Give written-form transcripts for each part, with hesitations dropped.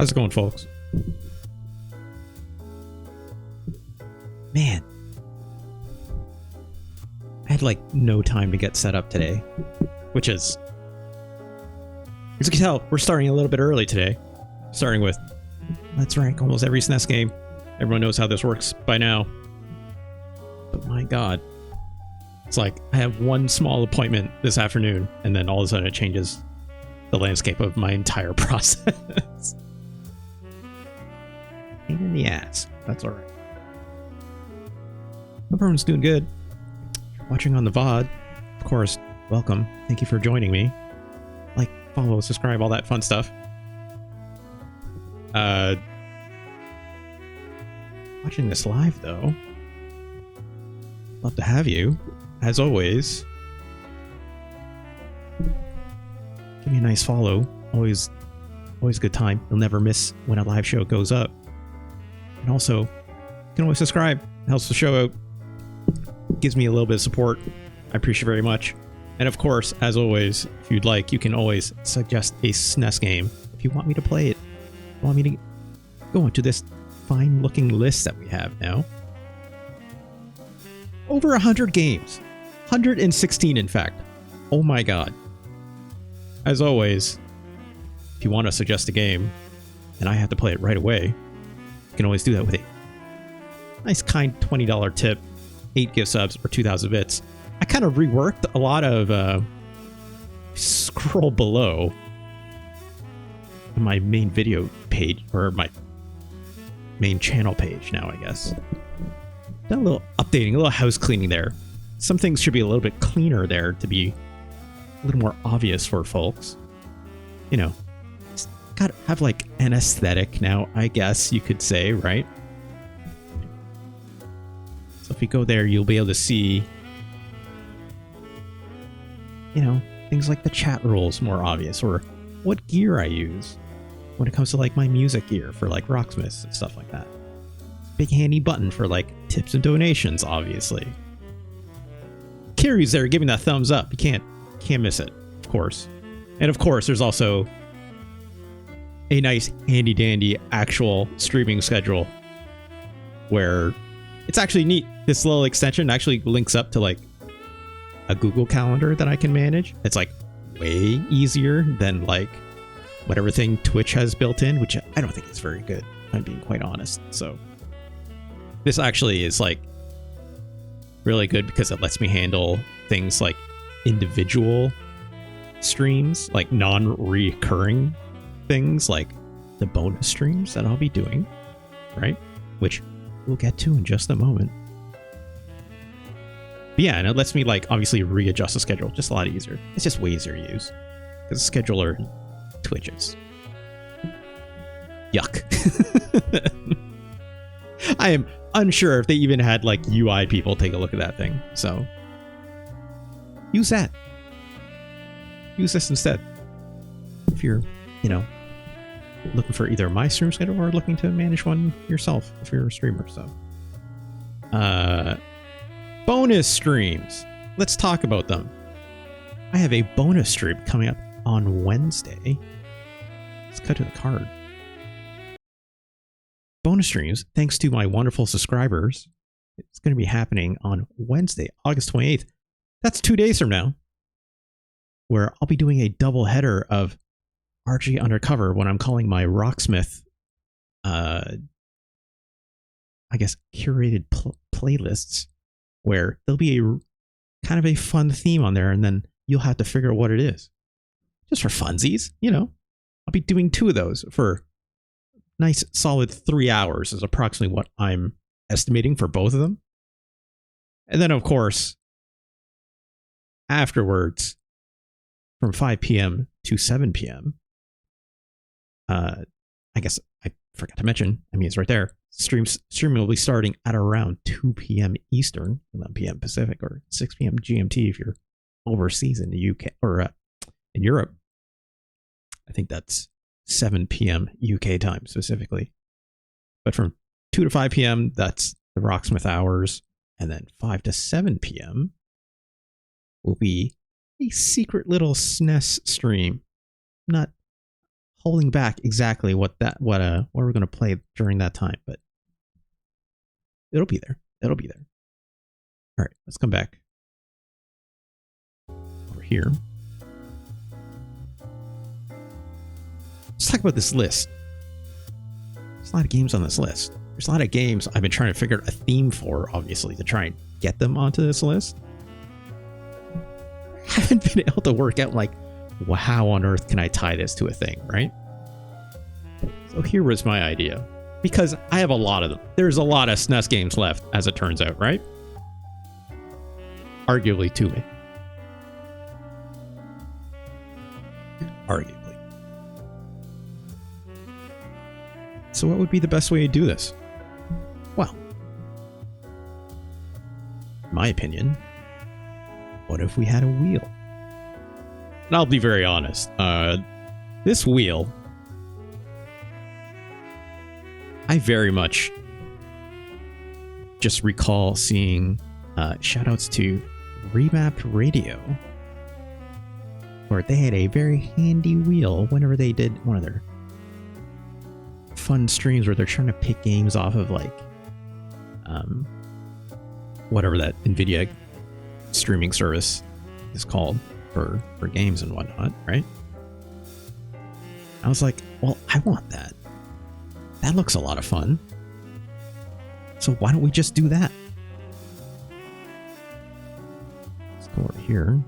How's it going, folks? Man, I had like no time to get set up today, which is, as you can tell, we're starting a little bit early today. Starting with, let's rank almost every SNES game. Everyone knows how this works by now. But my God, it's like I have one small appointment this afternoon, and then all of a sudden it changes the landscape of my entire process. Pain in the ass. That's all right. Hope everyone's doing good. If you're watching on the VOD, of course, welcome. Thank you for joining me. Like, follow, subscribe, all that fun stuff. Watching this live, though, love to have you, as always. Give me a nice follow. Always a good time. You'll never miss when a live show goes up. And also, you can always subscribe. It helps the show out. Gives me a little bit of support. I appreciate it very much. And of course, as always, if you'd like, you can always suggest a SNES game if you want me to play it. Want me to go into this fine looking list that we have now. Over 100 games. 116 in fact. Oh my God. As always, if you want to suggest a game and I have to play it right away, you can always do that with a nice kind $20 tip, 8 gift subs, or 2,000 bits. I kind of reworked a lot of scroll below my main video page, or my main channel page now, I guess. Done a little updating, a little house cleaning there. Some things should be a little bit cleaner there to be a little more obvious for folks. You know, it's gotta have like an aesthetic now, I guess you could say, right? So if you go there, you'll be able to see, you know, things like the chat rules more obvious, or what gear I use when it comes to like my music gear for like Rocksmiths and stuff like that. Big handy button for like tips and donations, obviously. Kiri's there giving that thumbs up. You can't miss it, of course. And of course, there's also a nice handy dandy actual streaming schedule where it's actually neat. This little extension actually links up to like a Google Calendar that I can manage. It's like way easier than like whatever thing Twitch has built in, which I don't think is very good, if I'm being quite honest. So this actually is like really good because it lets me handle things like individual streams, like non-recurring things like the bonus streams that I'll be doing, right? Which we'll get to in just a moment. But yeah, and it lets me like obviously readjust the schedule just a lot easier. It's just way easier to use because the scheduler twitches. Yuck. I am unsure if they even had like UI people take a look at that thing. So use that. Use this instead. If you're, you know, looking for either my stream schedule or looking to manage one yourself if you're a streamer. So bonus streams. Let's talk about them. I have a bonus stream coming up on Wednesday. Let's cut to the card. Bonus streams, thanks to my wonderful subscribers, it's going to be happening on Wednesday, August 28th. That's 2 days from now, where I'll be doing a double header of RG Undercover, what I'm calling my Rocksmith, I guess, curated playlists, where there'll be a kind of a fun theme on there, and then you'll have to figure out what it is. Just for funsies, you know. I'll be doing 2 of those for nice solid 3 hours is approximately what I'm estimating for both of them. And then, of course, afterwards, from 5 p.m. to 7 p.m., I guess I forgot to mention, I mean, it's right there. Streaming will be starting at around 2 p.m. Eastern, 11 p.m. Pacific, or 6 p.m. GMT if you're overseas in the UK or in Europe. I think that's 7 p.m. UK time specifically. But from 2 to 5 p.m., that's the Rocksmith hours. And then 5 to 7 p.m. will be a secret little SNES stream. Not holding back exactly what we're gonna play during that time, but it'll be there. It'll be there. All right, let's come back over here. Let's talk about this list. There's a lot of games on this list. There's a lot of games I've been trying to figure out a theme for, obviously, to try and get them onto this list. I haven't been able to work out, like, well, how on earth can I tie this to a thing, right? So here was my idea. Because I have a lot of them. There's a lot of SNES games left, as it turns out, right? Arguably too many. Arguably. So what would be the best way to do this? Well, in my opinion, what if we had a wheel? And I'll be very honest. This wheel, I very much just recall seeing shoutouts to Remapped Radio, where they had a very handy wheel whenever they did one of their fun streams where they're trying to pick games off of, like, whatever that NVIDIA streaming service is called for games and whatnot, right? I was like, well, I want that. That looks a lot of fun. So why don't we just do that? Let's go over here.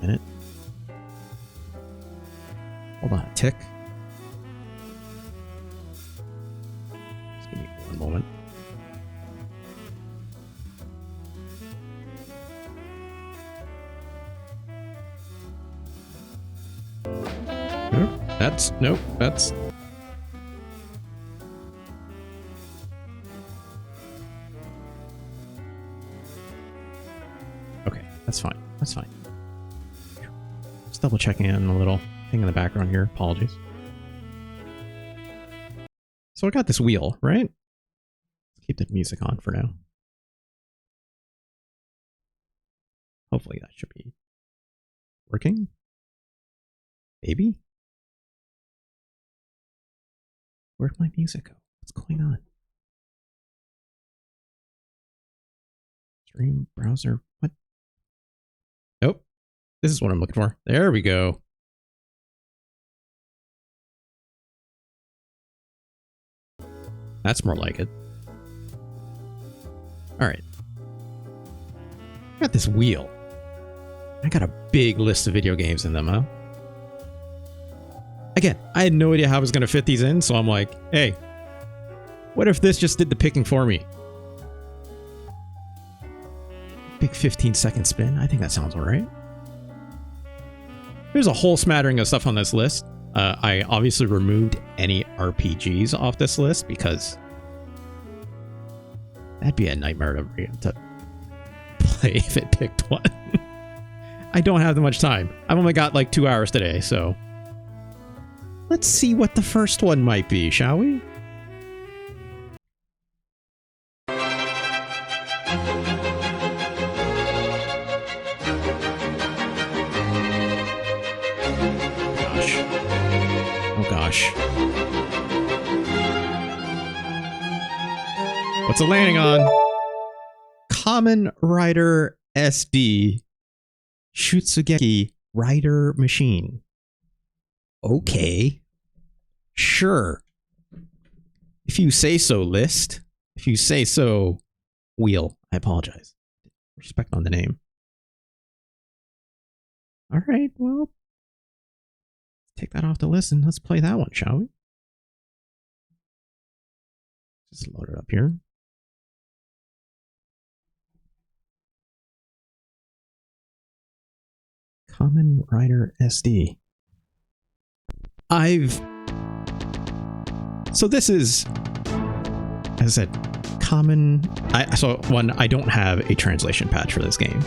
Minute. Hold on a tick. Just give me one moment. Nope, that's okay, that's fine. That's fine. Just double checking in a little thing in the background here. Apologies. So I got this wheel, right? Let's keep the music on for now. Hopefully that should be working. Maybe? Where'd my music go? What's going on? Stream, browser, what? Nope. This is what I'm looking for. There we go. That's more like it. Alright. I got this wheel. I got a big list of video games in them, huh? Again, I had no idea how I was going to fit these in, so I'm like, hey, what if this just did the picking for me? Big 15-second spin. I think that sounds all right. There's a whole smattering of stuff on this list. I obviously removed any RPGs off this list because that'd be a nightmare to play if it picked one. I don't have that much time. I've only got like 2 hours today, so let's see what the first one might be, shall we? Oh gosh. What's it landing on? Kamen Rider SD Shutsugeki Rider Machine. Okay. Sure. If you say so, list. If you say so, wheel. I apologize. Respect on the name. All right, well, take that off the list and let's play that one, shall we? Just load it up here. Kamen Rider SD. So this is, as I said, Kamen. So one, I don't have a translation patch for this game,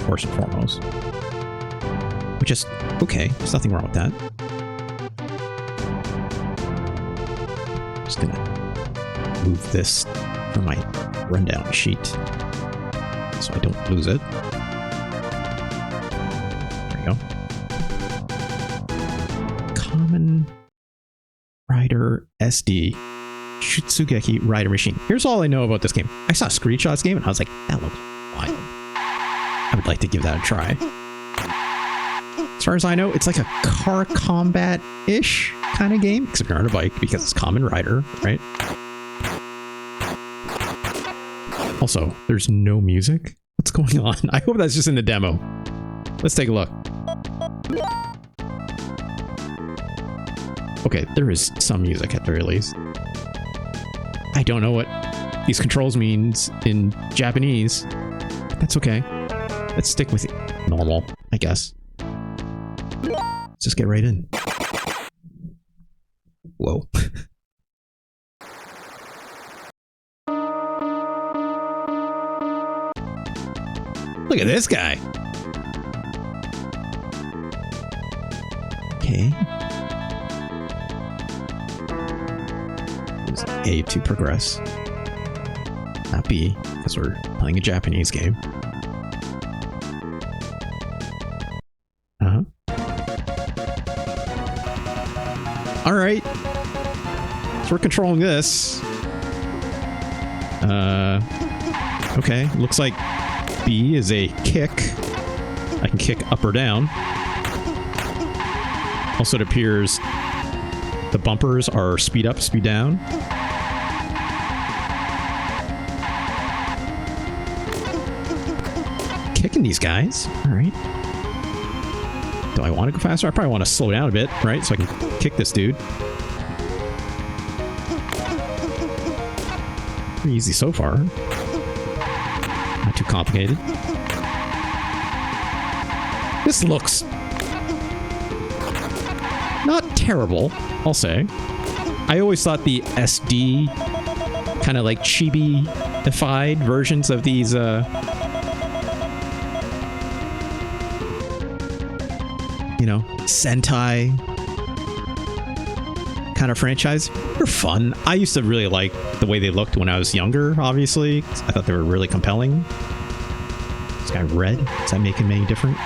first and foremost. Which is okay. There's nothing wrong with that. Just gonna move this from my rundown sheet so I don't lose it. There you go. Kamen Rider SD Shutsugeki Rider Machine. Here's all I know about this game. I saw screenshots game and I was like, that looks wild. I would like to give that a try. As far as I know, it's like a car combat-ish kind of game, except you're on a bike because it's Kamen Rider, right? Also, there's no music. What's going on? I hope that's just in the demo. Let's take a look. Okay, there is some music at the very least. I don't know what these controls means in Japanese. But that's okay. Let's stick with normal, I guess. Let's just get right in. Whoa. Look at this guy. Okay. Use A to progress. Not B, because we're playing a Japanese game. Alright. So we're controlling this. Okay. Looks like B is a kick. I can kick up or down. Also, it appears the bumpers are speed up, speed down. Kicking these guys. Alright. Do I want to go faster? I probably want to slow down a bit, right? So I can kick this dude. Pretty easy so far. Not too complicated. This looks not terrible, I'll say. I always thought the SD kind of like chibi-ified versions of these you know, Sentai kind of franchise. They're fun. I used to really like the way they looked when I was younger, obviously. I thought they were really compelling. This guy red. Does that make him any different?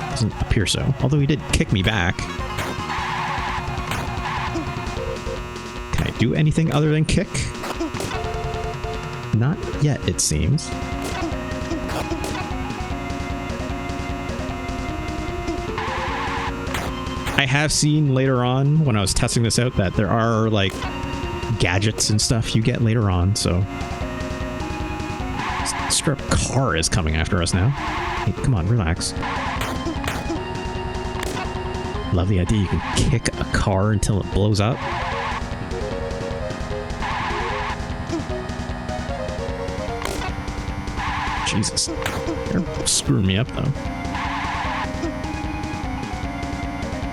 Doesn't appear so. Although he did kick me back. Can I do anything other than kick? Not yet, it seems. I have seen later on, when I was testing this out, that there are, like, gadgets and stuff you get later on, so... Strip car is coming after us now. Hey, come on, relax. Love the idea you can kick a car until it blows up. Jesus. They're screwing me up, though.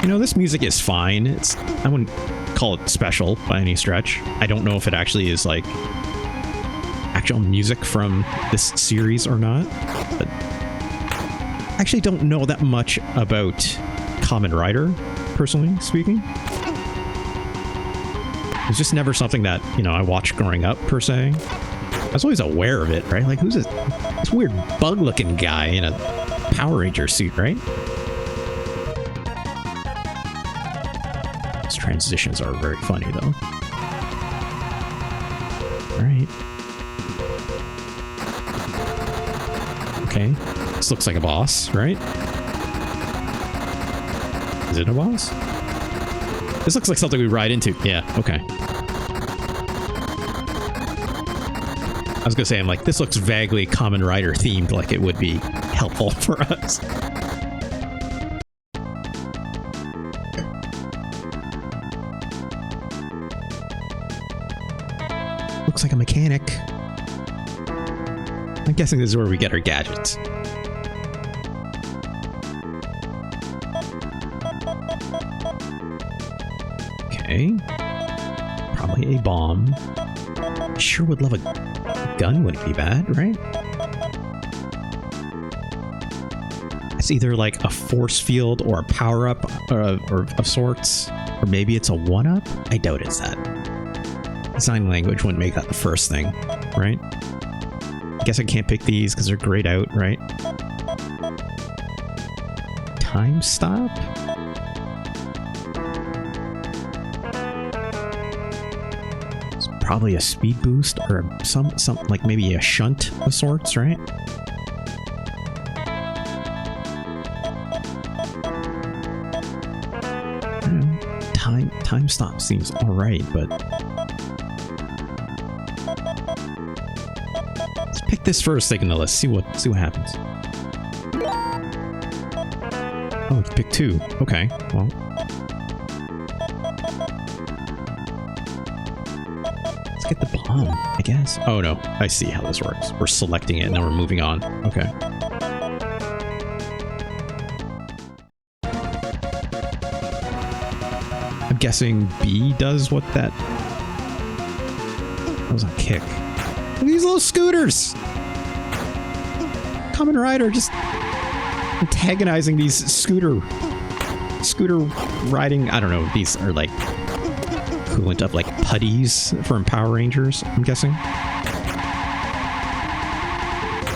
You know, this music is fine. I wouldn't call it special by any stretch. I don't know if it actually is, like, actual music from this series or not. But I actually don't know that much about Kamen Rider, personally speaking. It's just never something that, you know, I watched growing up, per se. I was always aware of it, right? Like, who's this weird bug-looking guy in a Power Ranger suit, right? These transitions are very funny, though. Alright. Okay. This looks like a boss, right? Is it a boss? This looks like something we ride into. Yeah, okay. I was gonna say, I'm like, this looks vaguely Kamen Rider themed, like it would be helpful for us. Looks like a mechanic. I'm guessing this is where we get our gadgets. Okay. Probably a bomb. I sure would love a gun, wouldn't be bad, right? It's either like a force field or a power-up or of sorts. Or maybe it's a one-up? I doubt it's that. Design language wouldn't make that the first thing, right? I guess I can't pick these because they're grayed out, right? Time stop? It's probably a speed boost or some like maybe a shunt of sorts, right? Time stop seems alright, but let's pick this first thing in the list. See what happens. Oh, we can pick two. Okay, well. Let's get the bomb, I guess. Oh no, I see how this works. We're selecting it and then we're moving on. Okay. I'm guessing B does what that was a kick. Look at these little scooters! Kamen Rider just antagonizing these scooter riding. I don't know. These are like equivalent of like putties from Power Rangers, I'm guessing.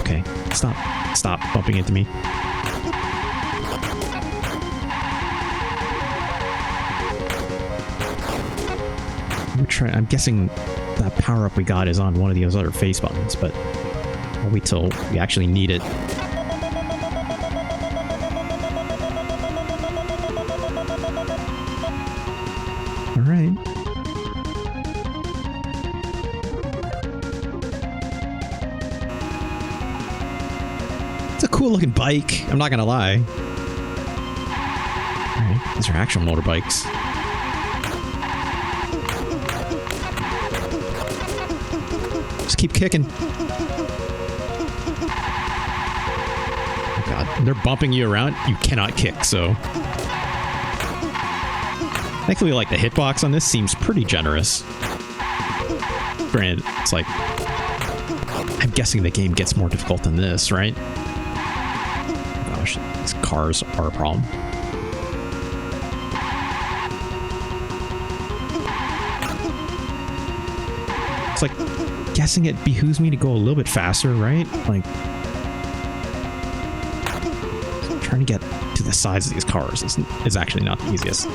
Okay, stop bumping into me. I'm guessing that power up we got is on one of those other face buttons, but I'll wait till we actually need it. Alright. It's a cool looking bike, I'm not gonna lie. Alright, these are actual motorbikes. Just keep kicking. Oh god, they're bumping you around. You cannot kick, so... Thankfully, like, the hitbox on this seems pretty generous. Granted, it's like... I'm guessing the game gets more difficult than this, right? Gosh, these cars are a problem. It's like... guessing it behooves me to go a little bit faster, right? Like... trying to get to the sides of these cars is actually not the easiest.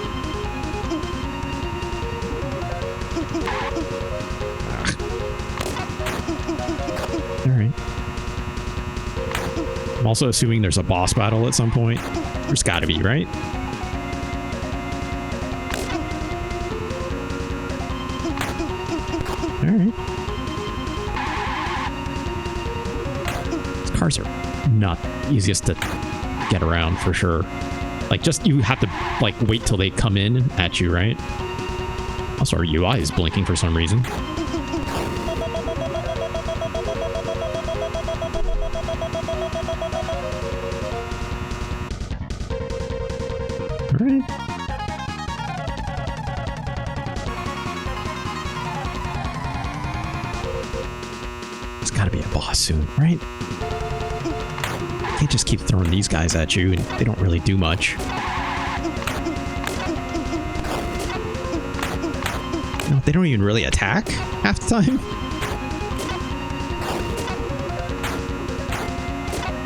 I'm also assuming there's a boss battle at some point. There's gotta be, right? Alright. These cars are not the easiest to get around, for sure. Like, just, you have to, like, wait till they come in at you, right? Also, our UI is blinking for some reason. Alright. There's gotta be a boss soon, right? Can't just keep throwing these guys at you, and they don't really do much. No, they don't even really attack half the time.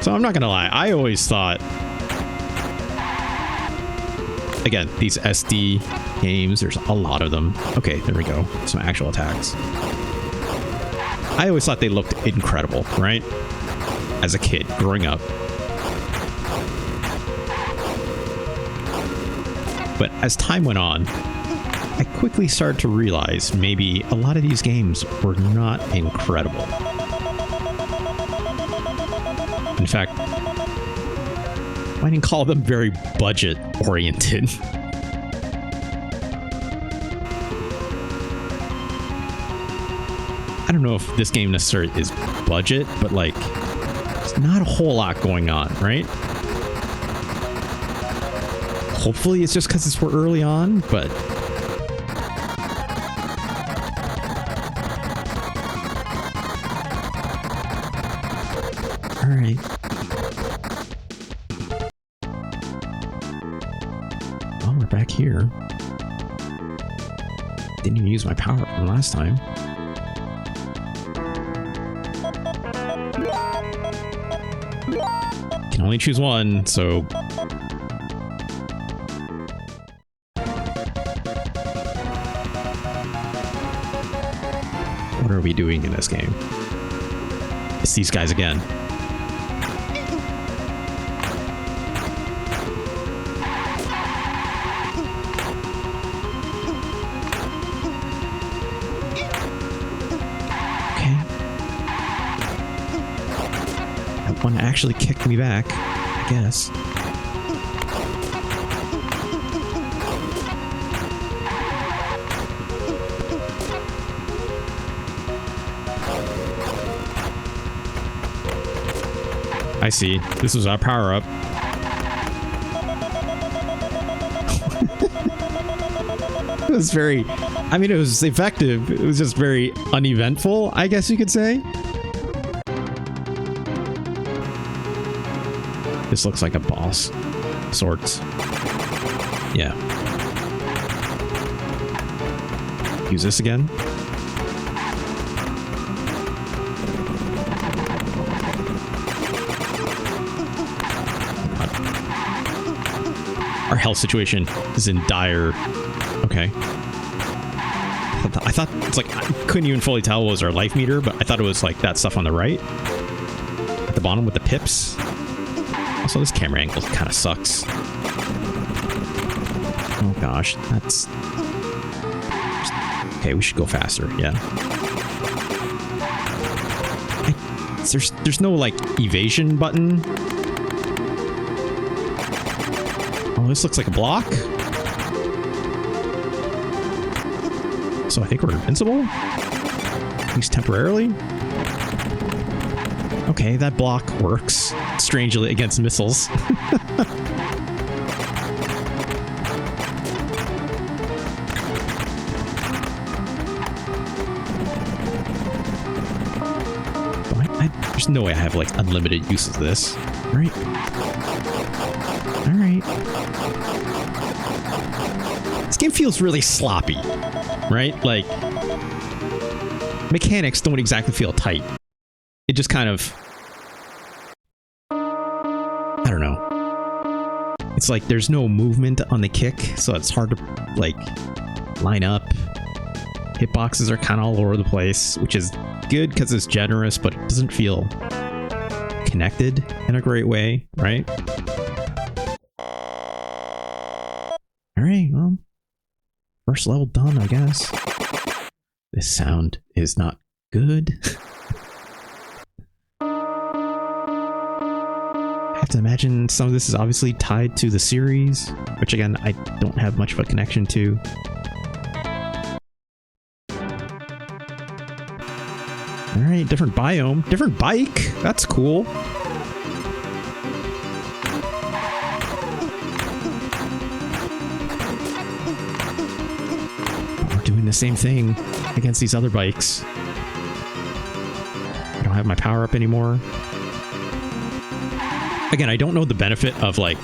So I'm not gonna lie, I always thought... Again, these SD games, there's a lot of them. Okay, there we go. Some actual attacks. I always thought they looked incredible, right? As a kid, growing up. But as time went on, I quickly started to realize maybe a lot of these games were not incredible. In fact, I didn't call them very budget-oriented. I don't know if this game necessarily is budget, but like, there's not a whole lot going on, right? Hopefully it's just because we're early on, but... Alright. Well, we're back here. Didn't even use my power up from last time. Can only choose one, so... What are we doing in this game? It's these guys again. One actually kicked me back, I guess. I see. This was our power-up. It was very... I mean, it was effective. It was just very uneventful, I guess you could say. This looks like a boss. Sorts. Yeah. Use this again. Our health situation is in dire... Okay. I thought it's like... I couldn't even fully tell what was our life meter, but I thought it was like that stuff on the right. At the bottom with the pips. Also, this camera angle kind of sucks. Oh gosh, that's... Okay, we should go faster, yeah. There's no, like, evasion button. Oh, this looks like a block. So I think we're invincible? At least temporarily? Okay, that block works. Strangely against missiles. There's no way I have like unlimited use of this. Alright. Alright. This game feels really sloppy. Right? Like, mechanics don't exactly feel tight. It just kind of... I don't know. It's like there's no movement on the kick, so it's hard to, like, line up. Hitboxes are kind of all over the place, which is good because it's generous, but it doesn't feel connected in a great way, right? Alright, well, first level done, I guess. This sound is not good. I have to imagine some of this is obviously tied to the series, which again, I don't have much of a connection to. Alright, different biome, different bike, that's cool. We're doing the same thing against these other bikes. I don't have my power up anymore. Again, I don't know the benefit of, like,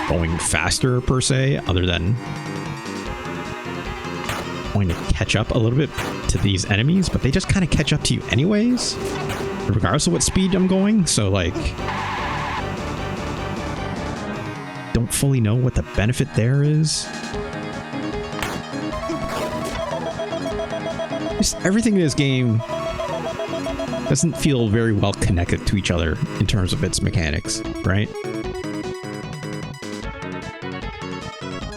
going faster, per se, other than going to catch up a little bit to these enemies, but they just kind of catch up to you anyways, regardless of what speed I'm going, so, like, don't fully know what the benefit there is. Just everything in this game doesn't feel very well connected to each other in terms of its mechanics, right?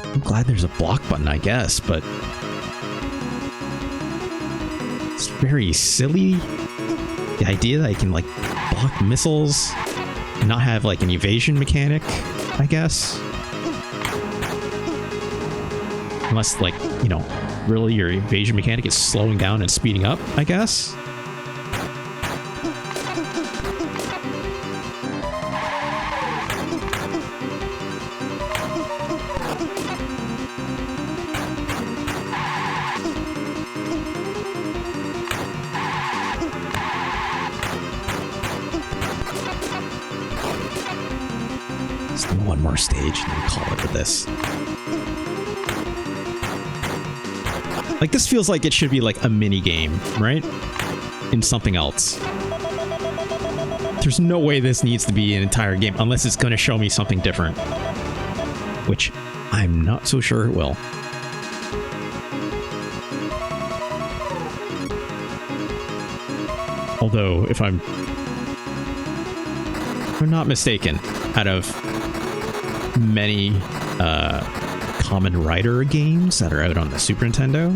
I'm glad there's a block button, I guess, but it's very silly. The idea that I can, like, block missiles and not have, like, an evasion mechanic, I guess. Unless, like, you know, really your evasion mechanic is slowing down and speeding up, I guess. One more stage and then call it for this. Like, this feels like it should be like a mini game, right? In something else. There's no way this needs to be an entire game unless it's going to show me something different. Which I'm not so sure it will. Although, if I'm not mistaken, out of many Kamen Rider games that are out on the Super Nintendo,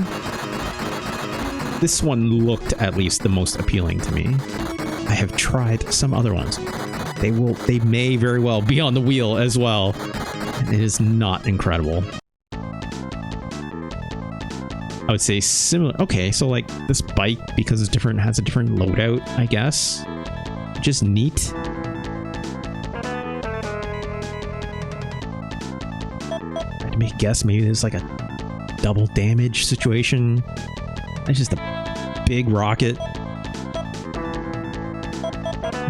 this one looked at least the most appealing to me. I have tried some other ones. They may very well be on the wheel as well. And it is not incredible. I would say similar. Okay, so like this bike, because it's different, has a different loadout, I guess. Just neat. I'd make a guess, maybe there's like a double damage situation. It's just a big rocket.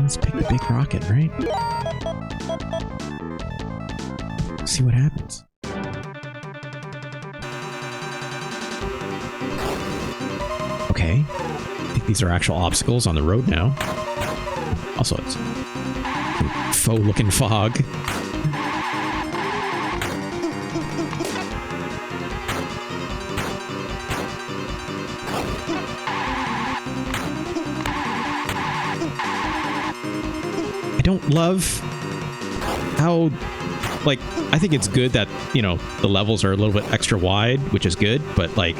Let's pick the big rocket, right? See what happens. Okay. I think these are actual obstacles on the road now. Also, it's faux-looking fog. I don't love how, like, I think it's good that, you know, the levels are a little bit extra wide, which is good, but like,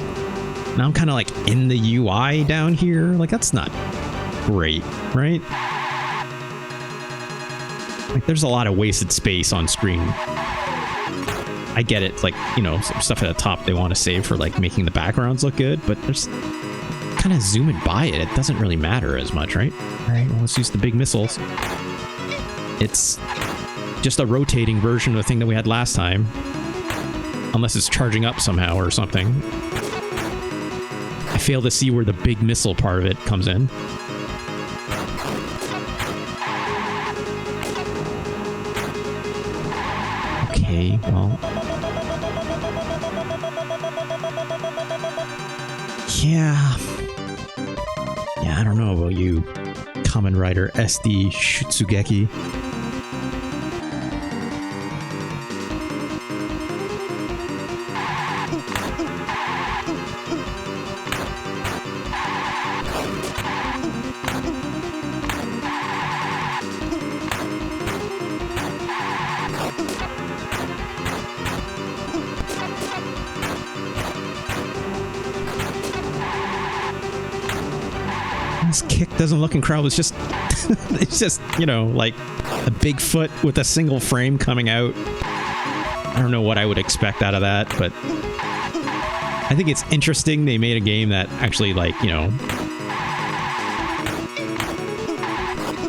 now I'm kind of like in the UI down here. Like, that's not great, right? Like, there's a lot of wasted space on screen. I get it, like, you know, some stuff at the top they want to save for like making the backgrounds look good, but there's kind of zooming by it. It doesn't really matter as much, right? All right, well, let's use the big missiles. It's just a rotating version of the thing that we had last time. Unless it's charging up somehow or something. I fail to see where the big missile part of it comes in. Okay, well... Yeah, I don't know about you, Kamen Rider SD Shutsugeki. Kick doesn't look incredible. It's just it's just, you know, like a big foot with a single frame coming out. I don't know what I would expect out of that, but I think it's interesting they made a game that actually, like, you know,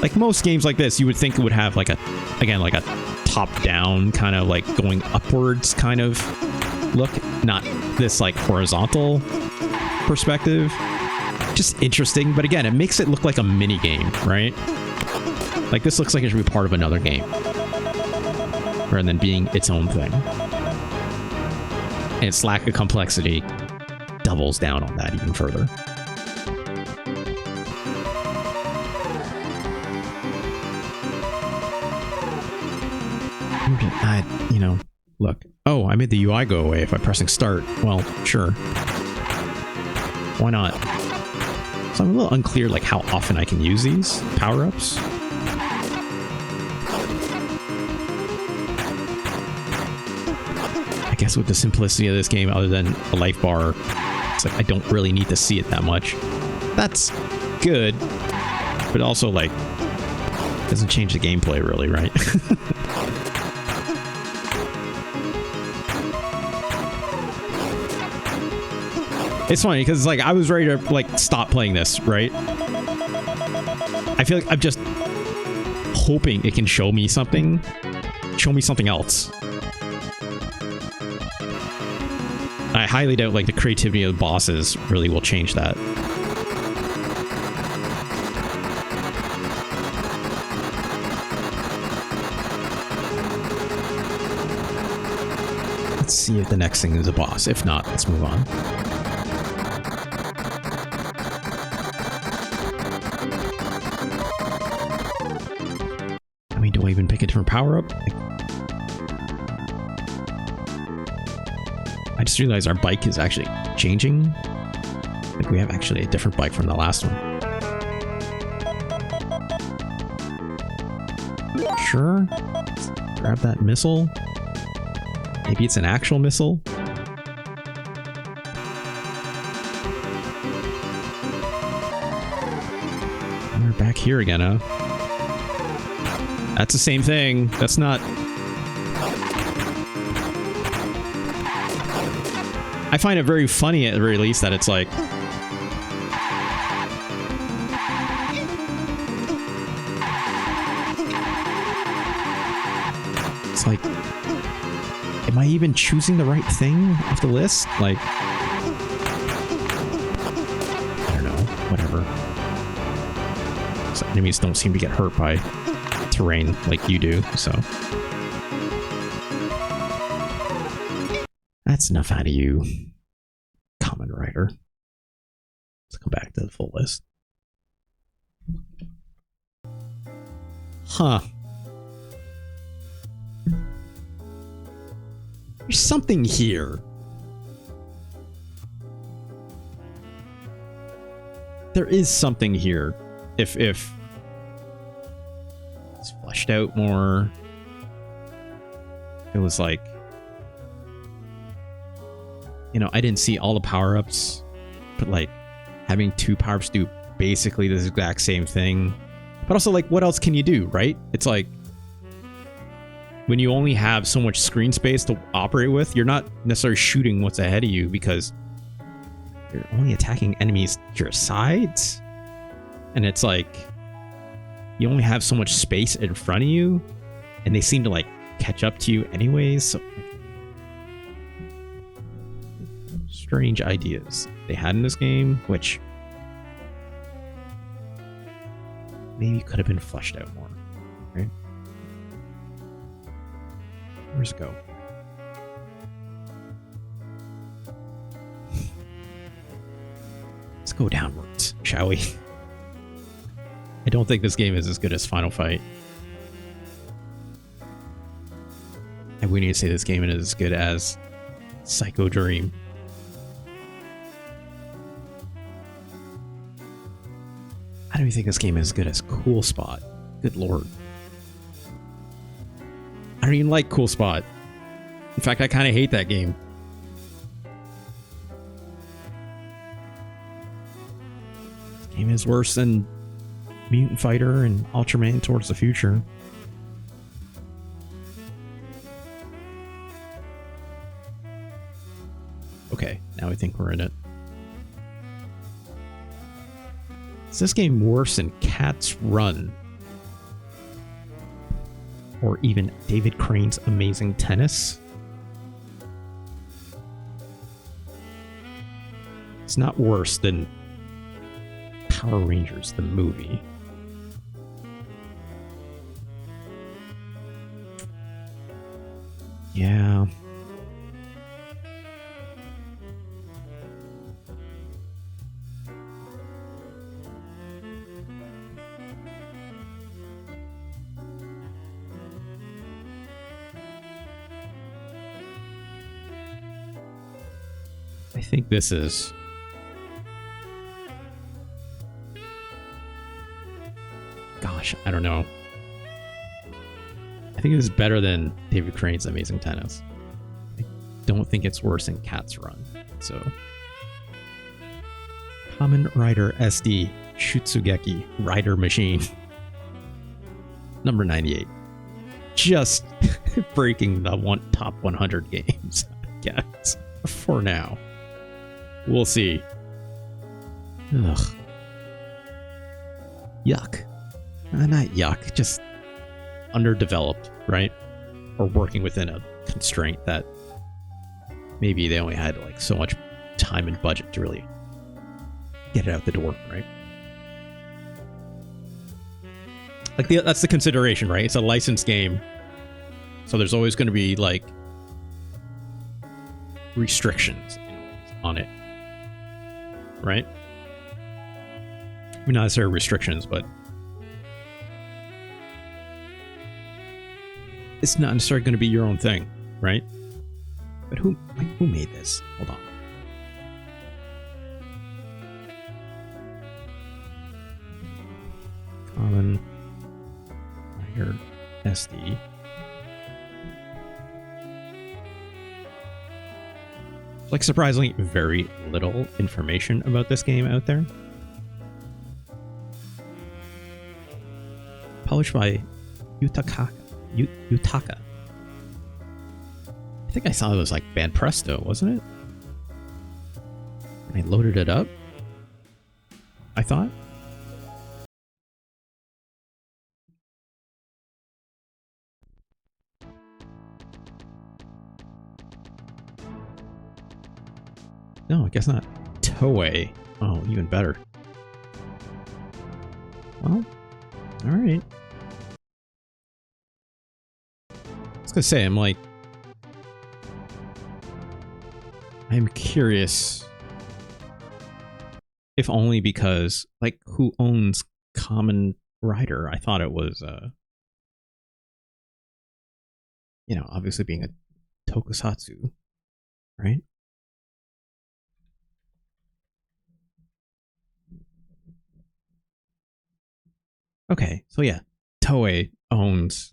like most games like this, you would think it would have like a, again, like a top down kind of like going upwards kind of look, not this like horizontal perspective. Just interesting, but again, it makes it look like a mini game, right? Like, this looks like it should be part of another game rather than being its own thing. And its lack of complexity doubles down on that even further. You know, look. Oh, I made the UI go away by pressing start. Well, sure. Why not? So I'm a little unclear, like, how often I can use these power-ups. I guess with the simplicity of this game, other than a life bar, it's like I don't really need to see it that much. That's good, but also, like, doesn't change the gameplay really, right? It's funny because, like, I was ready to, like, stop playing this, right? I feel like I'm just hoping it can show me something else. I highly doubt, like, the creativity of the bosses really will change that. Let's see if the next thing is a boss. If not, let's move on. a different power-up? I just realized our bike is actually changing. Like we have actually a different bike from the last one. Sure. Let's grab that missile. Maybe it's an actual missile. And we're back here again, huh? That's the same thing. That's not... I find it very funny at the very least that it's like... It's like... Am I even choosing the right thing off the list? Like... I don't know. Whatever. So enemies don't seem to get hurt by terrain like you do, so... That's enough out of you, Kamen Rider. Let's come back to the full list. Huh. There's something here. There is something here. If it's fleshed out more. It was like... You know, I didn't see all the power-ups, but like having 2 power-ups do basically the exact same thing. But also, like, what else can you do, right? It's like when you only have so much screen space to operate with, you're not necessarily shooting what's ahead of you because you're only attacking enemies to your sides. And it's like you only have so much space in front of you, and they seem to like catch up to you anyways. So strange ideas they had in this game, which maybe could have been fleshed out more, right? Where's it go? Let's go downwards, shall we? I don't think this game is as good as Final Fight. And we need to say this game is as good as Psycho Dream. I don't even think this game is as good as Cool Spot. Good lord. I don't even like Cool Spot. In fact, I kind of hate that game. This game is worse than Mutant Fighter and Ultraman Towards the Future. Okay, now I think we're in it. Is this game worse than Cat's Run? Or even David Crane's Amazing Tennis? It's not worse than Power Rangers, the movie. Yeah. I think this is... Gosh, I don't know. I think this is better than David Crane's Amazing Tennis. I don't think it's worse than Cat's Run. So... Kamen Rider SD Shutsugeki Rider Machine. Number 98. Just breaking the top 100 games, I guess. For now. We'll see. Ugh. Yuck. Not yuck, just underdeveloped, right? Or working within a constraint that maybe they only had like so much time and budget to really get it out the door, right? Like that's the consideration, right? It's a licensed game, so there's always going to be like restrictions on it, right? I mean, not necessarily restrictions, but it's not necessarily going to be your own thing, right? But who made this? Hold on. Kamen Rider SD. Like, surprisingly, very little information about this game out there. Published by Yutaka. I think I saw it was like Banpresto, wasn't it? I loaded it up, I thought. No, I guess not. Toei. Oh, even better. Well, alright. I was gonna say, I'm curious, if only because, like, who owns Kamen Rider? I thought it was, you know, obviously being a tokusatsu, right? Okay, so yeah, Toei owns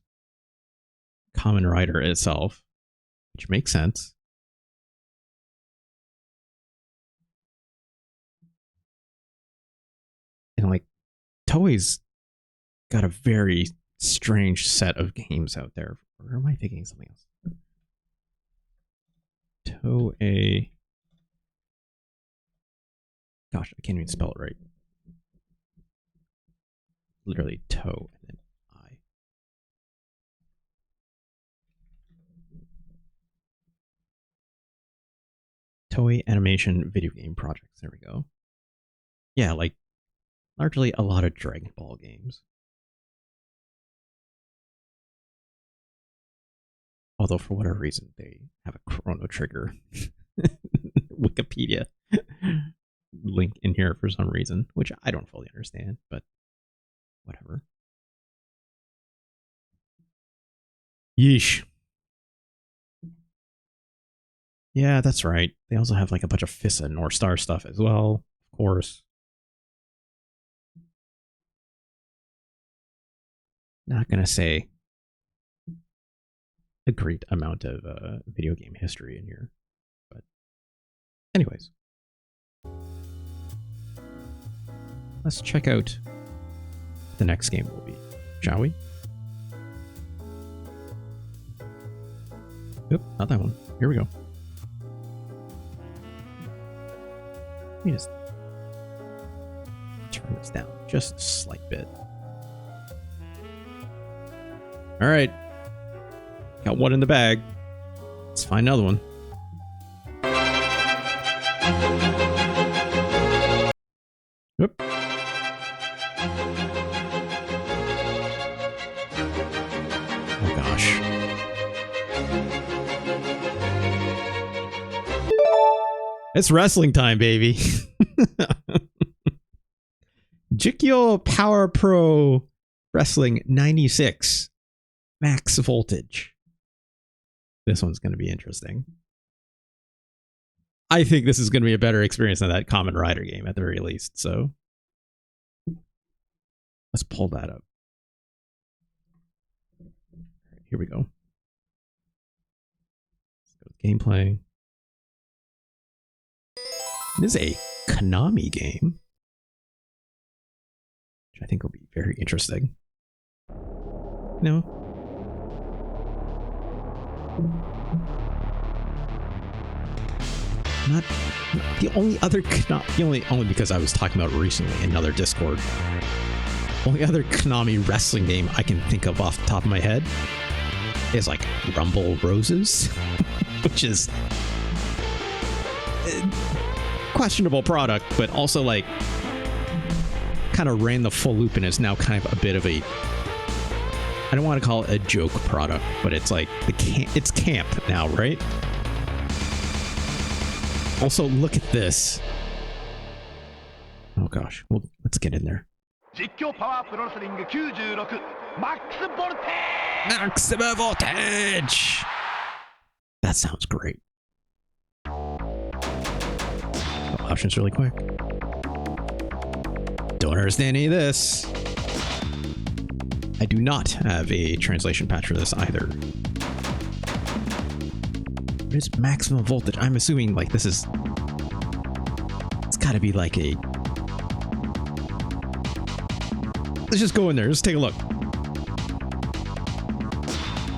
Kamen Rider itself, which makes sense. And like, Toei's got a very strange set of games out there. Or am I thinking something else? Toei. Gosh, I can't even spell it right. Literally toe and then I. Toei Animation Video Game Projects. There we go. Yeah, like, largely a lot of Dragon Ball games. Although, for whatever reason, they have a Chrono Trigger Wikipedia link in here for some reason, which I don't fully understand, but whatever. Yeesh. Yeah, that's right. They also have like a bunch of Fissa and North Star stuff as well, of course. Not gonna say a great amount of video game history in here, but anyways, let's check out the next game will be, shall we? Oop, not that one. Here we go. Let me just turn this down just a slight bit. All right. Got one in the bag. Let's find another one. Whoop. Oh gosh. It's wrestling time, baby. Jikkyō Power Pro Wrestling 96 Max Voltage. This one's going to be interesting. I think this is going to be a better experience than that Kamen Rider game at the very least. So let's pull that up. Right, here we go. Let's go with gameplay. This is a Konami game, which I think will be very interesting. No. Not the only other, only because I was talking about recently in another Discord. Only other Konami wrestling game I can think of off the top of my head is like Rumble Roses, which is questionable product, but also like kind of ran the full loop and is now kind of a bit of a, I don't want to call it a joke product, but it's like it's camp now, right? Also, look at this. Oh gosh, let's get in there. 実況パワープロレスリング96マックスボルテージ Maximum voltage! That sounds great. Options really quick. Don't understand any of this. I do not have a translation patch for this either. What is maximum voltage? I'm assuming like this is... It's gotta be like a... Let's just go in there. Let's take a look.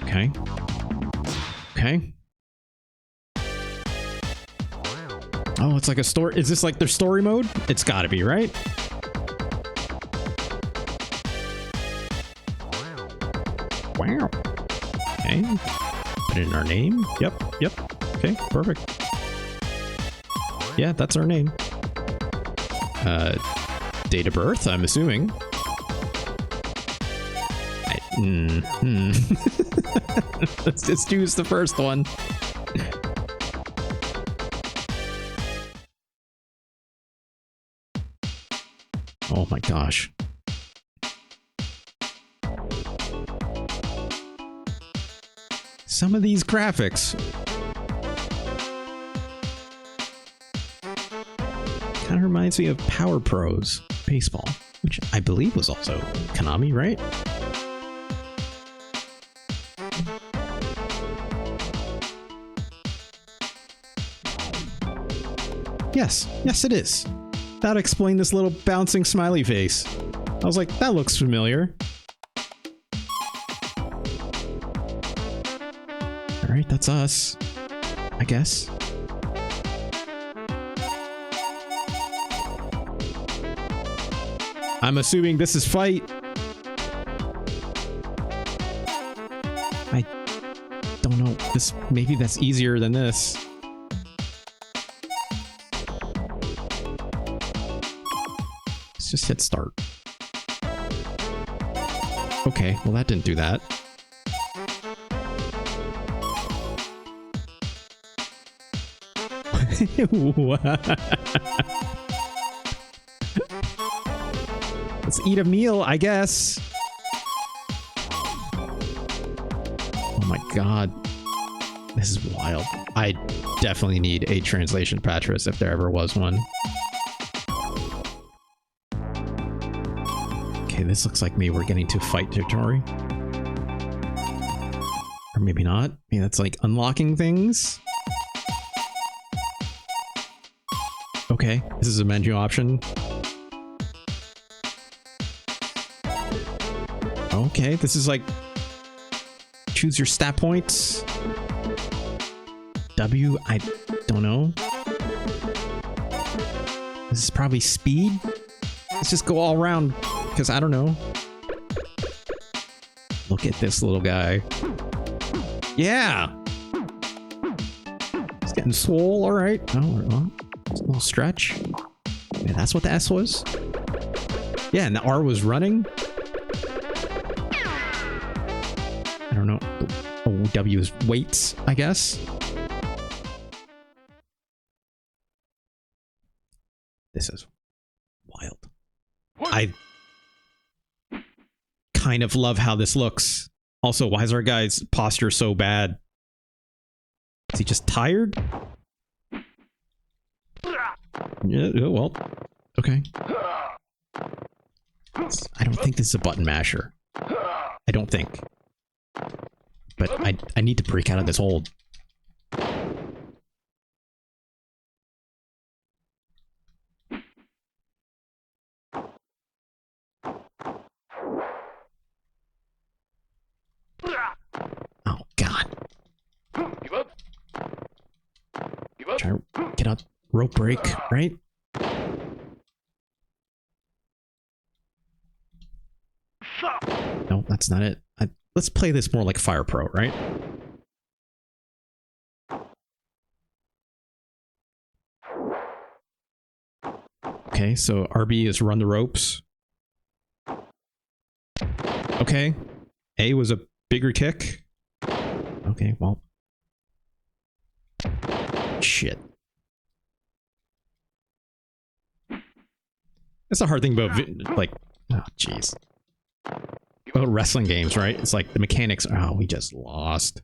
Okay. Okay. Oh, it's like a story. Is this like their story mode? It's gotta be, right? Wow. Okay. Put in our name. Yep. Yep. Okay. Perfect. Yeah, that's our name. Date of birth, I'm assuming. Let's just choose the first one. Oh my gosh. Some of these graphics kind of reminds me of Power Pro's Baseball, which I believe was also Konami, right? Yes, yes it is. That explained this little bouncing smiley face. I was like, that looks familiar. Alright, that's us. I guess. I'm assuming this is fight. I don't know. This maybe that's easier than this. Let's just hit start. Okay, well that didn't do that. Let's eat a meal, I guess. Oh my god. This is wild. I definitely need a translation patch for this if there ever was one. Okay, this looks like maybe we're getting to fight territory. Or maybe not. Maybe that's like unlocking things. Okay, this is a menu option. Okay, this is like choose your stat points. W, I don't know. This is probably speed. Let's just go all around because I don't know. Look at this little guy. Yeah. He's getting swole, all right. Oh, a little stretch. Yeah, that's what the S was. Yeah, and the R was running. I don't know. Oh, W is weights, I guess. This is wild. I kind of love how this looks. Also, why is our guy's posture so bad? Is he just tired? Yeah, well, okay. I don't think this is a button masher. I don't think. But I need to break out of this hold. Oh, God. Try to get out. Rope break, right? No, that's not it. Let's play this more like Fire Pro, right? Okay, so RB is run the ropes. Okay. A was a bigger kick. Okay, well. Shit. That's a hard thing about, like, oh, jeez. about wrestling games, right? It's like the mechanics. Oh, we just lost.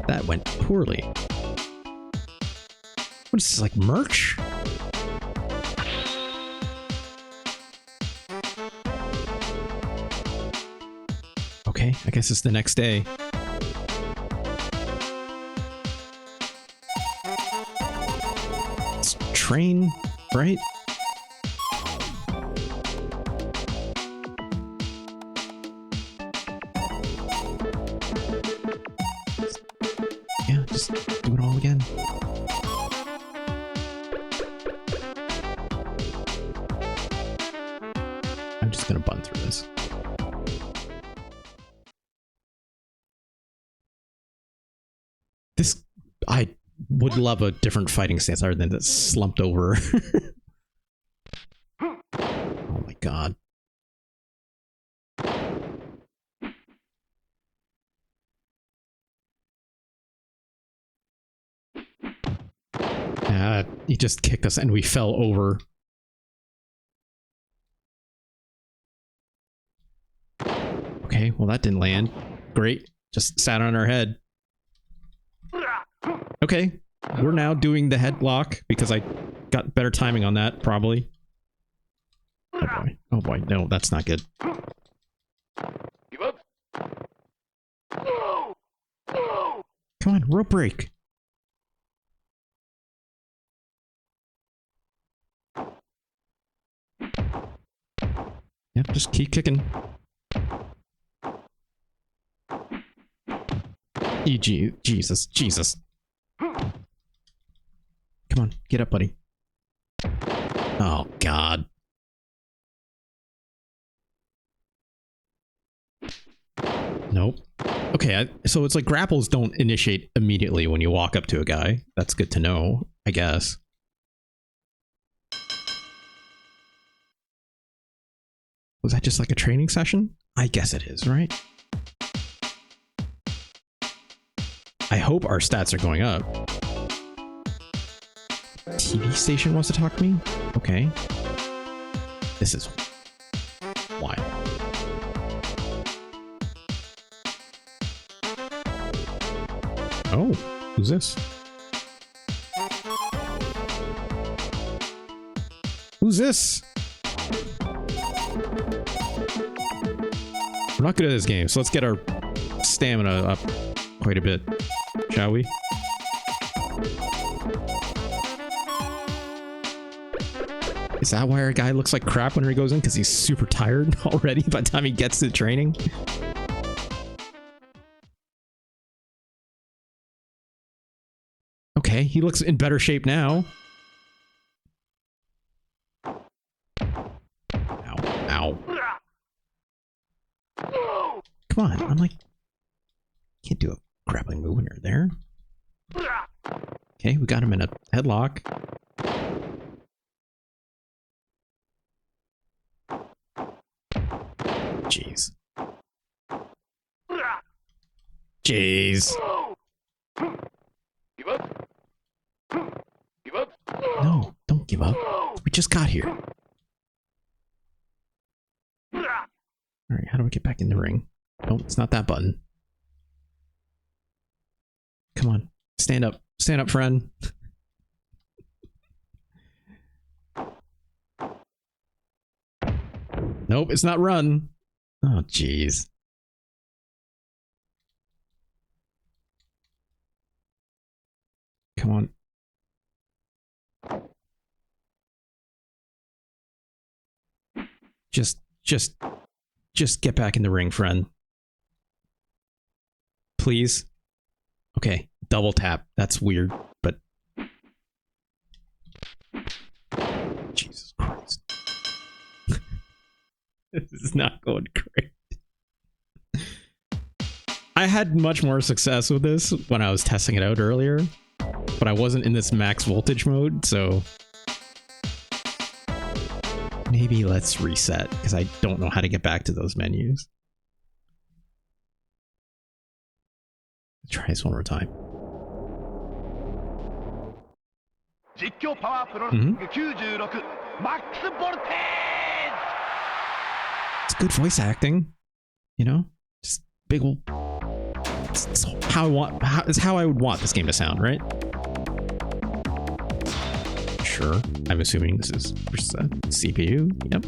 That went poorly. What is this, like merch? Okay, I guess it's the next day. It's train, right? Yeah, just do it all again. I'm just gonna bun through this. This, I would love a different fighting stance other than this slumped over. Oh my god. He just kicked us and we fell over. Okay, well that didn't land. Great. Just sat on our head. Okay, we're now doing the head block because I got better timing on that, probably. Oh boy. Oh boy. No, that's not good. Give up. Come on, rope break. Yep, just keep kicking. Jesus, Jesus. Come on, get up, buddy. Oh, God. Nope. Okay, so it's like grapples don't initiate immediately when you walk up to a guy. That's good to know, I guess. Was that just like a training session? I guess it is, right? I hope our stats are going up. TV station wants to talk to me? Okay. This is wild. Oh, who's this? Who's this? We're not good at this game, so let's get our stamina up quite a bit, shall we? Is that why our guy looks like crap when he goes in? Because he's super tired already by the time he gets to training? Okay, he looks in better shape now. Ow, ow. Come on, I'm like... Can't do a grappling move when you're there. Okay, we got him in a headlock. Jeez. Jeez. Give up. Give up. No, don't give up. We just got here. Alright, how do I get back in the ring? Nope, it's not that button. Come on. Stand up. Stand up, friend. Nope, it's not run. Oh, jeez. Come on. Just get back in the ring, friend. Please. Okay, double tap. That's weird, but... Jesus Christ. This is not going great. I had much more success with this when I was testing it out earlier, but I wasn't in this max voltage mode, so... Maybe let's reset, because I don't know how to get back to those menus. Try this one more time. Jikkyō Power Pro 96 Max Voltage! It's good voice acting, you know? Just big old... It's how I would want this game to sound, right? Sure. I'm assuming this is just a CPU. Yep.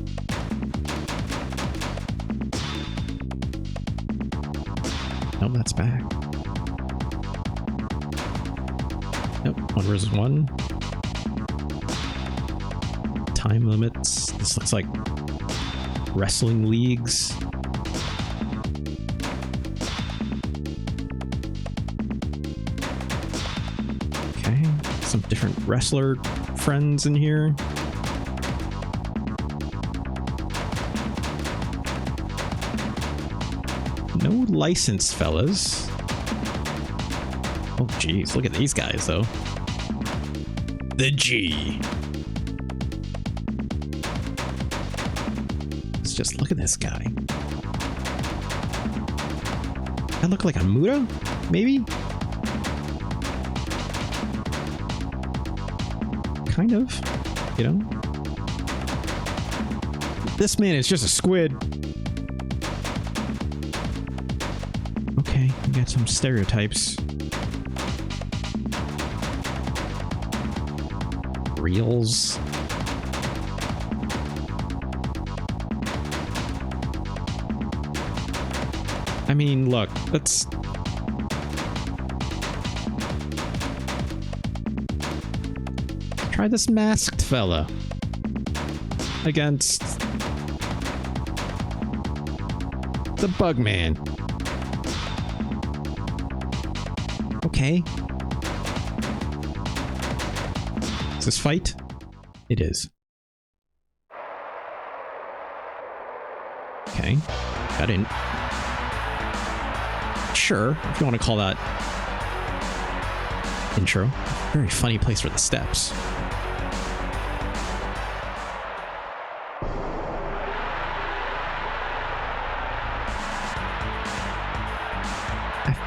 Nope, that's back. Nope, 1 versus 1. Time limits. This looks like wrestling leagues. Okay, some different wrestler friends in here. No license, fellas. Oh, geez, look at these guys, though. The G. Let's just look at this guy. I look like a Muda, maybe? Kind of, you know? This man is just a squid. Okay, we got some stereotypes. Reels. I mean, look, let's... try this masked fella against the Bugman. Okay. Is this fight? It is. Okay. Got in. Sure, if you want to call that intro. Very funny place for the steps.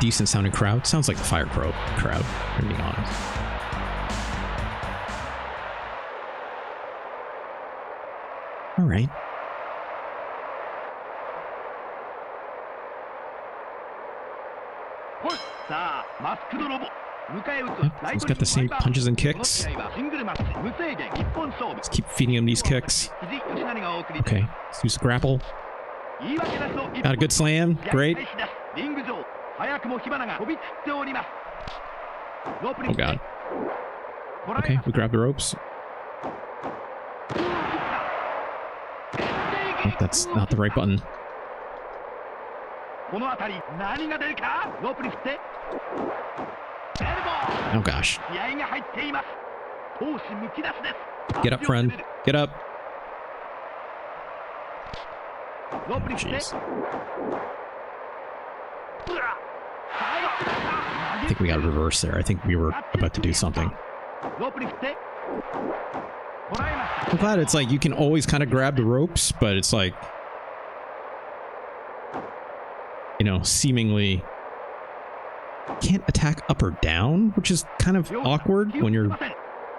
Decent sounding crowd. Sounds like the Fire Pro crowd, to be honest. Alright. Yep, he's got the same punches and kicks. Let's keep feeding him these kicks. Okay, let's use the grapple. Got a good slam. Great. Oh god. Okay, we grab the ropes. Oh, that's not the right button. Oh gosh. Get up, friend. Get up. Oh, jeez. I think we got a reverse there. I think we were about to do something. I'm glad it's like you can always kind of grab the ropes, but it's like, you know, seemingly can't attack up or down, which is kind of awkward when you're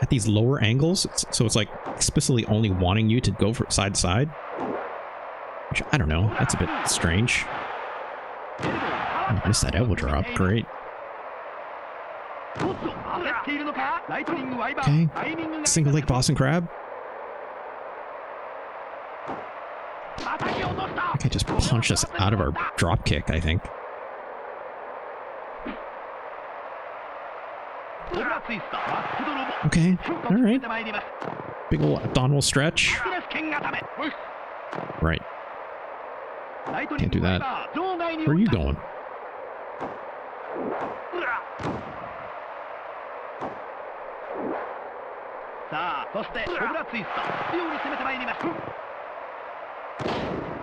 at these lower angles. So it's like explicitly only wanting you to go from side to side, which I don't know. That's a bit strange. I missed that elbow drop. Great. Okay. Single leg Boston Crab. Okay, just punch us out of our drop kick, I think. Okay. Alright. Big ol' abdominal stretch. Right. Can't do that. Where are you going?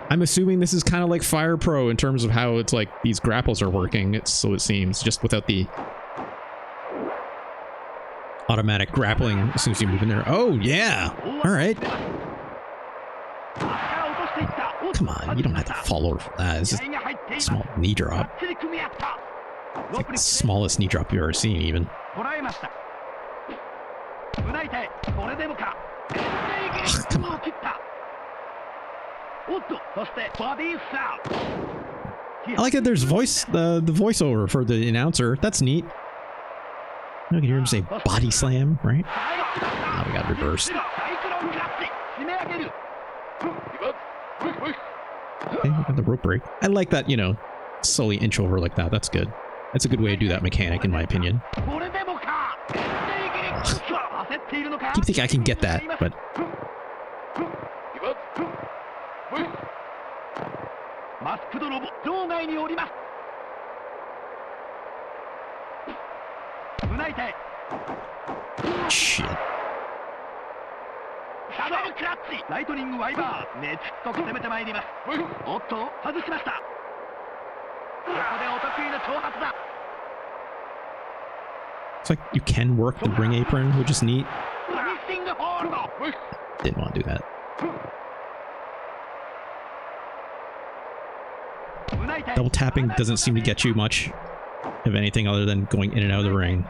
I'm assuming this is kind of like Fire Pro in terms of how it's like these grapples are working. It's so it seems, just without the automatic grappling as soon as you move in there. Oh yeah. All right. Oh, come on, you don't have to fall over for that. It's just a small knee drop. It's like the smallest knee drop you've ever seen, even. Come on. I like that there's the voiceover for the announcer. That's neat. I can hear him say body slam, right? Now we got reversed. Okay, we got the rope break. I like that, you know, slowly inch over like that. That's good. That's a good way to do that mechanic, in my opinion. I keep thinking I can get that, but... Shit. It's like you can work the ring apron, which is neat. Didn't want to do that. Double tapping doesn't seem to get you much of anything other than going in and out of the ring.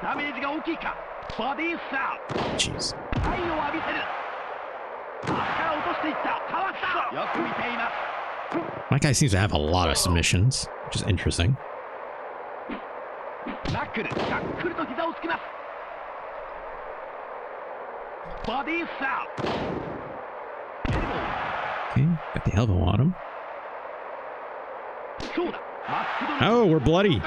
Jeez. My guy seems to have a lot of submissions, which is interesting. Okay, got the elbow on him. Oh, we're bloody.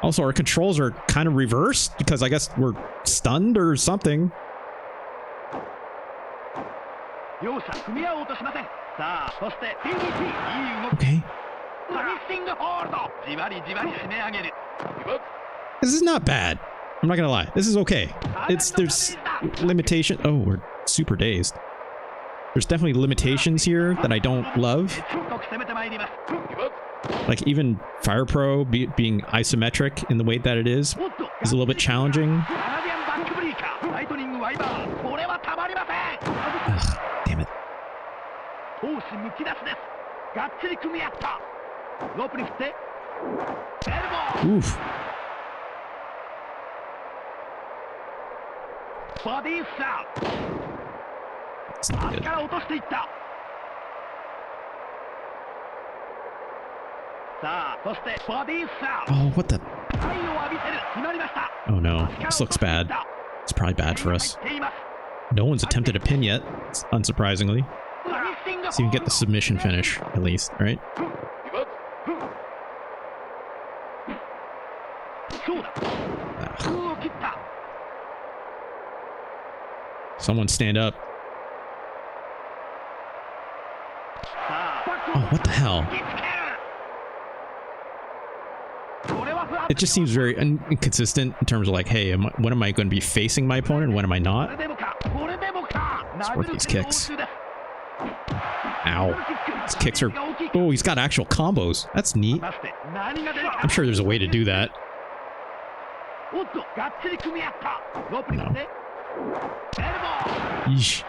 Also, our controls are kind of reversed because I guess we're stunned or something. Okay. This is not bad. I'm not gonna lie. This is okay. There's limitation. Oh, we're super dazed. There's definitely limitations here that I don't love. Like even Fire Pro being isometric in the way that it is a little bit challenging. Ugh, damn it. Oof. That's not good. Oh, what the? Oh no, this looks bad. It's probably bad for us. No one's attempted a pin yet, unsurprisingly. So you can get the submission finish, at least, right? Someone stand up. Oh, what the hell? It just seems very inconsistent in terms of like, hey, when am I going to be facing my opponent and when am I not? Let's work these kicks. Ow. These kicks are... Oh, he's got actual combos. That's neat. I'm sure there's a way to do that. No. Yeesh.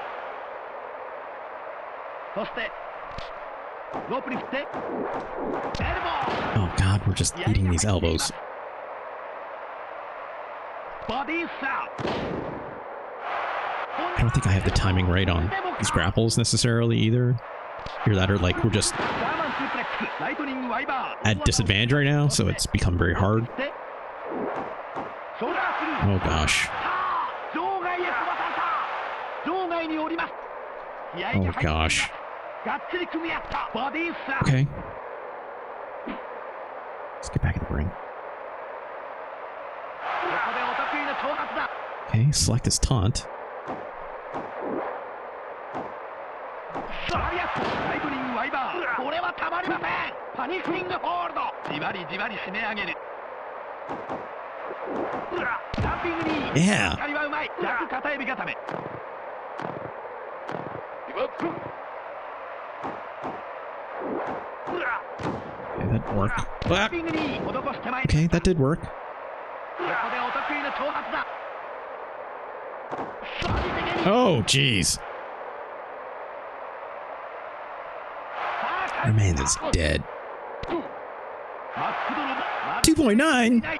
Oh god, we're just eating these elbows. I don't think I have the timing right on these grapples necessarily either. Either that or like we're just at disadvantage right now, so it's become very hard. Oh gosh. Oh gosh. Okay. Let's get back in the ring. Okay, select his taunt. Yeah. Okay, that worked. Okay, that did work. Oh, jeez. Our man is dead. 2.9?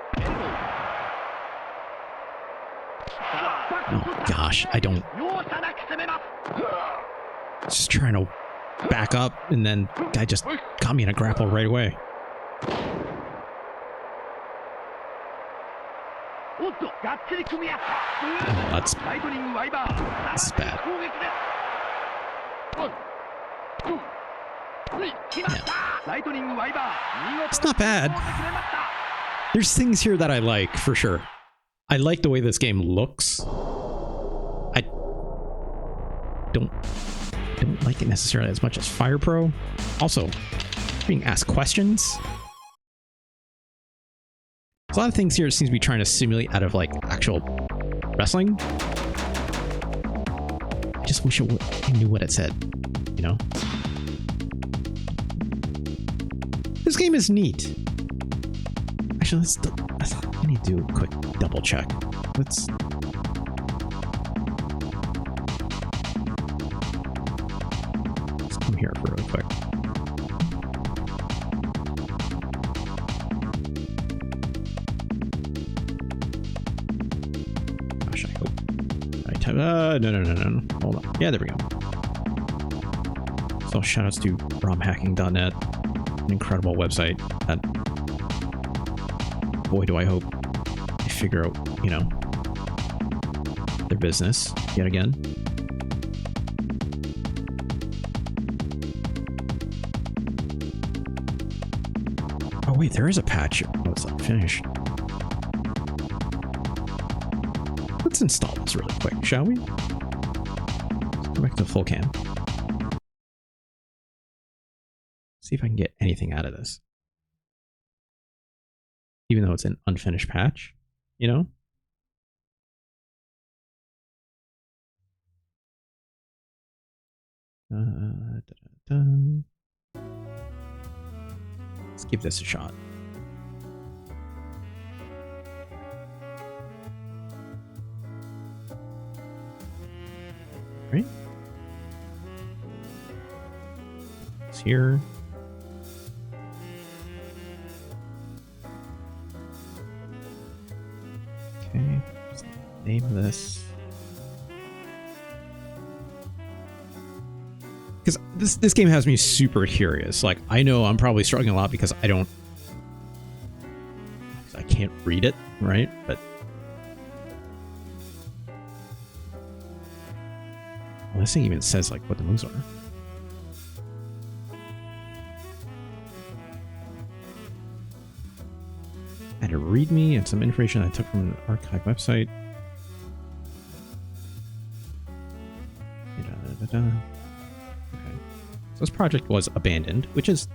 Oh gosh, I don't. Just trying to back up, and then guy just got me in a grapple right away. Oh, this is bad. Yeah. It's not bad. There's things here that I like, for sure. I like the way this game looks. I don't like it necessarily as much as Fire Pro. Also, being asked questions. There's a lot of things here it seems to be trying to simulate out of like actual wrestling. I just wish I knew what it said, you know? This game is neat. Actually, I need to do a quick double check. Let's come here for really quick. Gosh, I hope. I type. No. Hold on. Yeah, there we go. So shoutouts to romhacking.net, an incredible website that, boy, do I hope they figure out, you know, their business yet again. Oh wait, there is a patch. Oh, it's unfinished. Let's install this really quick, shall we? Let's go back to full cam. See if I can get anything out of this. Even though it's an unfinished patch, you know? Let's give this a shot. Right? It's here. Okay, just name this. Because this game has me super curious. Like, I know I'm probably struggling a lot because I can't read it, right? But well, this thing even says like what the moves are. I had a README and some information I took from an archive website. Okay. So this project was abandoned, which is,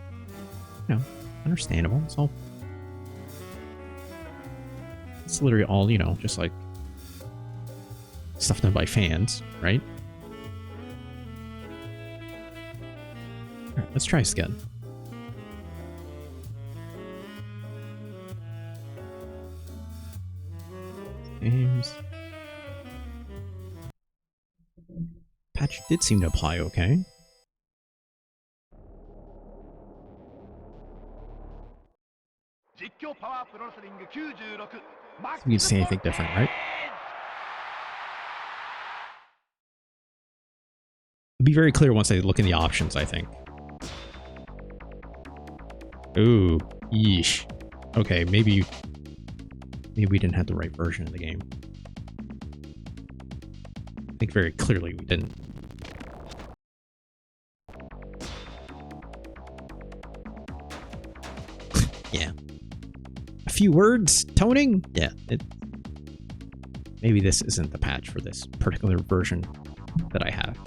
you know, understandable. It's literally all, you know, just like stuff done by fans, right? All right, let's try this again. Games. Patch did seem to apply okay. You can say anything different, right? It'll be very clear once I look in the options, I think. Ooh, yeesh. Okay, maybe we didn't have the right version of the game. I think very clearly we didn't. Yeah. A few words, toning? Yeah. Maybe this isn't the patch for this particular version that I have.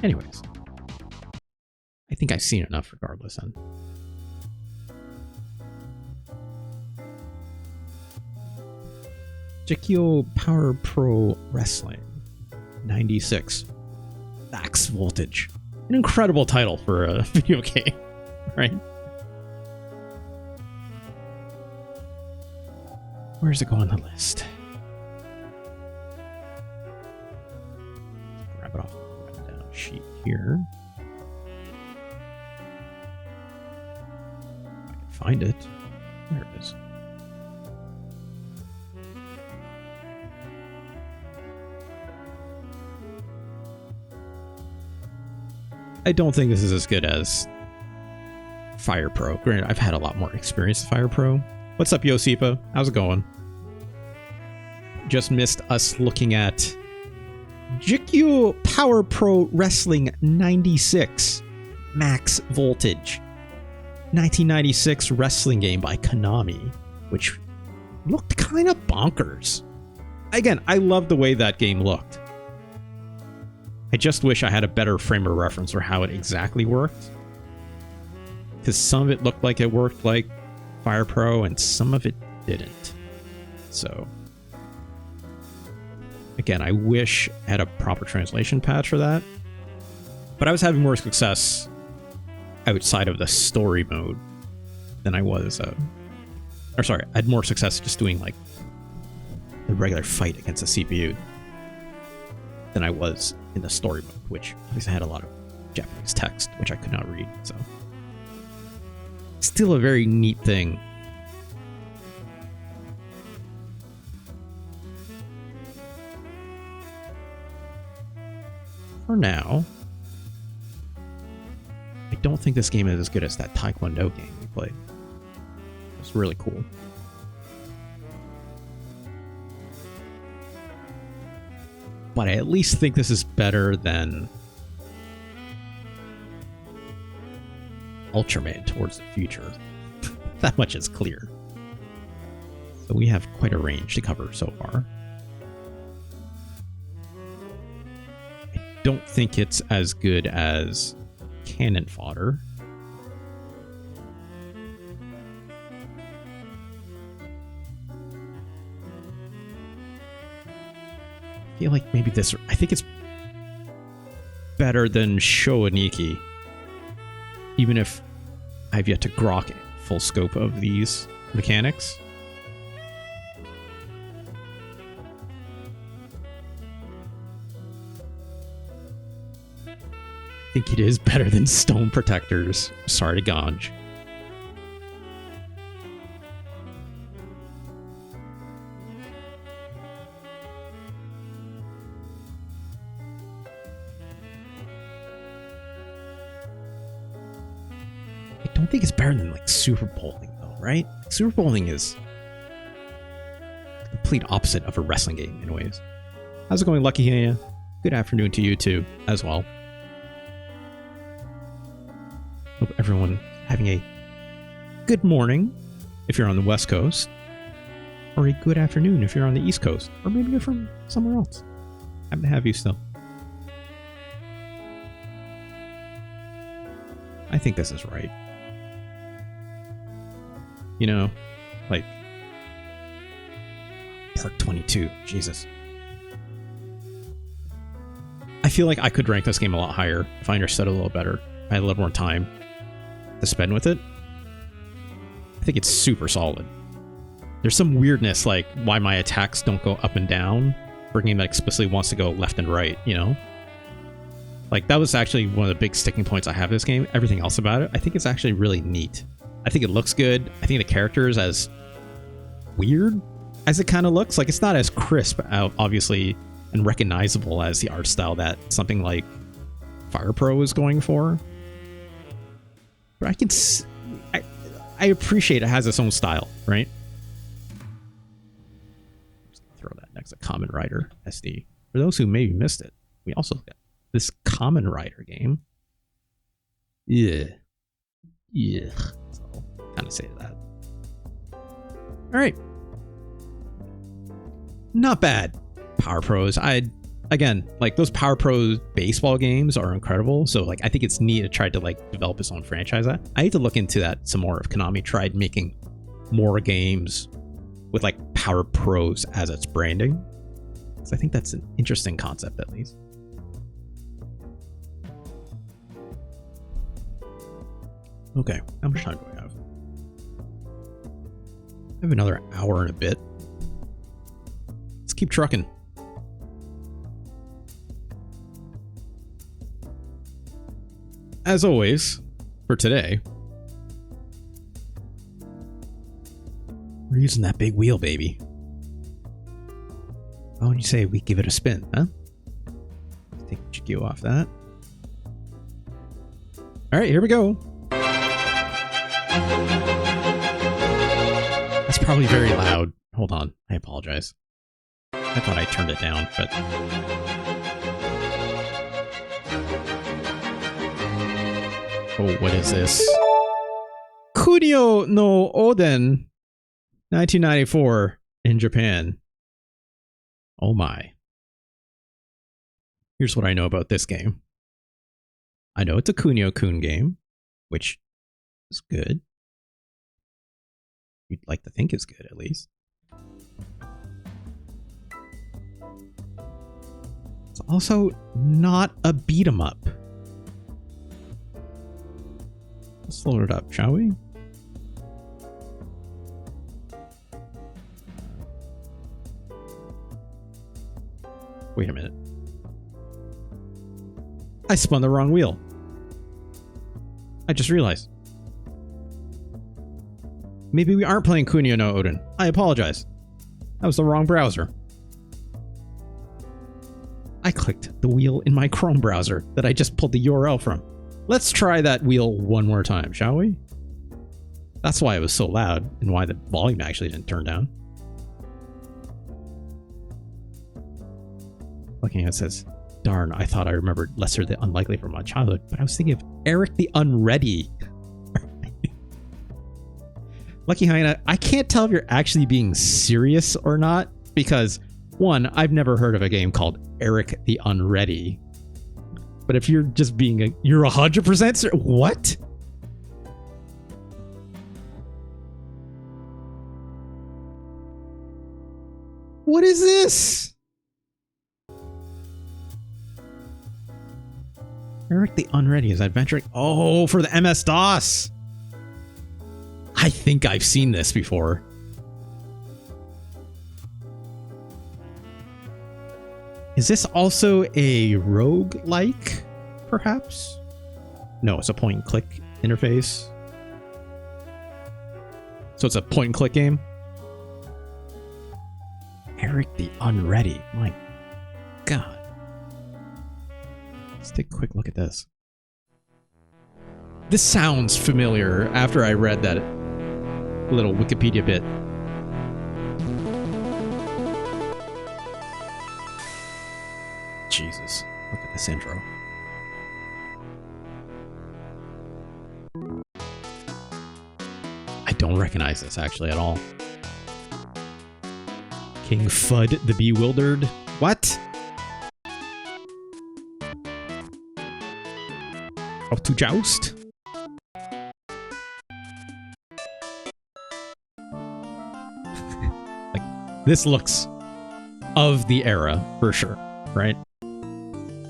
Anyways. I think I've seen enough regardless then. Jikkyō Power Pro Wrestling 96 Max Voltage. An incredible title for a video game, right? Where does it go on the list? Grab it off the down sheet here. If I can find it. There it is. I don't think this is as good as Fire Pro. Granted, I've had a lot more experience with Fire Pro. What's up, Yosipa? How's it going? Just missed us looking at Jikkyō Power Pro Wrestling 96 Max Voltage 1996 wrestling game by Konami, which looked kind of bonkers. Again, I love the way that game looked. I just wish I had a better frame of reference for how it exactly worked, because some of it looked like it worked like Fire Pro and some of it didn't. So again, I wish I had a proper translation patch for that, but I was having more success outside of the story mode than I was, or sorry, I had more success just doing like the regular fight against the CPU than I was in the story mode, which at least I had a lot of Japanese text, which I could not read, so still a very neat thing. For now, I don't think this game is as good as that Taekwondo game we played. It's really cool. But I at least think this is better than Ultraman Towards the Future. That much is clear. So we have quite a range to cover so far. I don't think it's as good as Cannon Fodder. I feel like maybe this... I think it's better than Shoaniki, even if I've yet to grok full scope of these mechanics. I think it is better than Stone Protectors Sardiganj. I don't think it's better than like Super Bowling though, right? Super Bowling is the complete opposite of a wrestling game in ways. How's it going, Lucky Haya? Good afternoon to you too, as well. Hope everyone having a good morning if you're on the West Coast, or a good afternoon if you're on the East Coast, or maybe you're from somewhere else. Happy to have you still. I think this is right. You know, like Part 22, Jesus. I feel like I could rank this game a lot higher if I understood it a little better. I had a little more time to spend with it. I think it's super solid. There's some weirdness, like why my attacks don't go up and down for a game that explicitly wants to go left and right, you know? Like, that was actually one of the big sticking points I have in this game. Everything else about it, I think it's actually really neat. I think it looks good. I think the characters, as weird as it kind of looks, like, it's not as crisp, obviously, and recognizable as the art style that something like Fire Pro is going for. But I appreciate it has its own style, right? Just throw that next to Kamen Rider SD. For those who maybe missed it, we also got this Kamen Rider game. Yeah. So I'll kind of say that. All right. Not bad. Power Pros. Again, like, those Power Pro baseball games are incredible. So, like, I think it's neat to try to, like, develop its own franchise. I need to look into that some more if Konami tried making more games with, like, Power Pros as its branding. So I think that's an interesting concept, at least. Okay, how much time do I have? I have another hour and a bit. Let's keep trucking. As always, for today, we're using that big wheel, baby. Why don't you say we give it a spin, huh? Take Jikkyō off that. All right, here we go. That's probably very loud. Hold on. I apologize. I thought I turned it down, but... Oh, what is this? Kunio no Oden, 1994, in Japan. Oh my. Here's what I know about this game. I know it's a Kunio-kun game, which is good. You'd like to think is good, at least. It's also not a beat-em-up. Let's load it up, shall we? Wait a minute. I spun the wrong wheel. I just realized. Maybe we aren't playing Kunio no Oden. I apologize. That was the wrong browser. I clicked the wheel in my Chrome browser that I just pulled the URL from. Let's try that wheel one more time, shall we? That's why it was so loud and why the volume actually didn't turn down. Looking at it says, darn, I thought I remembered Lesser the Unlikely from my childhood, but I was thinking of Eric the Unready. Lucky Hyena, I can't tell if you're actually being serious or not, because one, I've never heard of a game called Eric the Unready. But if you're just being you're 100% serious, what? What is this? Eric the Unready is adventuring. Oh, for the MS-DOS. I think I've seen this before. Is this also a roguelike, perhaps? No, it's a point-and-click interface. So it's a point-and-click game? Eric the Unready. My God. Let's take a quick look at this. This sounds familiar after I read that little Wikipedia bit. Jesus, look at this intro. I don't recognize this actually at all. King Fudd the Bewildered. What? Off to joust? Like, this looks of the era for sure, right?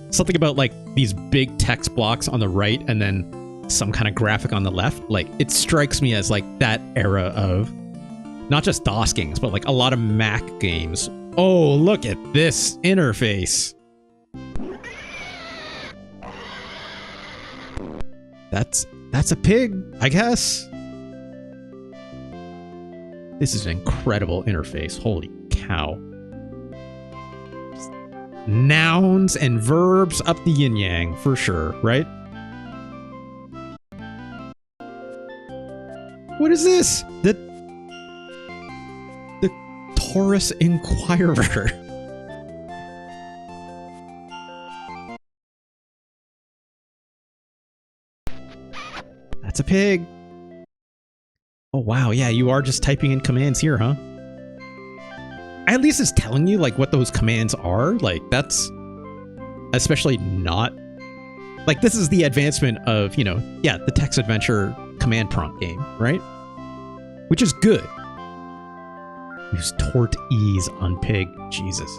Something about like these big text blocks on the right and then some kind of graphic on the left. Like, it strikes me as like that era of not just DOS games, but like a lot of Mac games. Oh, look at this interface. That's a pig, I guess. This is an incredible interface. Holy cow. Nouns and verbs up the yin yang for sure, right? What is this? The Taurus Inquirer. That's a pig. Oh wow, yeah, you are just typing in commands here, huh? At least it's telling you like what those commands are. Like, that's especially not like, this is the advancement of, you know, yeah, the text adventure command prompt game, right? Which is good. Use tort ease on pig. Jesus.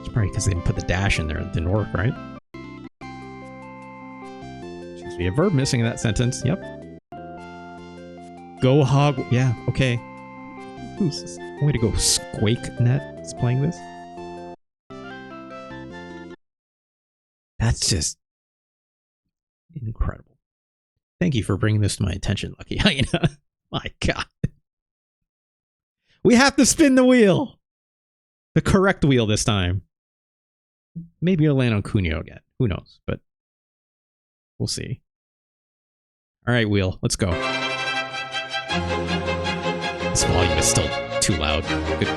It's probably because they didn't put the dash in there. It didn't work, right? Seems to be a verb missing in that sentence. Yep. Go hog. Yeah, okay. Who's this? Way to go, SquakeNet is playing this. That's just incredible. Thank you for bringing this to my attention, Lucky Hyena. My God. We have to spin the wheel. The correct wheel this time. Maybe it'll land on Kunio again. Who knows? But we'll see. All right, Wheel, let's go. This volume is still too loud. Good.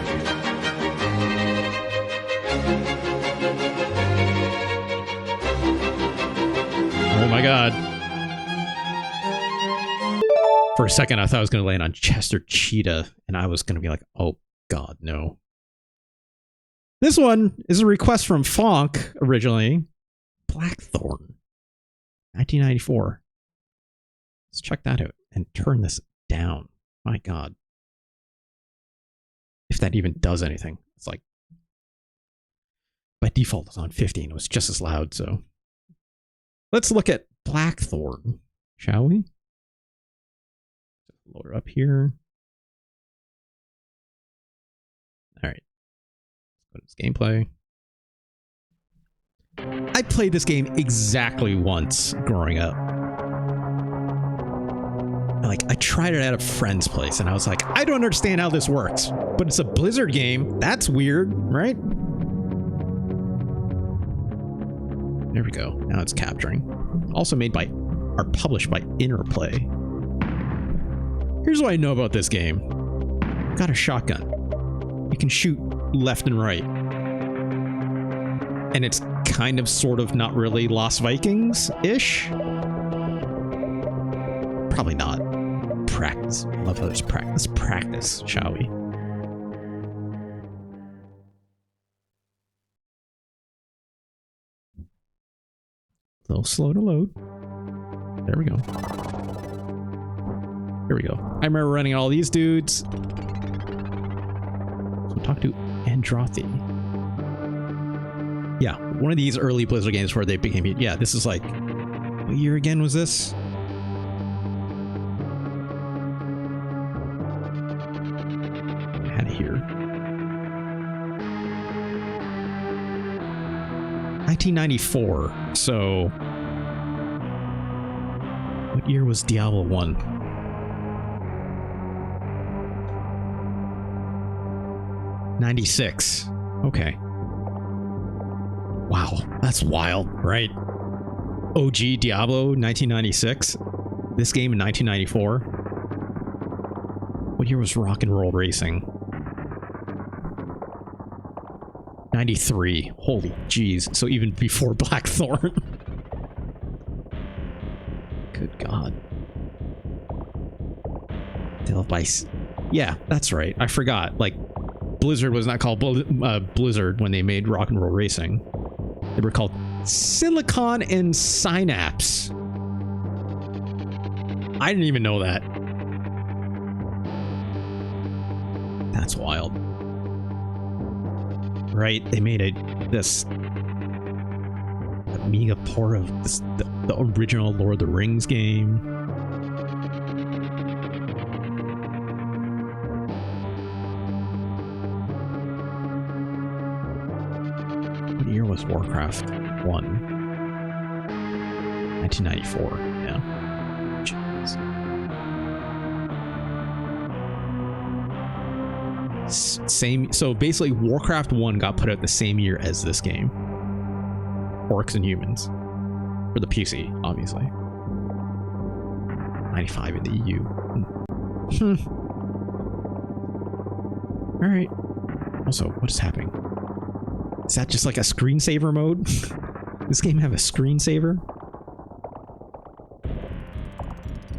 Oh my god. For a second, I thought I was going to land on Chester Cheetah, and I was going to be like, oh god, no. This one is a request from Fonk, originally. Blackthorne. 1994. Let's check that out and turn this down. My god. If that even does anything. It's like, by default, it's on 15. It was just as loud, so. Let's look at Blackthorne, shall we? Load her up here. All right. Let's go to this gameplay. I played this game exactly once growing up. Like, I tried it at a friend's place, and I was like, I don't understand how this works. But it's a Blizzard game. That's weird, right? There we go. Now it's capturing. Also made by, or published by Interplay. Here's what I know about this game. Got a shotgun. You can shoot left and right. And it's kind of, sort of, not really Lost Vikings-ish. Probably not. Practice. I love how there's practice. Let's practice, shall we? A little slow to load. There we go. Here we go. I remember running all these dudes. So talk to Androthi. Yeah, one of these early Blizzard games where they became... Yeah, this is like... What year again was this? I had it here. 1994. So... What year was Diablo 1? 96. Okay. Wow, that's wild, right? OG Diablo, 1996. This game in 1994. What year was Rock and Roll Racing? 93. Holy jeez. So even before Blackthorne. Good God. Device. Yeah, that's right. I forgot. Like, Blizzard was not called Blizzard when they made Rock and Roll Racing. They were called Silicon and Synapse. I didn't even know that. That's wild. Right? They made this Amiga port of the original Lord of the Rings game. What year was Warcraft 1? 1994. Yeah. Jeez. Same. So basically, Warcraft 1 got put out the same year as this game. Orcs and Humans. For the PC, obviously. 95 in the EU. Alright. Also, what is happening? Is that just like a screensaver mode? This game have a screensaver?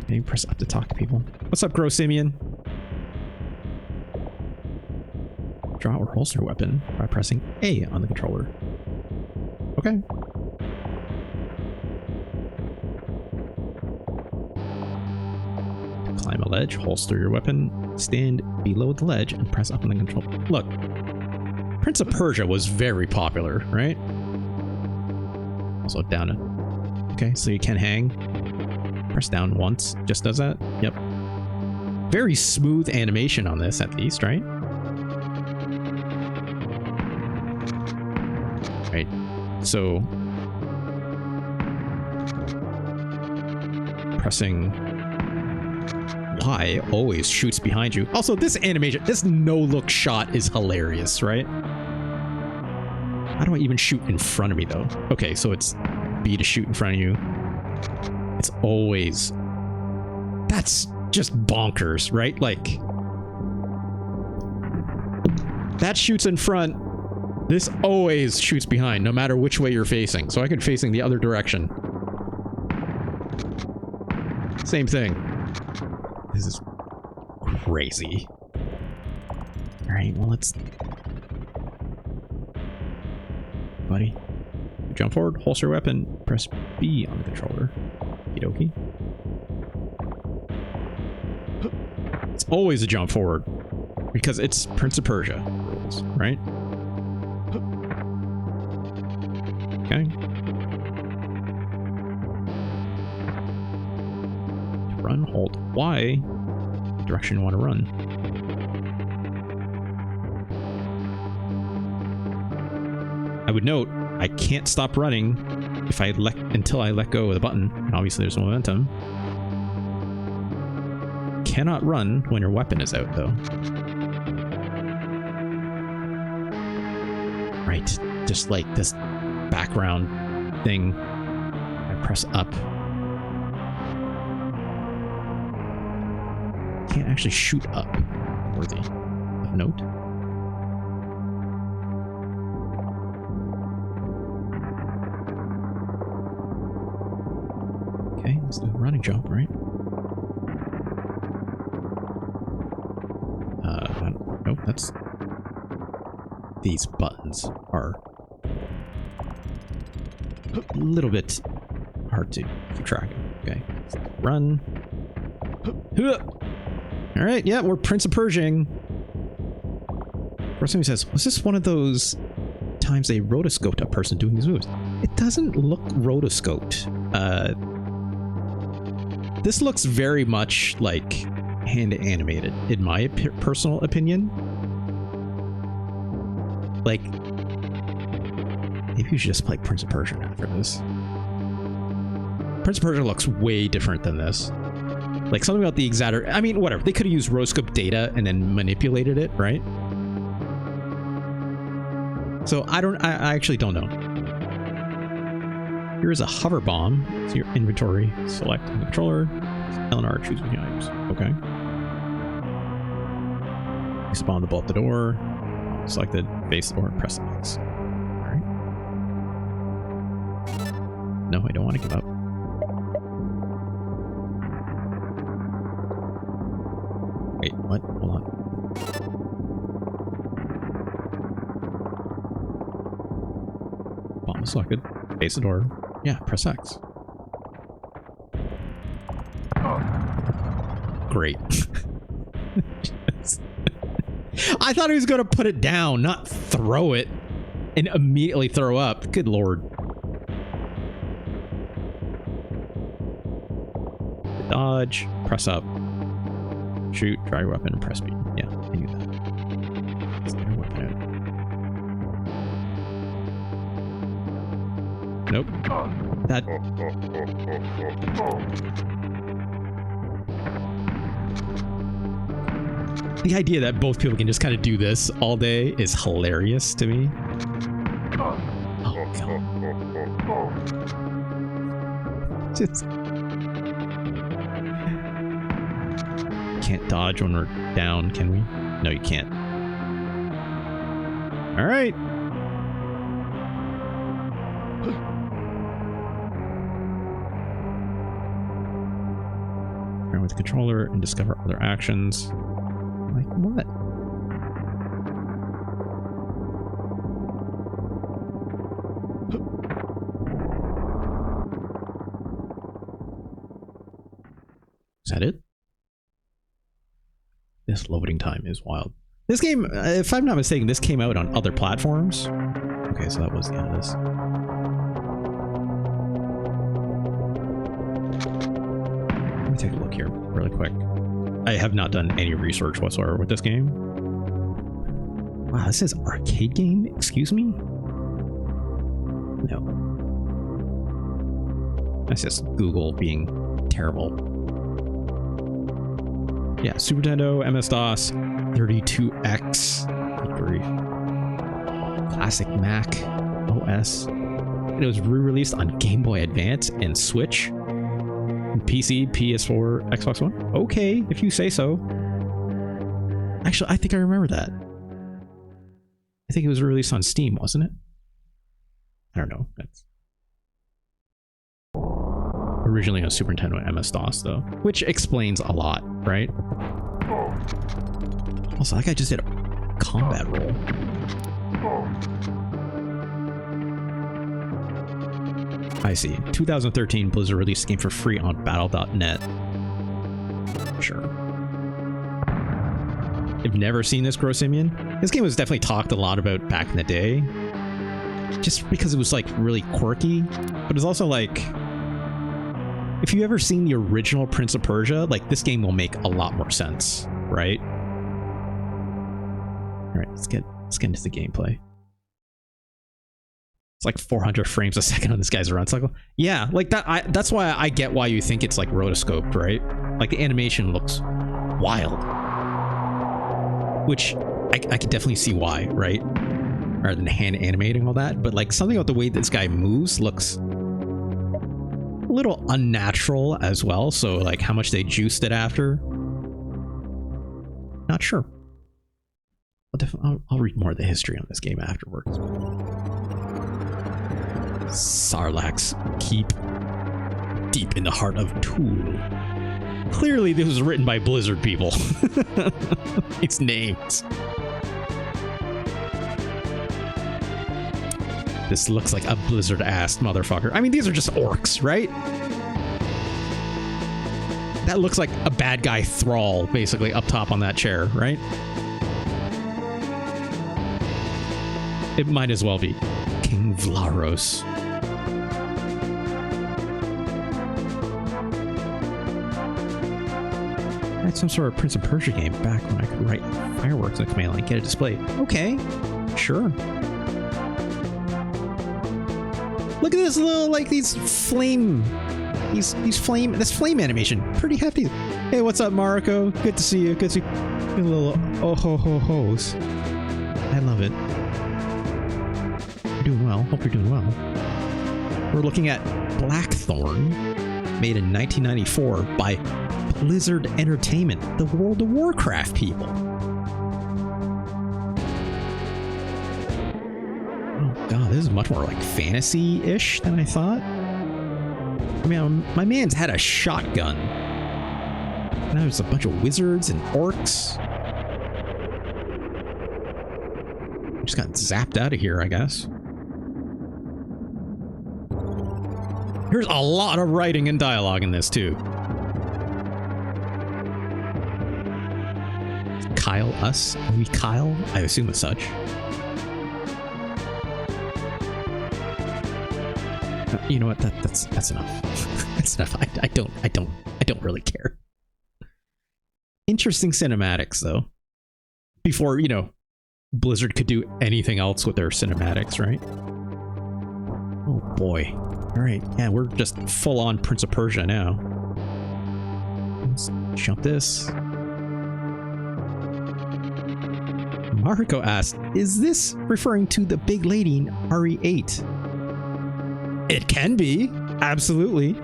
Can you press up to talk to people? What's up, Gross Simeon? Draw or holster weapon by pressing A on the controller. Okay. To climb a ledge, holster your weapon, stand below the ledge, and press up on the controller. Look, Prince of Persia was very popular, right? Also down. Okay, so you can hang. Press down once, just does that. Yep. Very smooth animation on this, at least, right? Right. So pressing Y always shoots behind you. Also, this animation, this no-look shot is hilarious, right? How do I even shoot in front of me, though? Okay, so it's B to shoot in front of you. It's always... That's just bonkers, right? Like... That shoots in front. This always shoots behind, no matter which way you're facing. So I could be facing the other direction. Same thing. This is crazy. Alright, well, let's... Buddy. Jump forward, holster your weapon, press B on the controller. Okie dokie. It's always a jump forward. Because it's Prince of Persia rules, right? Okay. Run, hold Y, the direction you want to run. I would note, I can't stop running if until I let go of the button. And obviously there's momentum. Cannot run when your weapon is out, though. Right, just like this background thing. I press up. Can't actually shoot up. Worthy of note. Okay, let's do a running jump, right? Nope, that's... These buttons are a little bit hard to keep track of. Okay, run. All right, yeah, we're Prince of Persian. First thing he says, was this one of those times they rotoscoped a person doing these moves? It doesn't look rotoscoped. This looks very much like hand animated, in my personal opinion. Like, maybe you should just play Prince of Persia after this. Prince of Persia looks way different than this. Like, something about the exaggeration. I mean, whatever. They could have used rotoscope data and then manipulated it, right? So I actually don't know. Here is a hover bomb. So your inventory. Select the controller. LNR, choose between items. Okay. Spawn the bolt the door. Selected, face the door, press X. Alright. No, I don't want to give up. Wait, what? Hold on. Bomb selected, face the door. Yeah, press X. Great. I thought he was going to put it down, not throw it and immediately throw up. Good lord. Dodge, press up, shoot, try your weapon, and press B. Yeah, I knew that. Let's get your weapon out. Nope. That... The idea that both people can just kind of do this all day is hilarious to me. Oh, God. Just... Can't dodge when we're down, can we? No, you can't. All right. Turn with the controller and discover other actions. Like what? Is that it? This loading time is wild. This game, if I'm not mistaken, this came out on other platforms. Okay, so that was the end of this. Let me take a look here really quick. I have not done any research whatsoever with this game. Wow, this is arcade game? Excuse me? No. That's just Google being terrible. Yeah, Super Nintendo, MS-DOS, 32X. Good grief. Classic Mac. OS. And it was re-released on Game Boy Advance and Switch. And PC, PS4, Xbox One. Okay, if you say so. Actually, I think I remember that. I think it was released on Steam, wasn't it? I don't know. That's originally on Super Nintendo and MS-DOS, though. Which explains a lot, right? Also, that guy just did a combat roll. I see. 2013, Blizzard released the game for free on Battle.net. Sure. I've never seen this, Grossimian. This game was definitely talked a lot about back in the day. Just because it was, like, really quirky. But it's also, like... If you've ever seen the original Prince of Persia, like, this game will make a lot more sense, right? Alright, let's get into the gameplay. It's like 400 frames a second on this guy's run cycle. Yeah, like that. That's why I get why you think it's like rotoscoped, right? Like the animation looks wild, which I can definitely see why, right? Rather than hand animating all that, but like something about the way this guy moves looks a little unnatural as well. So like how much they juiced it after, not sure. I'll read more of the history on this game afterwards. Sarlacc's Keep, deep in the heart of Toul. Clearly this was written by Blizzard people. It's names. This looks like a Blizzard-ass motherfucker. I mean, these are just orcs, right? That looks like a bad guy thrall, basically, up top on that chair, right? It might as well be King Vlaros. I had some sort of Prince of Persia game back when I could write fireworks on command line, get it displayed. Okay, sure. Look at this little, like, this flame animation. Pretty hefty. Hey, what's up, Mariko? Good to see you. Good to see you. A little oh ho ho ho's. I love it. You're doing well. Hope you're doing well. We're looking at Blackthorne, made in 1994 by Blizzard Entertainment, the World of Warcraft people. Oh god, this is much more like fantasy-ish than I thought. I mean, my man's had a shotgun. Now there's a bunch of wizards and orcs. Just got zapped out of here, I guess. There's a lot of writing and dialogue in this, too. Kyle us? Are we Kyle? I assume as such. You know what? That's enough. That's enough. I don't really care. Interesting cinematics, though. Before, you know, Blizzard could do anything else with their cinematics, right? Oh boy. Alright, yeah, we're just full-on Prince of Persia now. Let's jump this. Mariko asked, is this referring to the big lady in RE8? It can be, absolutely.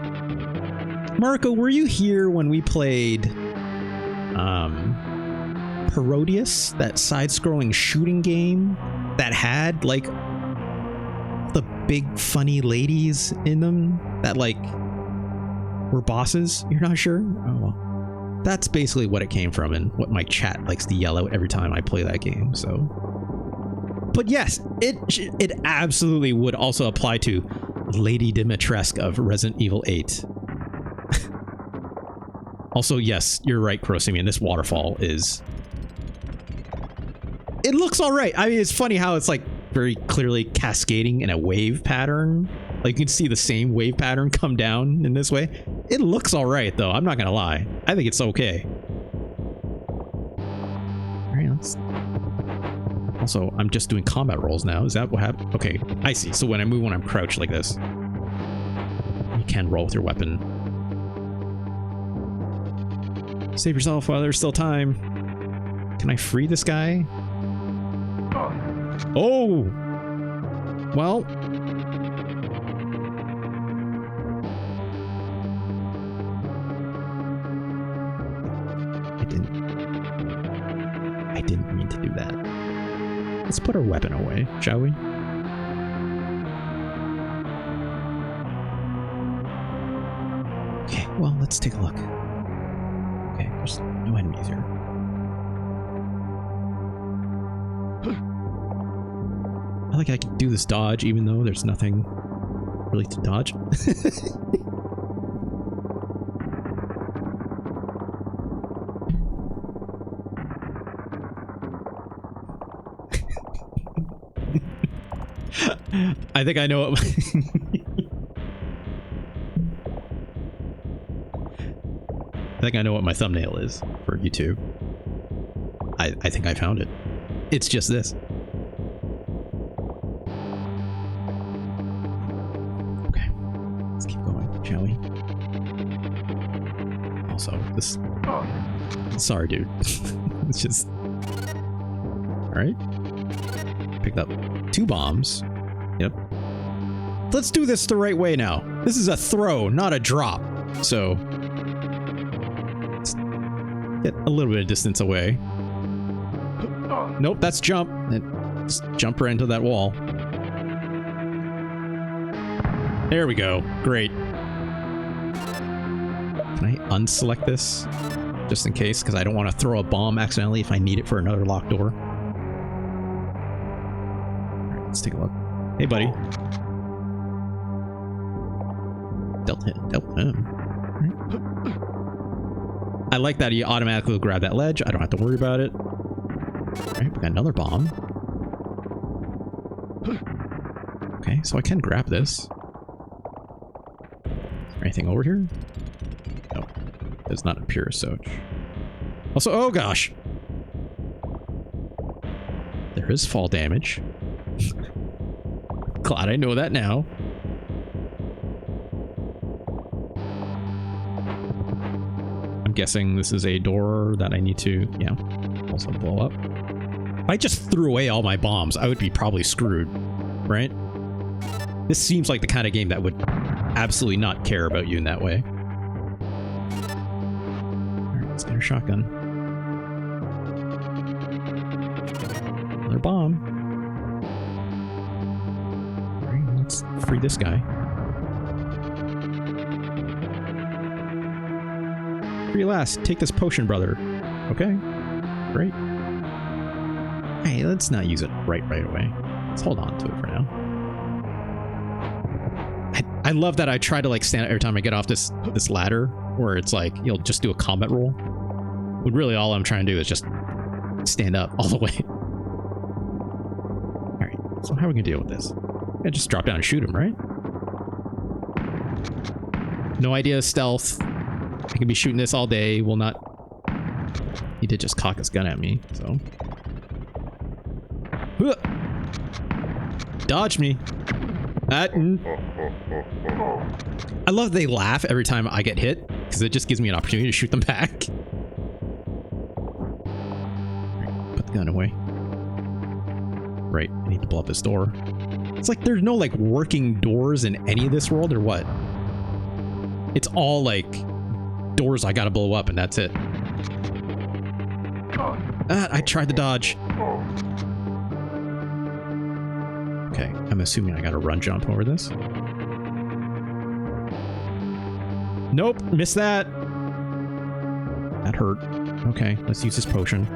Mariko, were you here when we played Parodius, that side-scrolling shooting game that had like the big funny ladies in them that like were bosses? You're not sure? Oh well. That's basically what it came from and what my chat likes to yell out every time I play that game, so. But yes, it absolutely would also apply to Lady Dimitrescu of Resident Evil 8. Also, yes, you're right, Kurosimian, this waterfall is... It looks alright. I mean, it's funny how it's like very clearly cascading in a wave pattern. Like you can see the same wave pattern come down in this way. It looks alright though, I'm not gonna lie. I think it's okay. Alright, let's... Also, I'm just doing combat rolls now. Is that what happened? Okay, I see. So when I move when I'm crouched like this, you can roll with your weapon. Save yourself while there's still time. Can I free this guy? Oh! well. I didn't mean to do that. Let's put our weapon away, shall we? Okay, well, let's take a look. Okay, there's no enemies here. I like I can do this dodge even though there's nothing really to dodge. I think I know what I think I know what my thumbnail is for YouTube. I think I found it. It's just this. Okay. Let's keep going, shall we? Also, this... Sorry, dude. It's just... Alright. Picked up 2 bombs. Yep. Let's do this the right way now. This is a throw, not a drop. So... let's get a little bit of distance away. Nope, that's jump. Just jump right into that wall. There we go. Great. Can I unselect this? Just in case, because I don't want to throw a bomb accidentally if I need it for another locked door. Alright, let's take a look. Hey, buddy. Dealt him. Right. I like that he automatically will grab that ledge. I don't have to worry about it. Alright, we got another bomb. Okay, so I can grab this. Is there anything over here? No, does not appear as such. Also, oh gosh! There is fall damage. Glad I know that now. I'm guessing this is a door that I need to, yeah, also blow up. If I just threw away all my bombs, I would be probably screwed, right? This seems like the kind of game that would absolutely not care about you in that way. Alright, let's get our shotgun. Another bomb. Alright, let's free this guy. Free last. Take this potion, brother. Okay. Great. Hey, let's not use it right away. Let's hold on to it for now. I love that I try to like stand every time I get off this ladder, where it's like you'll just do a combat roll. When really all I'm trying to do is just stand up all the way. All right, so how are we gonna deal with this? I just drop down and shoot him, right? No idea of stealth. I can be shooting this all day. Will not. He did just cock his gun at me, so. Dodge me. I love they laugh every time I get hit, because it just gives me an opportunity to shoot them back. Right, put the gun away. Right, I need to blow up this door. It's like there's no like working doors in any of this world, or what? It's all like doors I gotta blow up and that's it. I tried to dodge. Okay, I'm assuming I gotta run jump over this. Nope, missed that. That hurt. Okay, let's use this potion.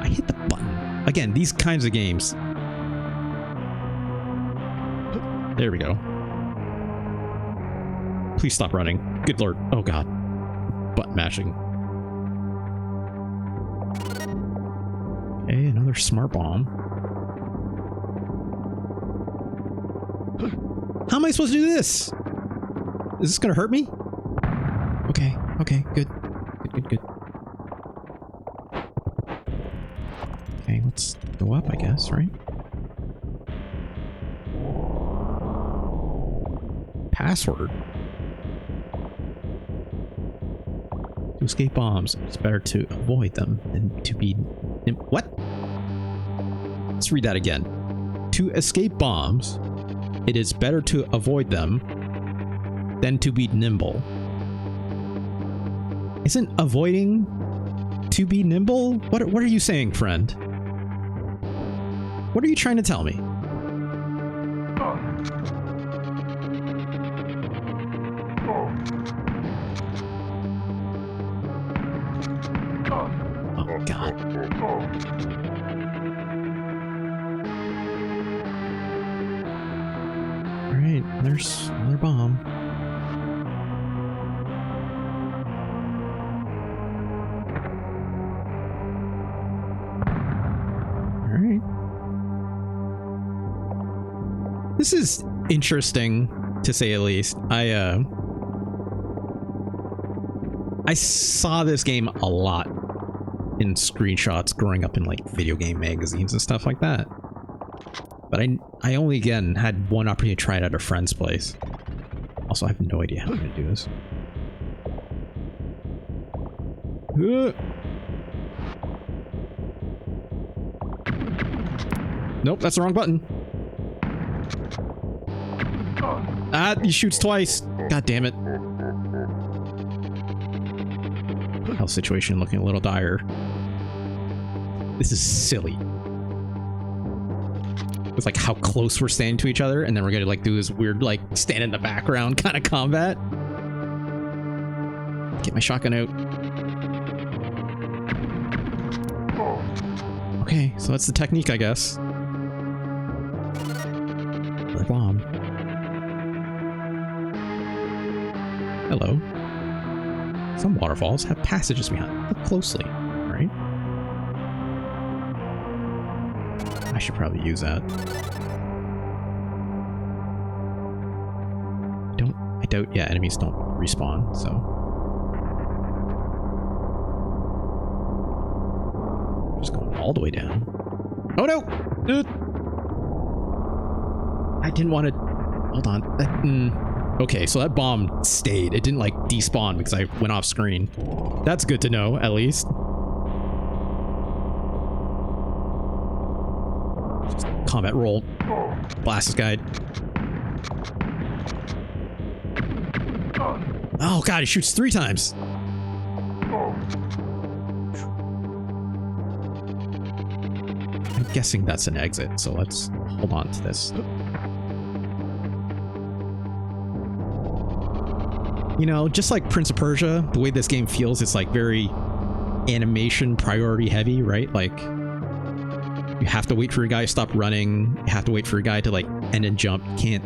I hit the button. Again, these kinds of games. There we go. Please stop running. Good lord. Oh god. Button mashing. Okay, another smart bomb. How am I supposed to do this? Is this gonna hurt me? Okay, okay, good. Good. Okay, let's go up, I guess, right? Password. To escape bombs, it's better to avoid them than to be... What? Let's read that again. To escape bombs, it is better to avoid them than to be nimble. Isn't avoiding to be nimble? What are you saying, friend? What are you trying to tell me? Oh, God. Alright, there's another bomb. Alright. This is interesting, to say the least. I saw this game a lot in screenshots growing up in like video game magazines and stuff like that. But I only, again, had one opportunity to try it at a friend's place. Also, I have no idea how I'm going to do this. Nope, that's the wrong button. Ah, he shoots twice. God damn it. Health situation looking a little dire. This is silly. It's like how close we're standing to each other, and then we're gonna like do this weird like stand in the background kind of combat. Get my shotgun out. Okay, so that's the technique, I guess. Another bomb. Hello. Some waterfalls have passages behind. Look closely, right? I should probably use that. I doubt, yeah, enemies don't respawn, so. Just going all the way down. Oh no! I didn't want to. Hold on. Okay, so that bomb stayed. It didn't like despawn because I went off screen. That's good to know, at least. Just combat roll. Blast this guy. Oh god, he shoots 3 times. I'm guessing that's an exit, so let's hold on to this. You know, just like Prince of Persia, the way this game feels, it's like very animation priority heavy, right? Like, you have to wait for a guy to stop running. You have to wait for a guy to like end and jump. You can't,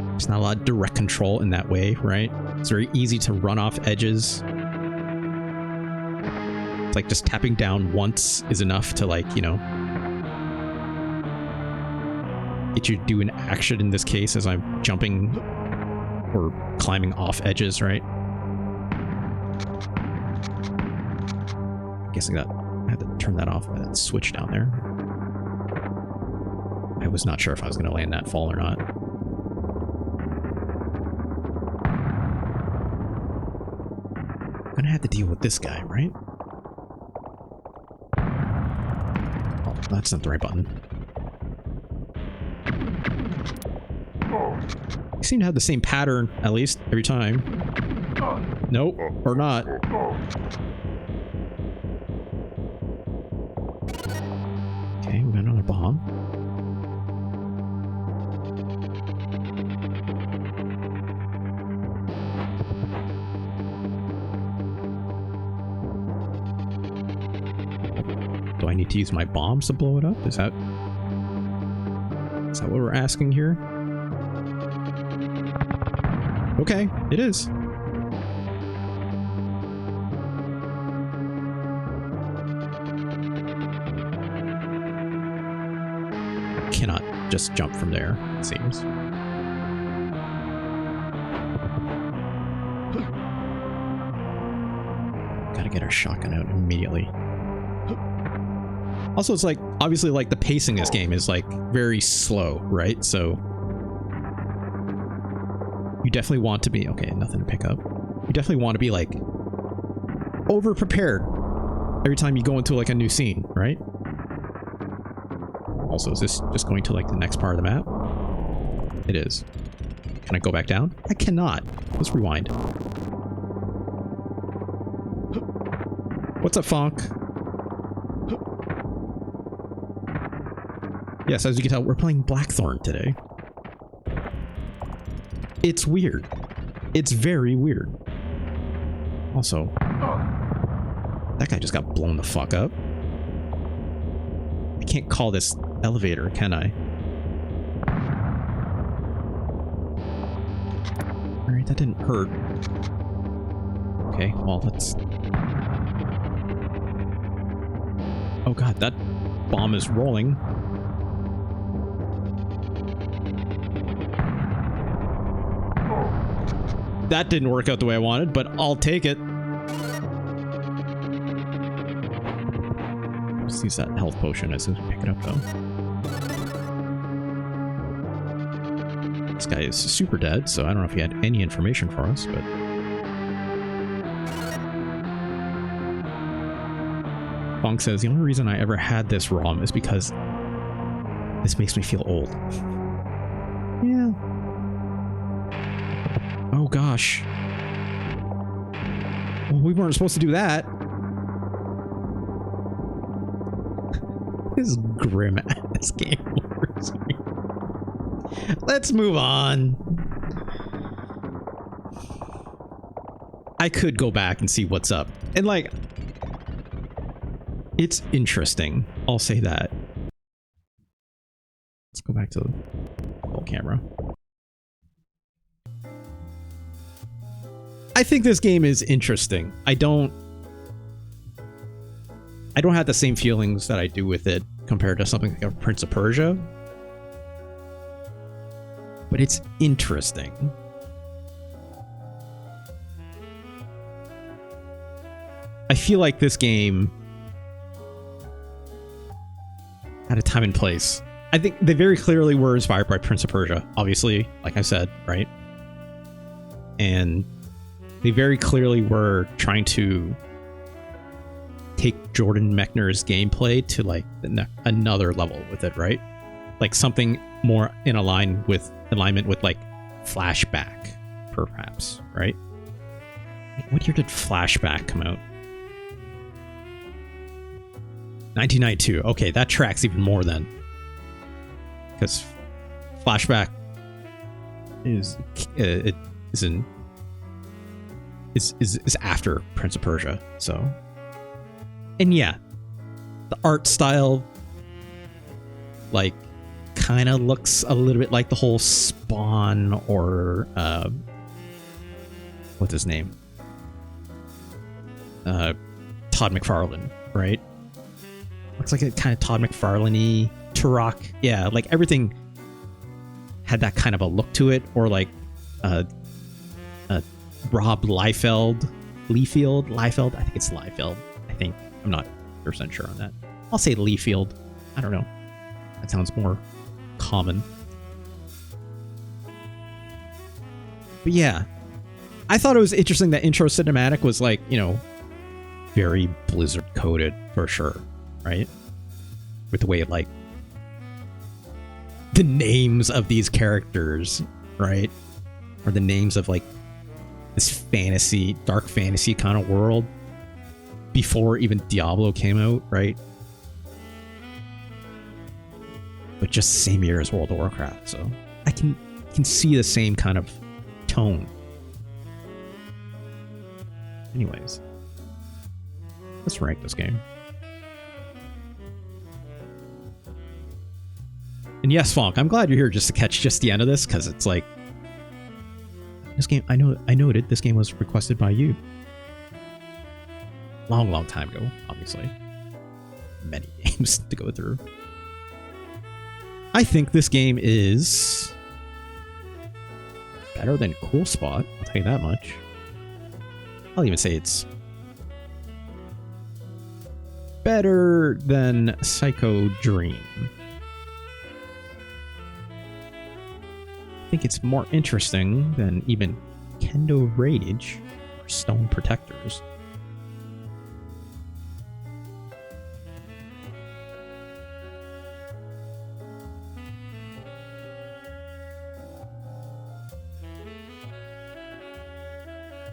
there's not a lot of direct control in that way, right? It's very easy to run off edges. It's like just tapping down once is enough to like, you know, get you to do an action in this case as I'm jumping or climbing off edges, right? I'm guessing that I had to turn that off by that switch down there. I was not sure if I was going to land that fall or not. I'm going to have to deal with this guy, right? Oh, that's not the right button. You seem to have the same pattern, at least, every time. Nope, or not. Okay, we got another bomb. Do I need to use my bombs to blow it up? Is that what we're asking here? Okay, it is. I cannot just jump from there, it seems. Gotta get our shotgun out immediately. Also, it's like, obviously, like, the pacing in this game is, like, very slow, right? So you definitely want to be... Okay, nothing to pick up. You definitely want to be, like, over-prepared every time you go into, like, a new scene, right? Also, is this just going to like the next part of the map? It is. Can I go back down? I cannot. Let's rewind. What's up, Fonk? Yes, as you can tell, we're playing Blackthorne today. It's weird. It's very weird. Also, that guy just got blown the fuck up. I can't call this elevator, can I? Alright, that didn't hurt. Okay, well, let's... Oh god, that bomb is rolling. That didn't work out the way I wanted, but I'll take it. Just use that health potion as soon as we pick it up, though. This guy is super dead, so I don't know if he had any information for us, but... Bonk says, the only reason I ever had this ROM is because this makes me feel old. Yeah. Oh gosh. Well, we weren't supposed to do that. This grim ass game. Let's move on. I could go back and see what's up. And like, it's interesting. I'll say that. Let's go back to the full camera. I think this game is interesting. I don't have the same feelings that I do with it compared to something like a Prince of Persia. But it's interesting. I feel like this game had a time and place. I think they very clearly were inspired by Prince of Persia, obviously, like I said, right? And they very clearly were trying to take Jordan Mechner's gameplay to like another level with it, right? Like something more in alignment with like Flashback, perhaps, right? What year did Flashback come out? 1992. Okay, that tracks even more then, because Flashback is after Prince of Persia. So, and yeah, the art style like kind of looks a little bit like the whole Spawn or what's his name? Todd McFarlane, right? Looks like a kind of Todd McFarlane-y, Turok. Yeah, like everything had that kind of a look to it, or like Rob Liefeld. I think it's Liefeld. I'm not 100% sure on that. I'll say Liefeld. I don't know. That sounds more common. But yeah, I thought it was interesting that intro cinematic was like, you know, very Blizzard coded for sure, right? With the way like the names of these characters, right? Or the names of like this fantasy, dark fantasy kind of world before even Diablo came out, right? But just same year as World of Warcraft, so I can see the same kind of tone. Anyways, let's rank this game. And yes, Fonk, I'm glad you're here just to catch just the end of this, because it's like this game. I noted this game was requested by you. Long time ago, obviously. Many games to go through. I think this game is better than Cool Spot, I'll tell you that much. I'll even say it's better than Psycho Dream. I think it's more interesting than even Kendo Rage or Stone Protectors.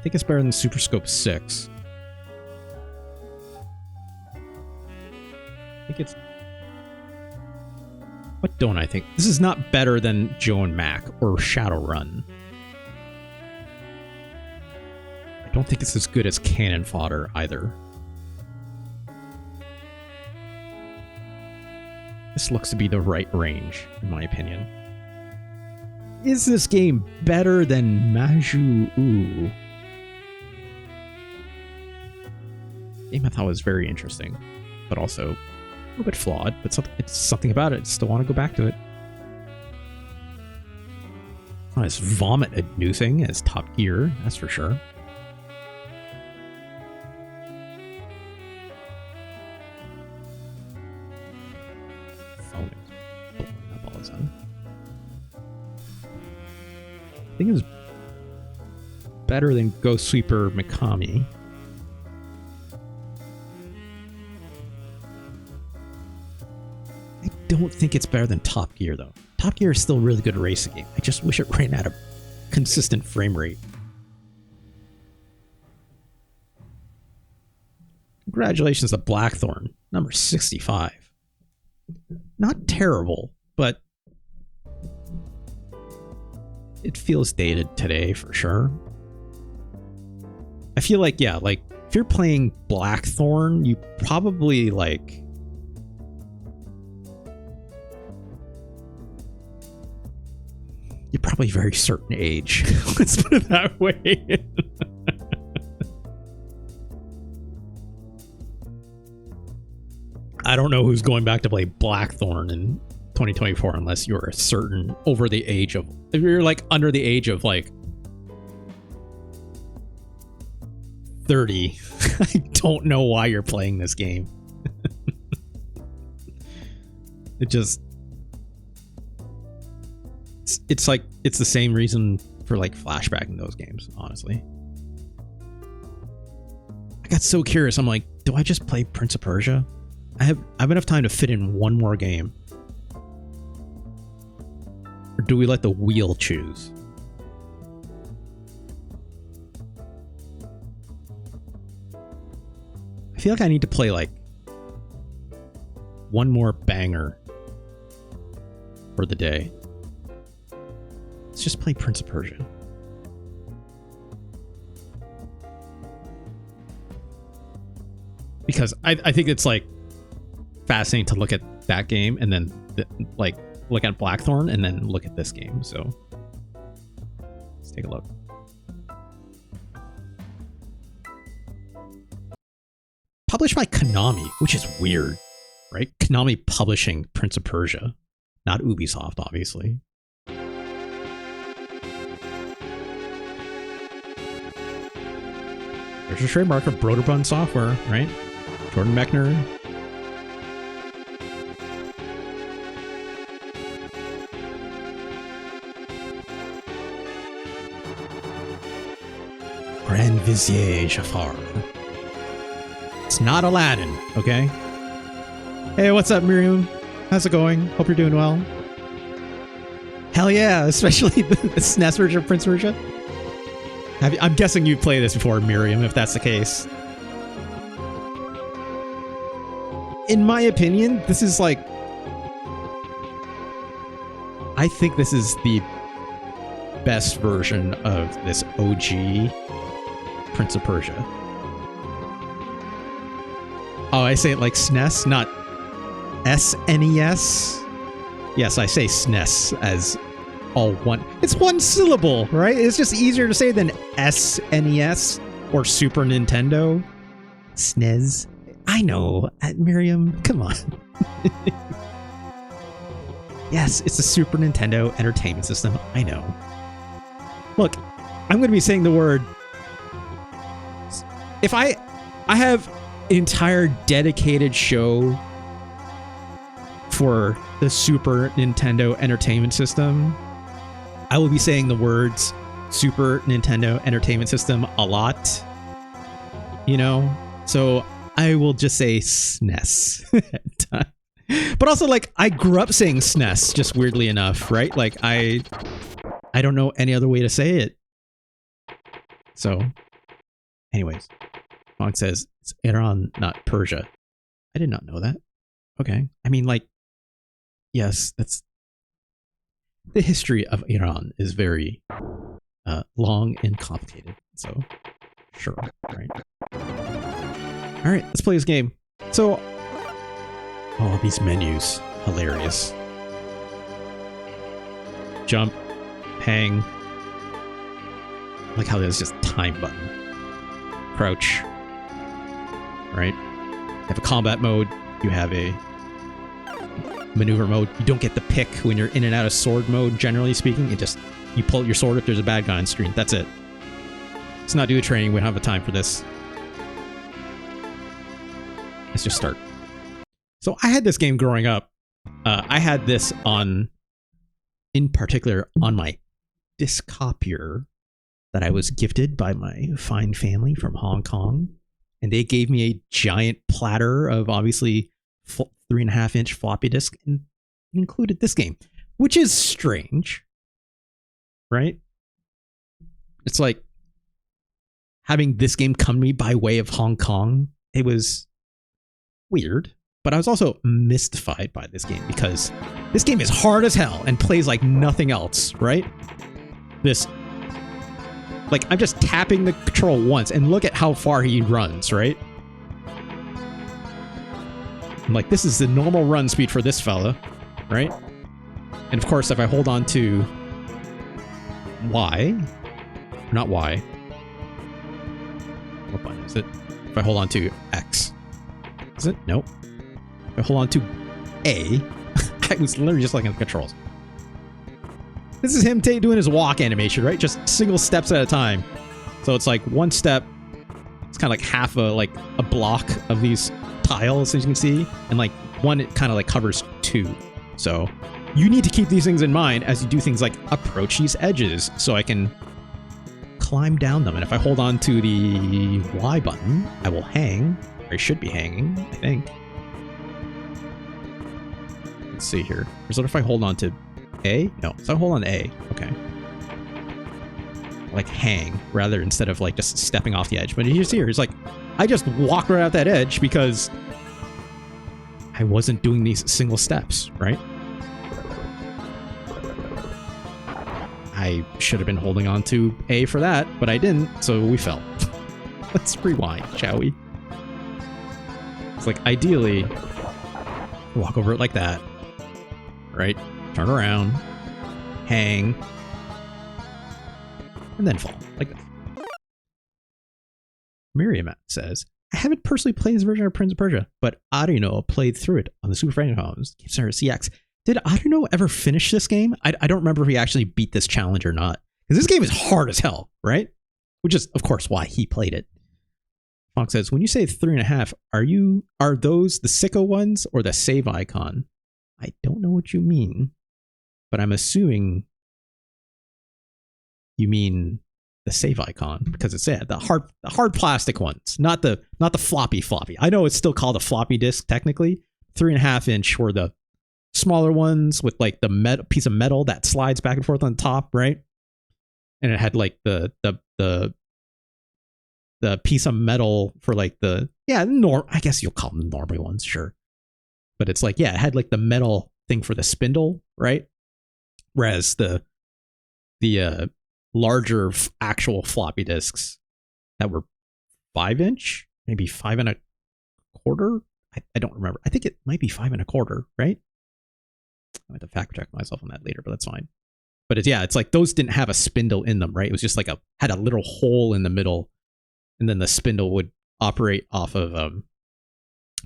think it's better than Super Scope 6. I think it's... What don't I think? This is not better than Joe and Mac or Shadowrun. I don't think it's as good as Cannon Fodder either. This looks to be the right range, in my opinion. Is this game better than Majou? Game I thought was very interesting, but also a little bit flawed, but it's something about it. Still want to go back to it. Not as vomit-inducing as Top Gear, that's for sure. Phone is blowing up all the time. I think it was better than Ghost Sweeper Mikami. I don't think it's better than Top Gear, though. Top Gear is still a really good racing game. I just wish it ran at a consistent frame rate. Congratulations to Blackthorne, number 65. Not terrible, but it feels dated today for sure. I feel like, yeah, like if you're playing Blackthorne, you probably like... You're probably a very certain age. Let's put it that way. I don't know who's going back to play Blackthorne in 2024 unless you're a certain over the age of... If you're like under the age of like 30, I don't know why you're playing this game. It just... It's like, it's the same reason for like flashbacking those games, honestly. I got so curious. I'm like, do I just play Prince of Persia? I have enough time to fit in one more game. Or do we let the wheel choose? I feel like I need to play like one more banger for the day. Let's just play Prince of Persia. Because I think it's like fascinating to look at that game and then like look at Blackthorne and then look at this game. So let's take a look. Published by Konami, which is weird, right? Konami publishing Prince of Persia, not Ubisoft, obviously. There's a trademark of Broderbund Software, right? Jordan Mechner. Grand Vizier Jafar. It's not Aladdin, okay? Hey, what's up, Miriam? How's it going? Hope you're doing well. Hell yeah, especially the SNES version of Prince of Persia. I'm guessing you've played this before, Miriam, if that's the case. In my opinion, this is like... I think this is the best version of this OG Prince of Persia. Oh, I say it like SNES, not SNES. Yes, I say SNES as all one. It's one syllable, right? It's just easier to say than SNES or Super Nintendo. SNES. I know, Miriam. Come on. Yes, it's a Super Nintendo Entertainment System. I know. Look, I'm going to be saying the word. If I have an entire dedicated show for the Super Nintendo Entertainment System, I will be saying the words Super Nintendo Entertainment System a lot, you know? So I will just say SNES. But also, like, I grew up saying SNES, just weirdly enough, right? Like, I don't know any other way to say it. So Anyways, Song says it's Iran, not Persia. I did not know that. Okay. I mean, like, yes, that's the history of Iran is very long and complicated. So, sure, right? All right, let's play this game. So, oh, these menus, hilarious. Jump, hang. Like how there's just time button. Crouch. Right? You have a combat mode. You have a maneuver mode. You don't get the pick when you're in and out of sword mode, generally speaking. It just, you pull out your sword if there's a bad guy on screen. That's it. Let's not do the training. We don't have the time for this. Let's just start. So I had this game growing up. I had this on, in particular, on my disc copier that I was gifted by my fine family from Hong Kong. And they gave me a giant platter of obviously 3.5-inch floppy disk and included this game, which is strange, right? It's like having this game come to me by way of Hong Kong. It was weird, but I was also mystified by this game because this game is hard as hell and plays like nothing else, right? This, like, I'm just tapping the control once and look at how far he runs, right? I'm like, this is the normal run speed for this fella, right? And of course, if I hold on to Y, not Y, what button is it? If I hold on to X, is it? Nope. If I hold on to A, I was literally just looking at the controls. This is him doing his walk animation, right? Just single steps at a time. So it's like one step, it's kind of like half a block of these tiles, as you can see, and like one, it kind of like covers two. So you need to keep these things in mind as you do things like approach these edges so I can climb down them. And if I hold on to the Y button, I will hang, or I should be hanging, I think. Let's see here. So what if I hold on to A? No, so I hold on to A. Okay. Like hang, rather instead of like just stepping off the edge. But you see here, it's like, I just walk right out that edge because I wasn't doing these single steps, right? I should have been holding on to A for that, but I didn't, so we fell. Let's rewind, shall we? It's like, ideally, walk over it like that, right? Turn around, hang, and then fall, like that. Miriam says, I haven't personally played this version of Prince of Persia, but Arino played through it on the Super Famicom. Gives her a CX. Did Arino ever finish this game? I don't remember if he actually beat this challenge or not. Because this game is hard as hell, right? Which is, of course, why he played it. Fox says, when you say 3.5, are those the sicko ones or the save icon? I don't know what you mean, but I'm assuming you mean the save icon, because it's the hard plastic ones, not the floppy. I know it's still called a floppy disk technically. 3.5-inch were the smaller ones with like the piece of metal that slides back and forth on top, right? And it had like the piece of metal for like I guess you'll call them the normal ones, sure. But it's like, yeah, it had like the metal thing for the spindle, right? Whereas the larger actual floppy disks that were 5-inch, maybe 5.25. I don't remember. I think it might be 5.25, right? I have to fact check myself on that later, but that's fine. But it's like those didn't have a spindle in them, right? It was just like had a little hole in the middle, and then the spindle would operate off of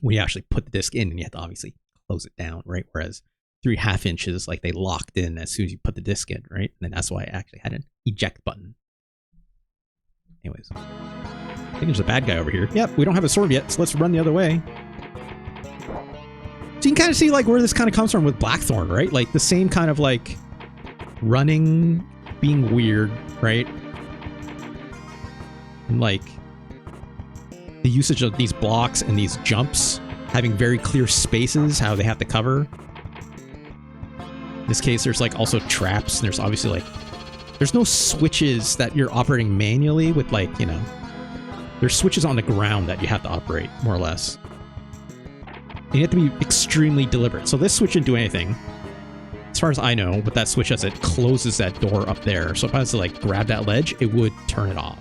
when you actually put the disc in, and you have to obviously close it down, right? Whereas 3.5 inches, like they locked in as soon as you put the disc in, right? And then that's why I actually had an eject button. Anyways, I think there's a bad guy over here. Yep, we don't have a sword yet, so let's run the other way. So you can kind of see like where this kind of comes from with Blackthorne, right? Like the same kind of like running, being weird, right? And like the usage of these blocks and these jumps having very clear spaces, how they have to cover. In this case, there's like also traps, and there's obviously like, there's no switches that you're operating manually with like, you know, There's switches on the ground that you have to operate, more or less. And you have to be extremely deliberate. So this switch didn't do anything. As far as I know, what that switch does, it closes that door up there. So if I was to like grab that ledge, it would turn it off.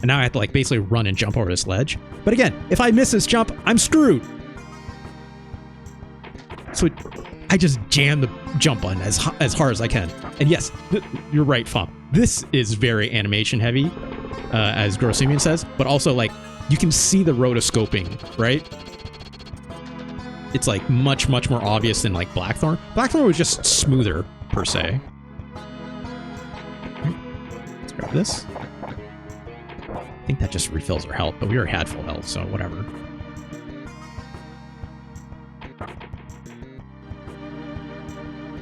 And now I have to like basically run and jump over this ledge. But again, if I miss this jump, I'm screwed. So I just jam the jump button as hard as I can. And yes, you're right, Fomp. This is very animation heavy, as Grossimian says, but also like you can see the rotoscoping, right? It's like much more obvious than like Blackthorne. Blackthorne was just smoother per se. Let's grab this. I think that just refills our health, but we already had full health, so whatever.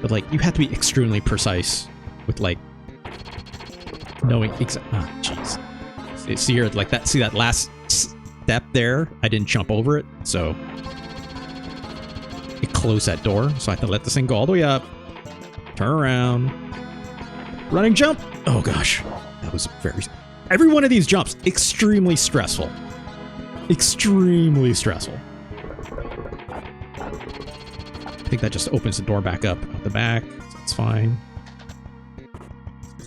But like you have to be extremely precise with like knowing exactly. Ah, jeez. See here, like that. See that last step there? I didn't jump over it, so it closed that door. So I have to let this thing go all the way up. Turn around. Running jump. Oh gosh, that was very. Every one of these jumps extremely stressful. Extremely stressful. I think that just opens the door back up out the back, so it's fine.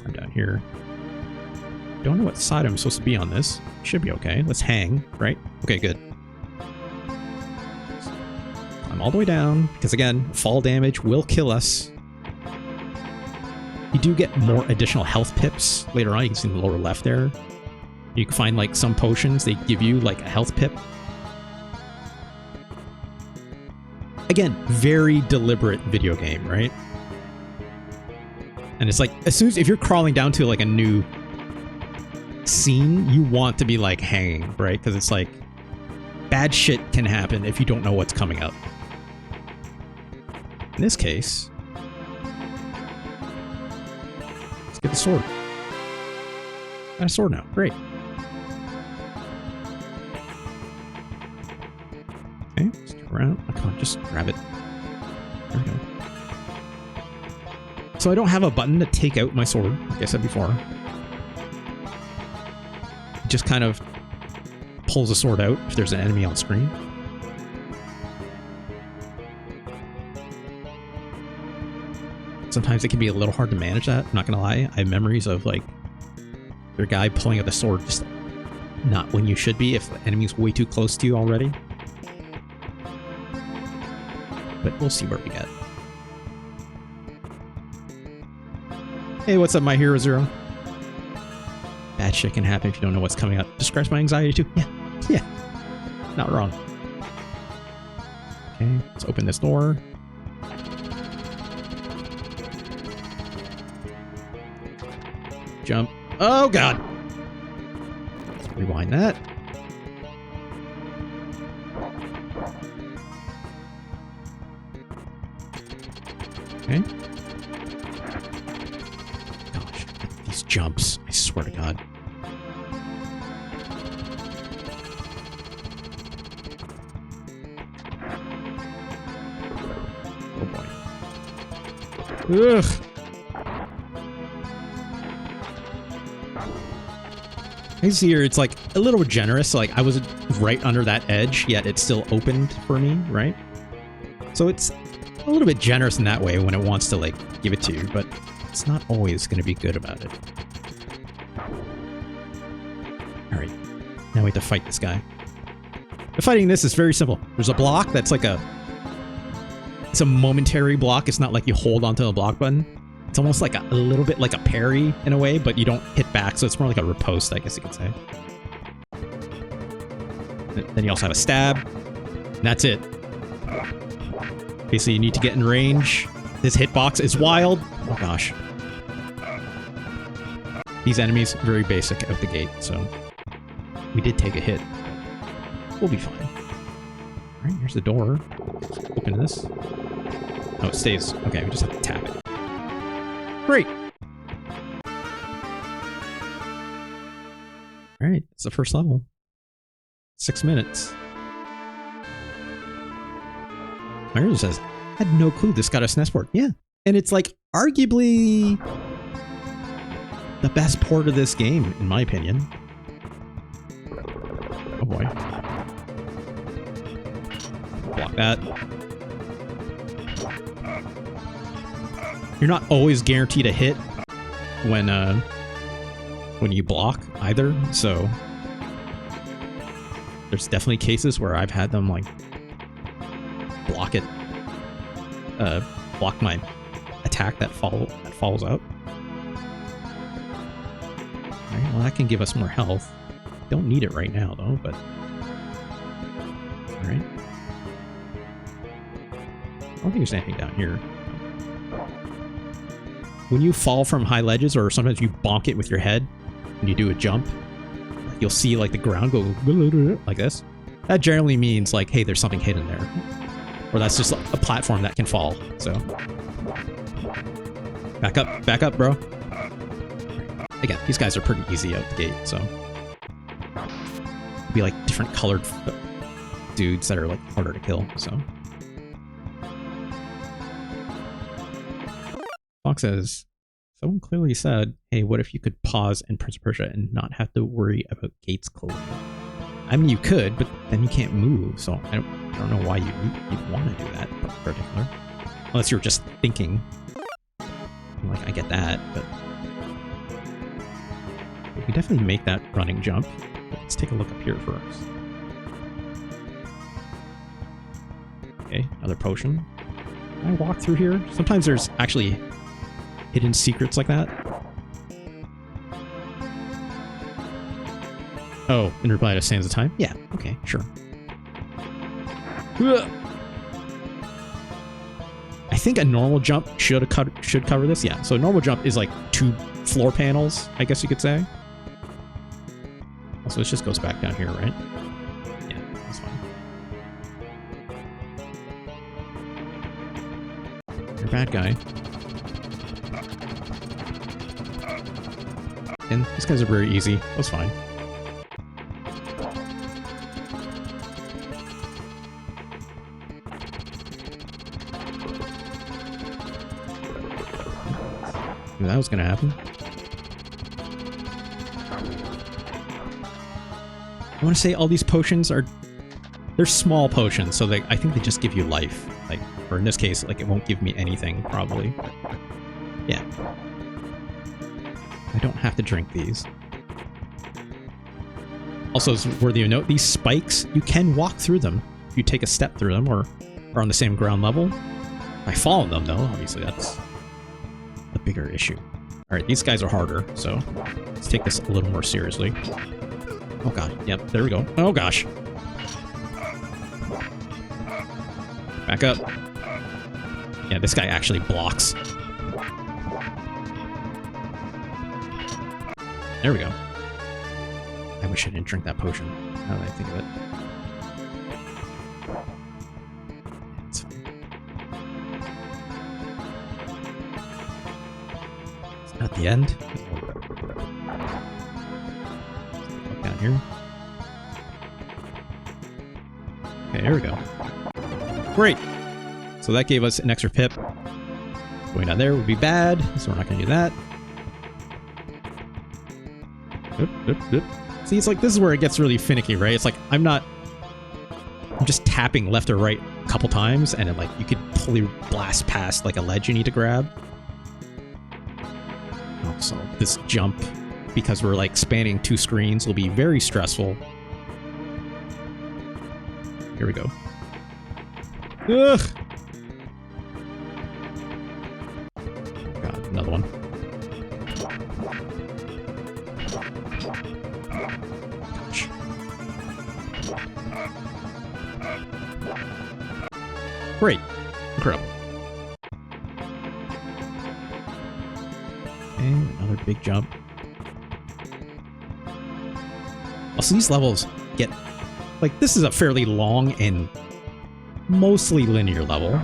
I'm down here. Don't know what side I'm supposed to be on this. Should be okay. Let's hang, right? Okay, good. I'm all the way down, because again, fall damage will kill us. You do get more additional health pips later on. You can see in the lower left there. You can find like some potions, they give you like a health pip. Again, very deliberate video game, right? And it's like, as soon as, if you're crawling down to like a new scene, you want to be like hanging, right? Because it's like, bad shit can happen if you don't know what's coming up. In this case, let's get the sword. Got a sword now, great. Okay, let's turn around. I can't just grab it. There we go. So I don't have a button to take out my sword, like I said before. It just kind of pulls the sword out if there's an enemy on screen. Sometimes it can be a little hard to manage that, I'm not gonna lie. I have memories of like your guy pulling out the sword just not when you should be if the enemy's way too close to you already. But we'll see where we get. Hey, what's up, My Hero Zero? Bad shit can happen if you don't know what's coming up. Describes my anxiety too. Yeah. Not wrong. Okay, let's open this door. Jump. Oh, God. Let's rewind that. Okay. Gosh, these jumps. I swear to God. Oh, boy. Ugh. I see here, it's like a little generous. Like I was right under that edge, yet it still opened for me, right? So it's a little bit generous in that way when it wants to like give it to you, but it's not always going to be good about it. All right, now we have to fight this guy. The fighting this is very simple. There's a block that's like it's a momentary block. It's not like you hold onto the block button. It's almost like a little bit like a parry in a way, but you don't hit back, so it's more like a riposte, I guess you could say. Then you also have a stab, and that's it. Basically, you need to get in range. This hitbox is wild. Oh gosh. These enemies, very basic out the gate, so we did take a hit. We'll be fine. All right, here's the door. Let's open this. Oh, it stays. Okay, we just have to tap it. Great. All right, it's the first level. 6 minutes. Mario says, I had no clue this got a SNES port. Yeah, and it's like arguably the best port of this game, in my opinion. Oh boy. Block that. You're not always guaranteed a hit when you block either, so there's definitely cases where I've had them like block my attack that follows up. Alright, well that can give us more health. Don't need it right now though, but alright. I don't think there's anything down here. When you fall from high ledges, or sometimes you bonk it with your head and you do a jump, you'll see like the ground go like this. That generally means like, hey, there's something hidden there. Or that's just a platform that can fall, so. Back up, bro. Again, these guys are pretty easy out the gate, so. It'll be like different colored dudes that are like harder to kill, so. Fox says, someone clearly said, hey, what if you could pause in Prince of Persia and not have to worry about gates closing? I mean, you could, but then you can't move, so I don't know why you'd want to do that in particular. Unless you're just thinking. Like, I get that, but we can definitely make that running jump. Let's take a look up here first. Okay, another potion. Can I walk through here? Sometimes there's actually hidden secrets like that. Oh, in reply to Sands of Time? Yeah, okay, sure. I think a normal jump should cover this. Yeah, so a normal jump is like 2 floor panels, I guess you could say. Also, this just goes back down here, right? Yeah, that's fine. You're a bad guy. And these guys are very easy. That's fine. Knew that was gonna happen. I want to say all these potions they're small potions, so I think they just give you life. Like, or in this case, like it won't give me anything, probably. Yeah. I don't have to drink these. Also, it's worthy of note, these spikes, you can walk through them if you take a step through them or are on the same ground level. If I fall on them, though, obviously that's the bigger issue. Alright, these guys are harder, so let's take this a little more seriously. Oh god, yep, there we go. Oh gosh. Back up. Yeah, this guy actually blocks. There we go. I wish I didn't drink that potion, now that I think of it. It's fine. It's not the end. Look down here. Okay, there we go. Great! So that gave us an extra pip. Going down there would be bad, so we're not going to do that. See, it's like, this is where it gets really finicky, right? It's like, I'm just tapping left or right a couple times, and like, you could totally blast past like a ledge you need to grab. Also, this jump, because we're like spanning 2 screens, will be very stressful. Here we go. Ugh! God, another one. Gosh. Great. Incredible. And another big jump. Also, these levels get... like, this is a fairly long and mostly linear level.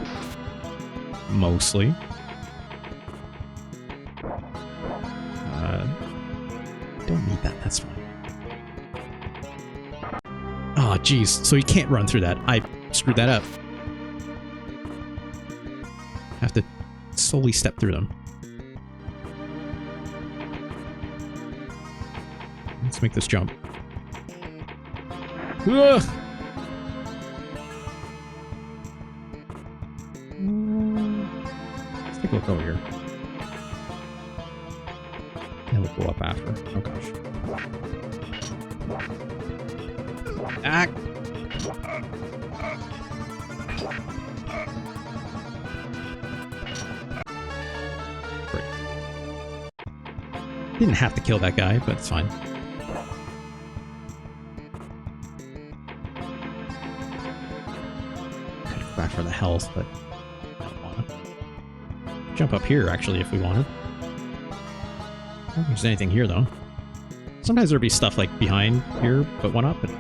Mostly. Don't need that, that's fine. Oh, geez. So you can't run through that. I screwed that up. Have to slowly step through them. Let's make this jump. Ugh. Let's take a look over here. And we'll go up after. Oh gosh. Ah! Great. Didn't have to kill that guy, but it's fine. Could go back for the health, but I don't want to. Jump up here, actually, if we wanted. I don't think there's anything here, though. Sometimes there'd be stuff like behind here, but one up, but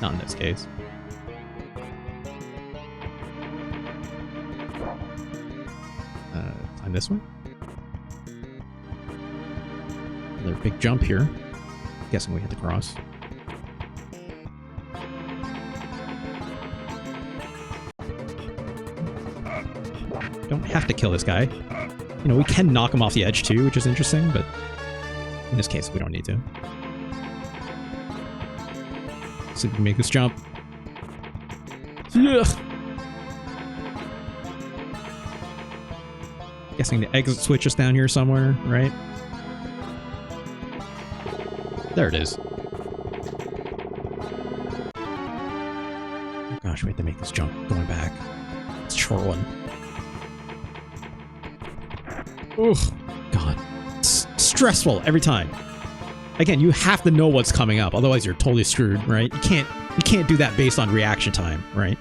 not in this case. Climb this way. Another big jump here. Guessing we hit the cross. Don't have to kill this guy. You know, we can knock him off the edge too, which is interesting, but in this case, we don't need to. So we can make this jump. Ugh. Guessing the exit switch is down here somewhere, right? There it is. Oh gosh, we have to make this jump going back. It's a short one. Ugh. God. It's stressful every time. Again, you have to know what's coming up, otherwise you're totally screwed, right? You can't do that based on reaction time, right?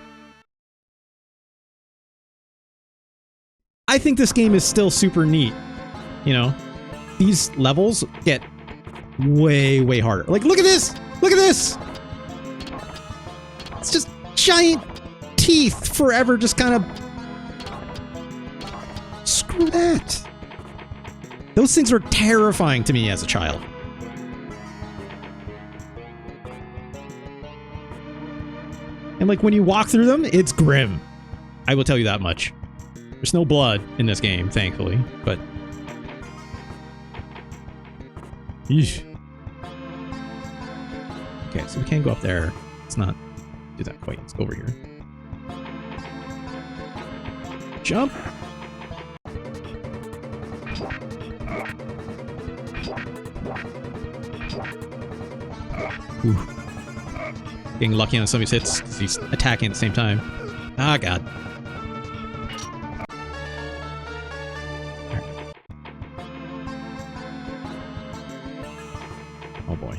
I think this game is still super neat. You know, these levels get way, way harder. Like, look at this! Look at this! It's just giant teeth forever, just kind of... Screw that! Those things were terrifying to me as a child. And like when you walk through them, it's grim. I will tell you that much. There's no blood in this game, thankfully, but... Yeesh. Okay, so we can't go up there. Let's not do that quite. Let's go over here. Jump! Ooh. Getting lucky on some of his hits because he's attacking at the same time. Ah, God. Oh, boy.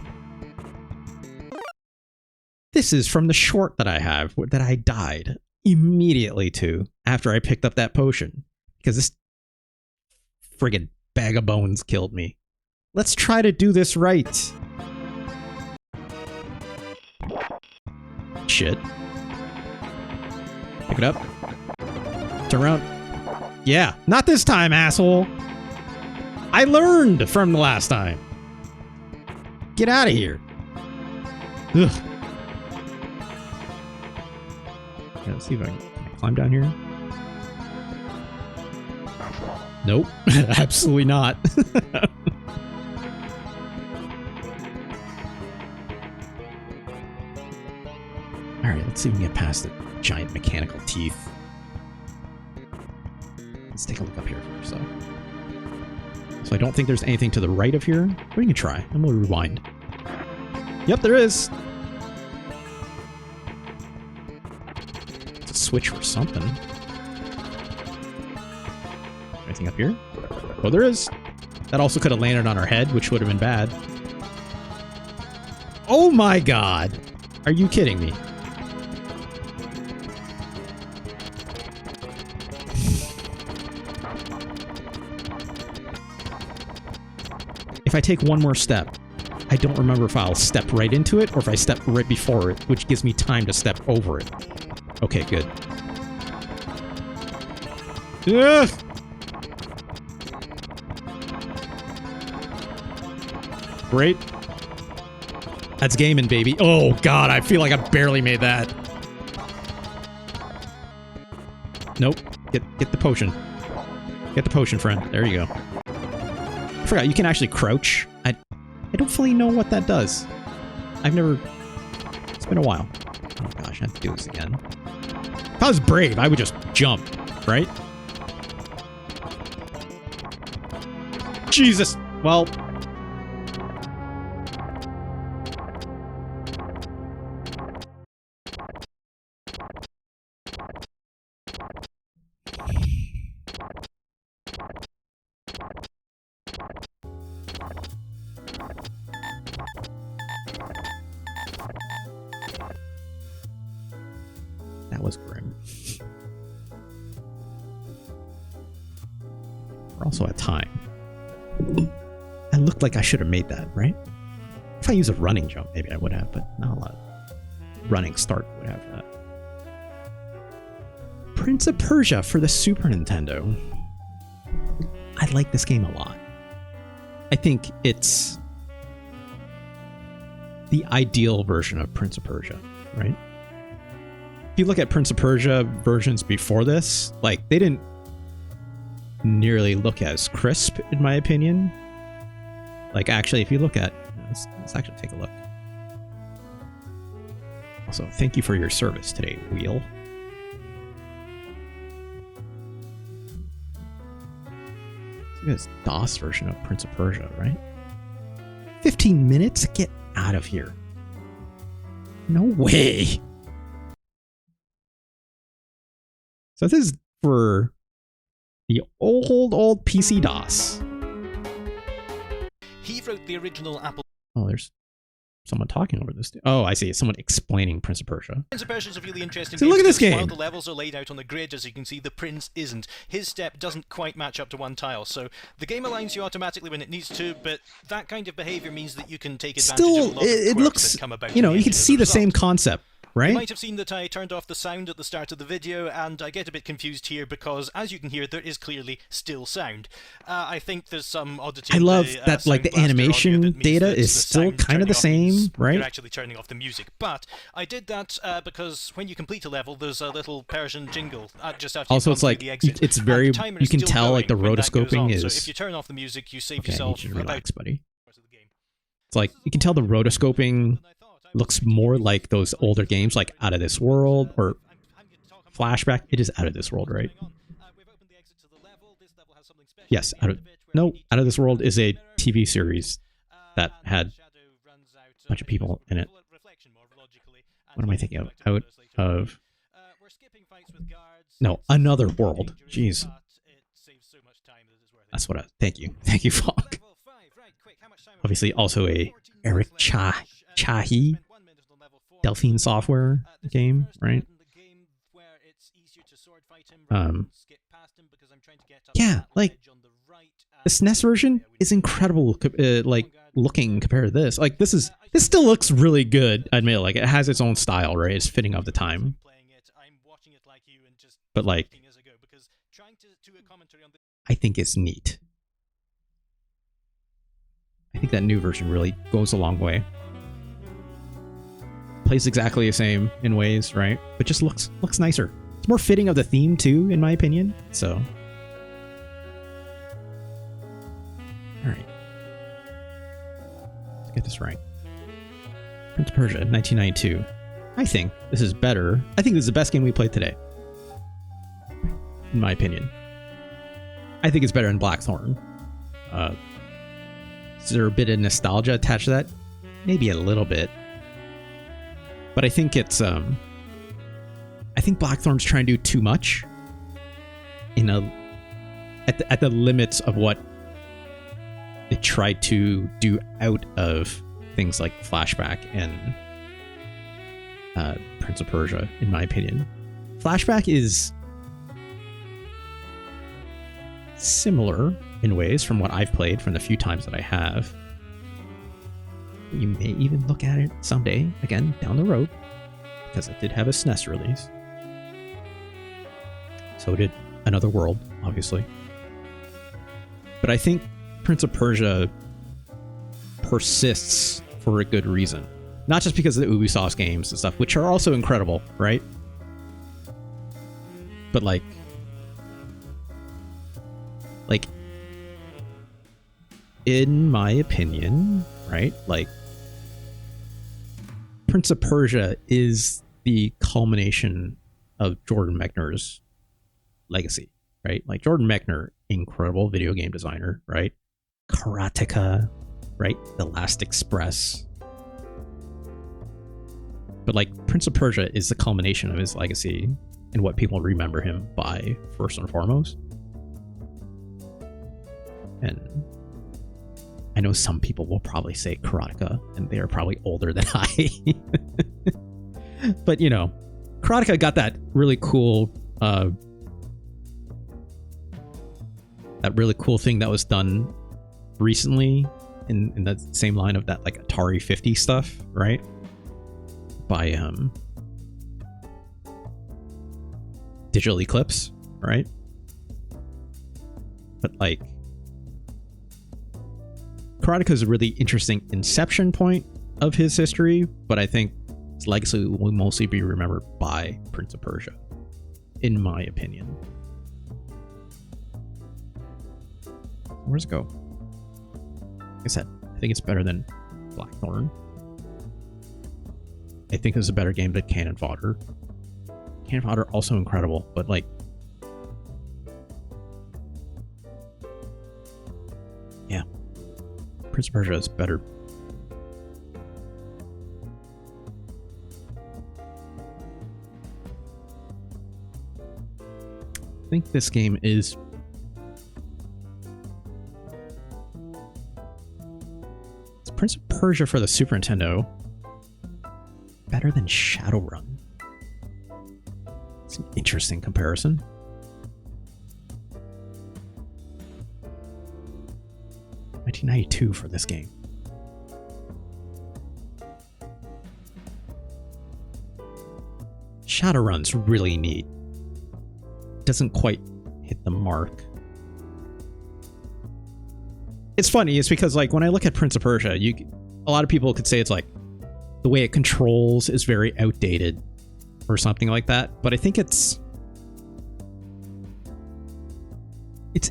This is from the short that I have, that I died immediately to after I picked up that potion. Because this friggin' bag of bones killed me. Let's try to do this right. Shit. Pick it up. Turn around. Yeah, not this time, asshole. I learned from the last time. Get out of here. Ugh. Okay, let's see if I can climb down here. Nope. Absolutely not. Alright, let's see if we can get past the giant mechanical teeth. Let's take a look up here first, though. So I don't think there's anything to the right of here. But we can try, and we'll rewind. Yep, there is! It's a switch for something. Anything up here? Oh, there is! That also could have landed on our head, which would have been bad. Oh my god! Are you kidding me? If I take one more step, I don't remember if I'll step right into it or if I step right before it, which gives me time to step over it. Okay, good. Ugh! Great. That's gaming, baby. Oh, God, I feel like I barely made that. Nope. Get the potion. Get the potion, friend. There you go. I forgot, you can actually crouch. I don't fully know what that does. I've never been a while. Oh gosh, I have to do this again. If I was brave, I would just jump, right? Jesus. Well. That was grim. We're also at time. I looked like I should have made that, right? If I use a running jump, maybe I would have, but not a lot. Running start would have that. Prince of Persia for the Super Nintendo. I like this game a lot. I think it's the ideal version of Prince of Persia, right? If you look at Prince of Persia versions before this, like, they didn't nearly look as crisp, in my opinion. Like, actually, if you look at... Let's actually take a look. Also, thank you for your service today, Wheel. Look at this DOS version of Prince of Persia, right? 15 minutes? Get out of here. No way. So this is for the old PC DOS. He wrote the original Apple. Oh, there's someone talking over this. Oh, I see. Someone explaining Prince of Persia. Prince of Persia is a really interesting So game. look at this because game. While the levels are laid out on the grid, as you can see, the prince isn't. His step doesn't quite match up to one tile, so the game aligns you automatically when it needs to, but that kind of behavior means that you can take advantage of a Still, lot of it quirks looks, that come about. you know, in you can engine as see a the same result. concept, You right? might have seen that I turned off the sound at the start of the video, and I get a bit confused here because, as you can hear, there is clearly still sound. I think there's some oddity. I in love the, that, like, the Sound Blaster animation audio that means data that is the still sound kind of the turning off means same, right? You're actually turning off the music. But I did that because when you complete a level, there's a little Persian jingle just after Also, you've it's gone like, through the exit. it's And very, the timer you is can still tell, like, the going when that goes rotoscoping on. is... So if you turn off the music, you save Okay, I yourself need you to about relax, buddy. hours of the game. It's like, you can tell the rotoscoping looks more like those older games, like Out of This World or Flashback. It is Out of This World, right? Yes, Out of This World is a TV series that had a bunch of people in it. What am I thinking of? Out of... No, Another World. Jeez. That's what I... Thank you. Thank you, Fogg. Obviously, also a Eric Chahi Delphine Software game, right? Yeah, like, the SNES version is incredible, like, looking compared to this. Like, this still looks really good, I admit. Like, it has its own style, right? It's fitting of the time. But, like, I think it's neat. I think that new version really goes a long way. Plays exactly the same in ways, right? But just looks nicer. It's more fitting of the theme too, in my opinion. So, all right, let's get this right. Prince of Persia, 1992. I think this is better. I think this is the best game we played today, in my opinion. I think it's better than Blackthorne. Is there a bit of nostalgia attached to that? Maybe a little bit. But I think it's I think Blackthorne's trying to do too much at the limits of what it tried to do out of things like Flashback and Prince of Persia, in my opinion. Flashback is similar in ways from what I've played from the few times that I have. You may even look at it someday, again, down the road, because it did have a SNES release. So did Another World, obviously. But I think Prince of Persia persists for a good reason. Not just because of the Ubisoft games and stuff, which are also incredible, right? But like in my opinion, right? Like, Prince of Persia is the culmination of Jordan Mechner's legacy, right? Like Jordan Mechner, incredible video game designer, right? Karateka, right? The Last Express. But like Prince of Persia is the culmination of his legacy and what people remember him by first and foremost. And I know some people will probably say Karateka, and they are probably older than I. But, you know, Karateka got that really cool thing that was done recently in that same line of that like Atari 50 stuff, right? By Digital Eclipse, right? But like Karateka is a really interesting inception point of his history, but I think his legacy will mostly be remembered by Prince of Persia, in my opinion. Where's it go? Like I said, I think it's better than Blackthorne. I think it's a better game than Cannon Fodder. Cannon Fodder also incredible, but like, yeah, Prince of Persia is better. I think this game is Prince of Persia for the Super Nintendo better than Shadowrun. It's an interesting comparison. $1992 for this game. Shadowrun's really neat. Doesn't quite hit the mark. It's funny, it's because like when I look at Prince of Persia, a lot of people could say it's like the way it controls is very outdated or something like that, but I think it's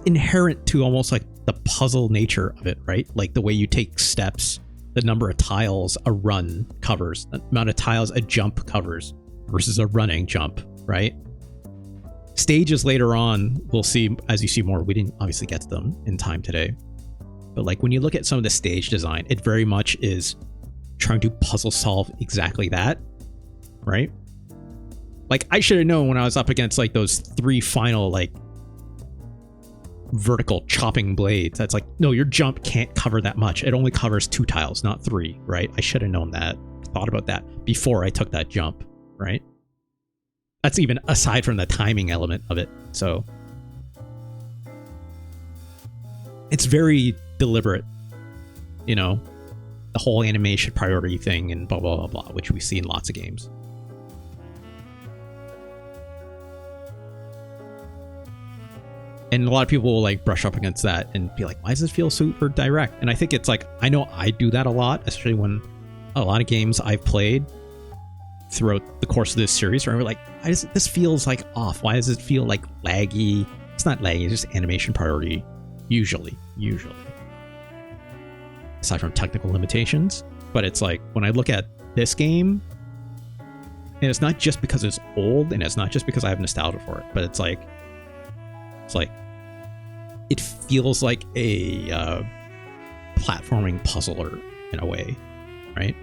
inherent to almost like the puzzle nature of it, right? Like the way you take steps, the number of tiles a run covers, the amount of tiles a jump covers versus a running jump, right? Stages later on, we'll see as you see more. We didn't obviously get to them in time today. But like when you look at some of the stage design, it very much is trying to puzzle solve exactly that, right? Like I should have known when I was up against like those 3 final like vertical chopping blades. That's like, no, your jump can't cover that much. It only covers 2 tiles, not 3, right? I should have known that, thought about that before I took that jump, right? That's even aside from the timing element of it. So it's very deliberate, you know, the whole animation priority thing and blah, blah, blah, blah, which we see in lots of games. And a lot of people will like brush up against that and be like, why does this feel super direct? And I think it's like, I know I do that a lot, especially when a lot of games I've played throughout the course of this series, where I'm like, why does this feels like off? Why does it feel like laggy? It's not laggy, it's just animation priority. Usually. Aside from technical limitations. But it's like, when I look at this game, and it's not just because it's old, and it's not just because I have nostalgia for it, but it's like, it feels like a platforming puzzler in a way, right?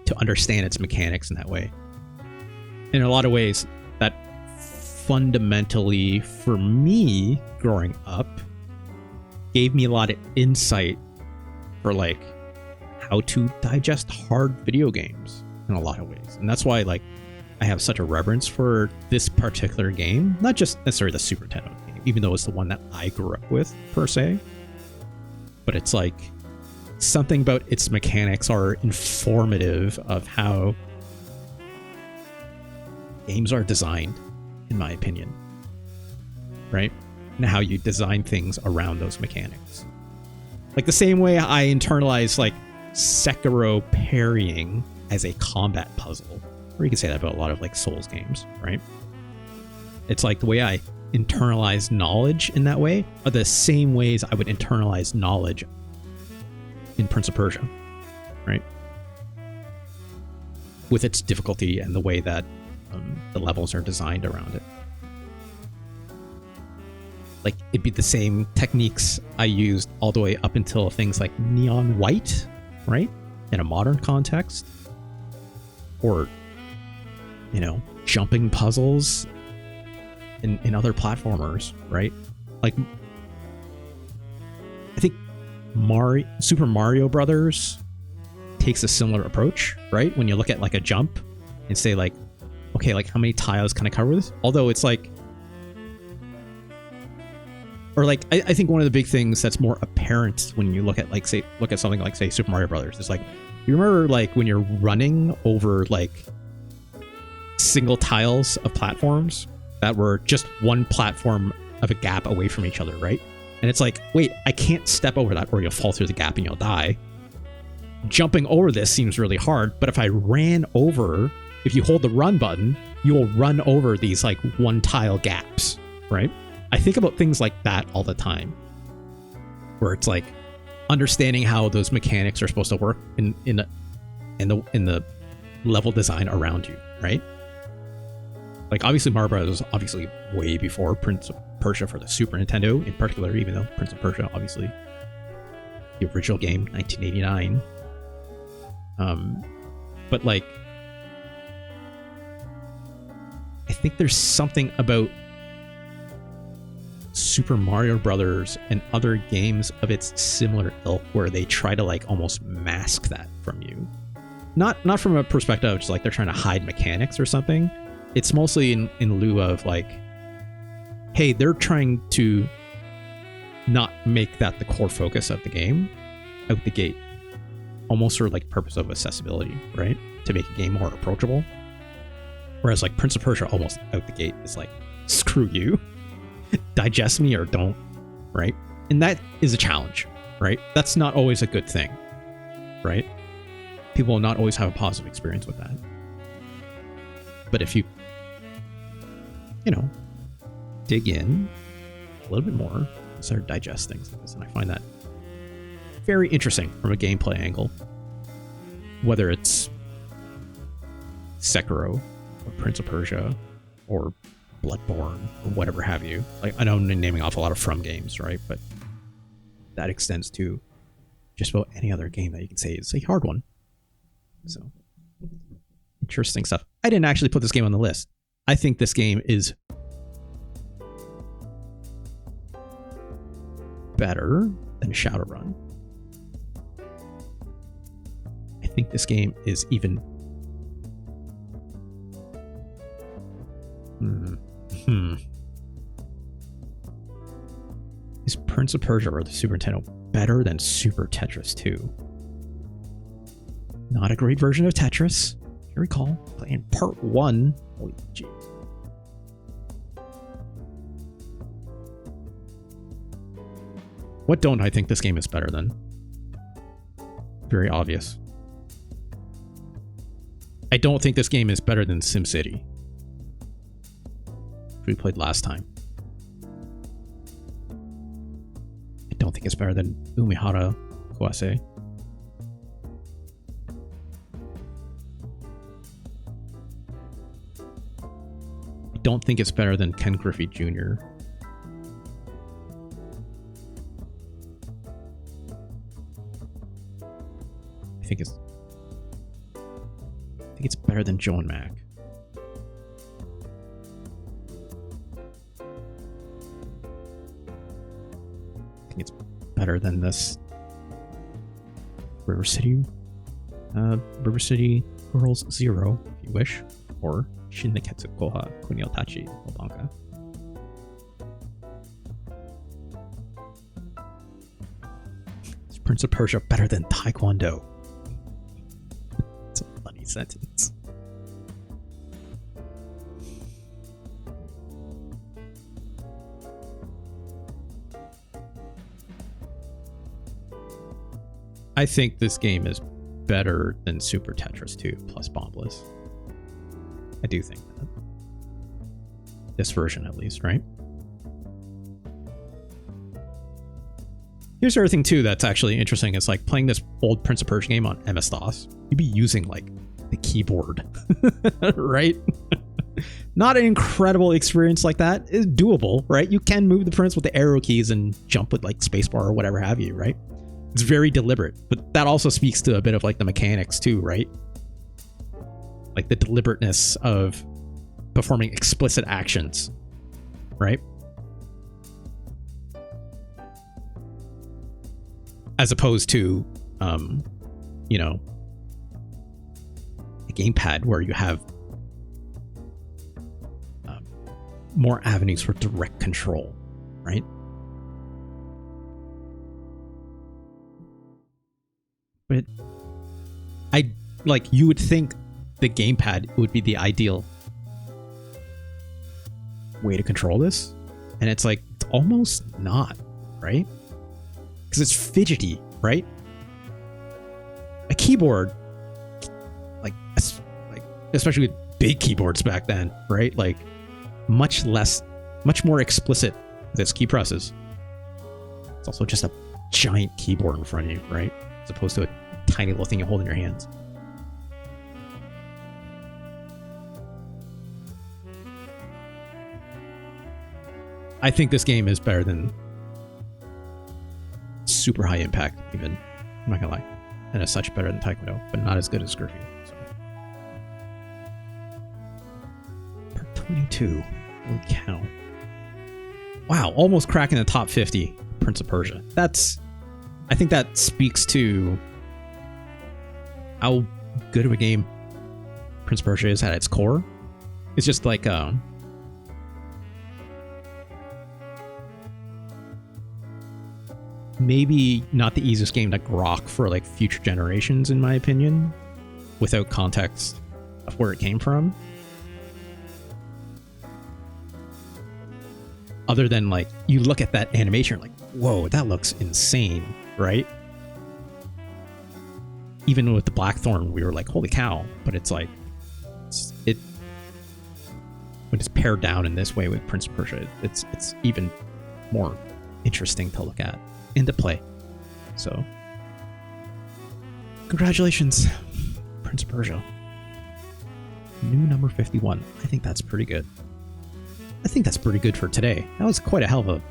To understand its mechanics in that way. In a lot of ways, that fundamentally, for me, growing up, gave me a lot of insight for like how to digest hard video games in a lot of ways. And that's why like I have such a reverence for this particular game, not just necessarily the Super Nintendo game, even though it's the one that I grew up with per se, but it's like something about its mechanics are informative of how games are designed, in my opinion, right? And how you design things around those mechanics. Like the same way I internalize like Sekiro parrying as a combat puzzle, or you can say that about a lot of like Souls games, right? It's like the way I internalize knowledge in that way are the same ways I would internalize knowledge in Prince of Persia, right? with its difficulty and the way that the levels are designed around it. Like, it'd be the same techniques I used all the way up until things like Neon White, right? In a modern context. Or, you know, jumping puzzles in other platformers, right? Like, I think Super Mario Brothers takes a similar approach, right? When you look at like a jump and say like, okay, like how many tiles can I cover with? Although it's like, or like, I think one of the big things that's more apparent when you look at like, look at something like say Super Mario Brothers, it's like, you remember like when you're running over like single tiles of platforms that were just one platform of a gap away from each other, right? And it's like, wait, I can't step over that or you'll fall through the gap and you'll die. Jumping over this seems really hard, but if I ran over, if you hold the run button, you will run over these like one tile gaps, right? I think about things like that all the time, where it's like understanding how those mechanics are supposed to work in the level design around you, right? Like obviously Mario Bros. Was obviously way before Prince of Persia for the Super Nintendo in particular, even though Prince of Persia, obviously the original game, 1989. But like, I think there's something about Super Mario Brothers and other games of its similar ilk where they try to like almost mask that from you. Not from a perspective of just like they're trying to hide mechanics or something. It's mostly in lieu of like, hey, they're trying to not make that the core focus of the game out the gate. Almost for like purpose of accessibility, right? To make a game more approachable. Whereas like Prince of Persia almost out the gate is like, screw you. Digest me or don't, right? And that is a challenge, right? That's not always a good thing, right? People will not always have a positive experience with that. But if you know, dig in a little bit more, start to digest things like this, and I find that very interesting from a gameplay angle. Whether it's Sekiro or Prince of Persia or Bloodborne or whatever have you. Like, I know I'm naming off a lot of From games, right? But that extends to just about any other game that you can say is a hard one. So, interesting stuff. I didn't actually put this game on the list. I think this game is better than Shadowrun. I think this game is even Is Prince of Persia or the Super Nintendo better than Super Tetris 2? Not a great version of Tetris. If you recall, playing part 1. Holy jeez. What don't I think this game is better than? Very obvious. I don't think this game is better than SimCity, which we played last time. I don't think it's better than Umihara Kawase. I don't think it's better than Ken Griffey Jr. I think it's better than Joan Mac. I think it's better than this River City Girls Zero, if you wish, or Shin Neketsu Koha Kuniotachi Obanka. Is Prince of Persia better than Taekwondo? It's a funny sentence. I think this game is better than Super Tetris 2 plus Bombless. I do think that. This version, at least, right? Here's the other thing, too, that's actually interesting. It's like playing this old Prince of Persia game on MS-DOS. You'd be using, like, the keyboard, right? Not an incredible experience like that. It's doable, right? You can move the prints with the arrow keys and jump with like spacebar or whatever have you, right? It's very deliberate, but that also speaks to a bit of like the mechanics too, right? Like the deliberateness of performing explicit actions, right? As opposed to, you know, a gamepad where you have more avenues for direct control, right? But you would think the gamepad would be the ideal way to control this, and it's like, it's almost not, right? Because it's fidgety, right? A keyboard, like especially with big keyboards back then, right? Like much more explicit with its key presses. It's also just a giant keyboard in front of you, right? As opposed to a tiny little thing you hold in your hands. I think this game is better than Super High Impact, even. I'm not gonna lie. And as such, better than Taekwondo, but not as good as Scurvy. So. Part 22. Holy cow. Wow, almost cracking the top 50. Prince of Persia. I think that speaks to how good of a game Prince of Persia is at its core. It's just like maybe not the easiest game to grok for like future generations, in my opinion, without context of where it came from. Other than like, you look at that animation, like, whoa, that looks insane, right? Even with the Blackthorne, we were like, holy cow. But it's like, when it's pared down in this way with Prince of Persia, it's even more interesting to look at and to play. So, congratulations, Prince of Persia. New number 51. I think that's pretty good. I think that's pretty good for today. That was quite a hell of a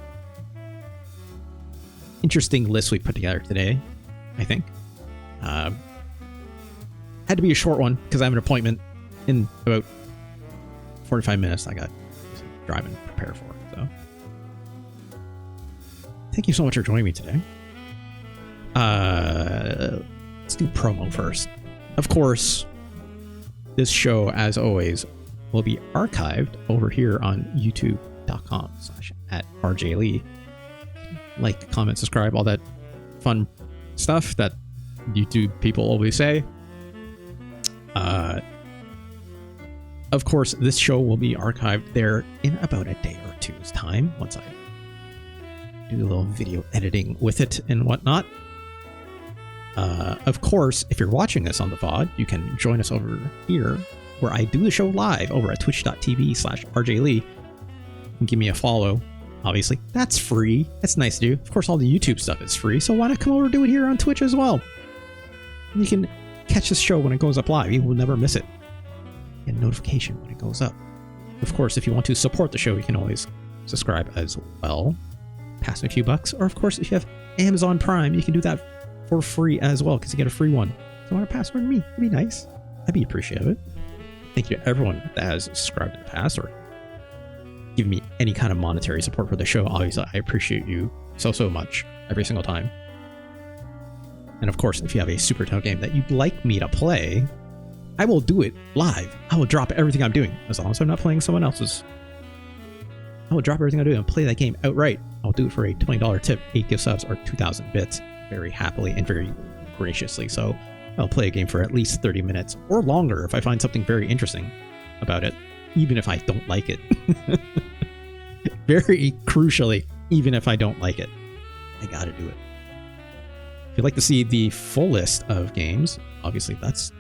interesting list we put together today, I think. Had to be a short one because I have an appointment in about 45 minutes. I got driving to prepare for. So, thank you so much for joining me today. Let's do promo first. Of course, this show, as always, will be archived over here on youtube.com/@RJLee. Like, comment, subscribe, all that fun stuff that YouTube people always say. Of course, this show will be archived there in about a day or two's time, once I do a little video editing with it and whatnot. Of course, if you're watching this on the VOD, you can join us over here where I do the show live over at twitch.tv/RJLee. And give me a follow. Obviously, that's free. That's nice to do. Of course, all the YouTube stuff is free, so why not come over and do it here on Twitch as well? You can catch this show when it goes up live. You will never miss it. Get a notification when it goes up. Of course, if you want to support the show, you can always subscribe as well. Pass me a few bucks. Or, of course, if you have Amazon Prime, you can do that for free as well, because you get a free one. So, want to pass one to me? It'd be nice. I'd be appreciative of it. Thank you to everyone that has subscribed in the past or given me any kind of monetary support for the show. Obviously, I appreciate you so much every single time. And of course, if you have a Super Nintendo game that you'd like me to play, I will do it live. I will drop everything I'm doing, as long as I'm not playing someone else's. I will drop everything I'm doing and play that game outright. I'll do it for a $20 tip, 8 gift subs, or 2,000 bits, very happily and very graciously. So I'll play a game for at least 30 minutes or longer if I find something very interesting about it, even if I don't like it. Very crucially, even if I don't like it, I gotta do it. If you'd like to see the full list of games, obviously that's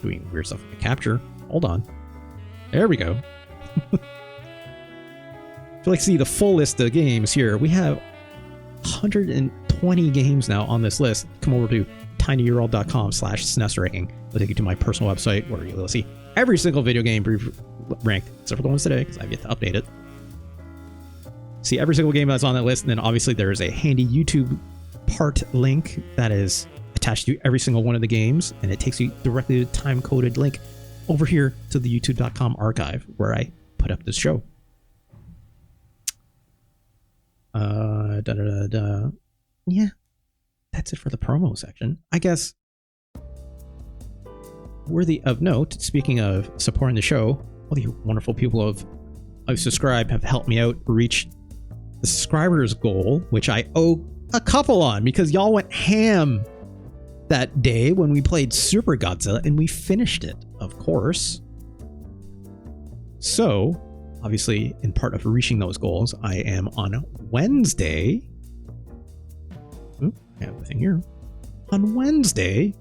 doing weird stuff with the capture. Hold on. There we go. If you'd like to see the full list of games here, we have 120 games now on this list. Come over to tinyurl.com/SNES ranking. It'll take you to my personal website where you'll see every single video game ranked, except for the ones today, because I've yet to update it. See every single game that's on that list, and then obviously there is a handy YouTube part link that is attached to every single one of the games, and it takes you directly to the time-coded link over here to the youtube.com archive where I put up this show. Yeah, that's it for the promo section. I guess worthy of note, speaking of supporting the show, all you wonderful people I've subscribed have helped me out reach the subscribers goal, which I owe a couple on because y'all went ham that day when we played Super Godzilla, and we finished it, of course. So, obviously, in part of reaching those goals, I am on Wednesday. I have the thing here. On Wednesday,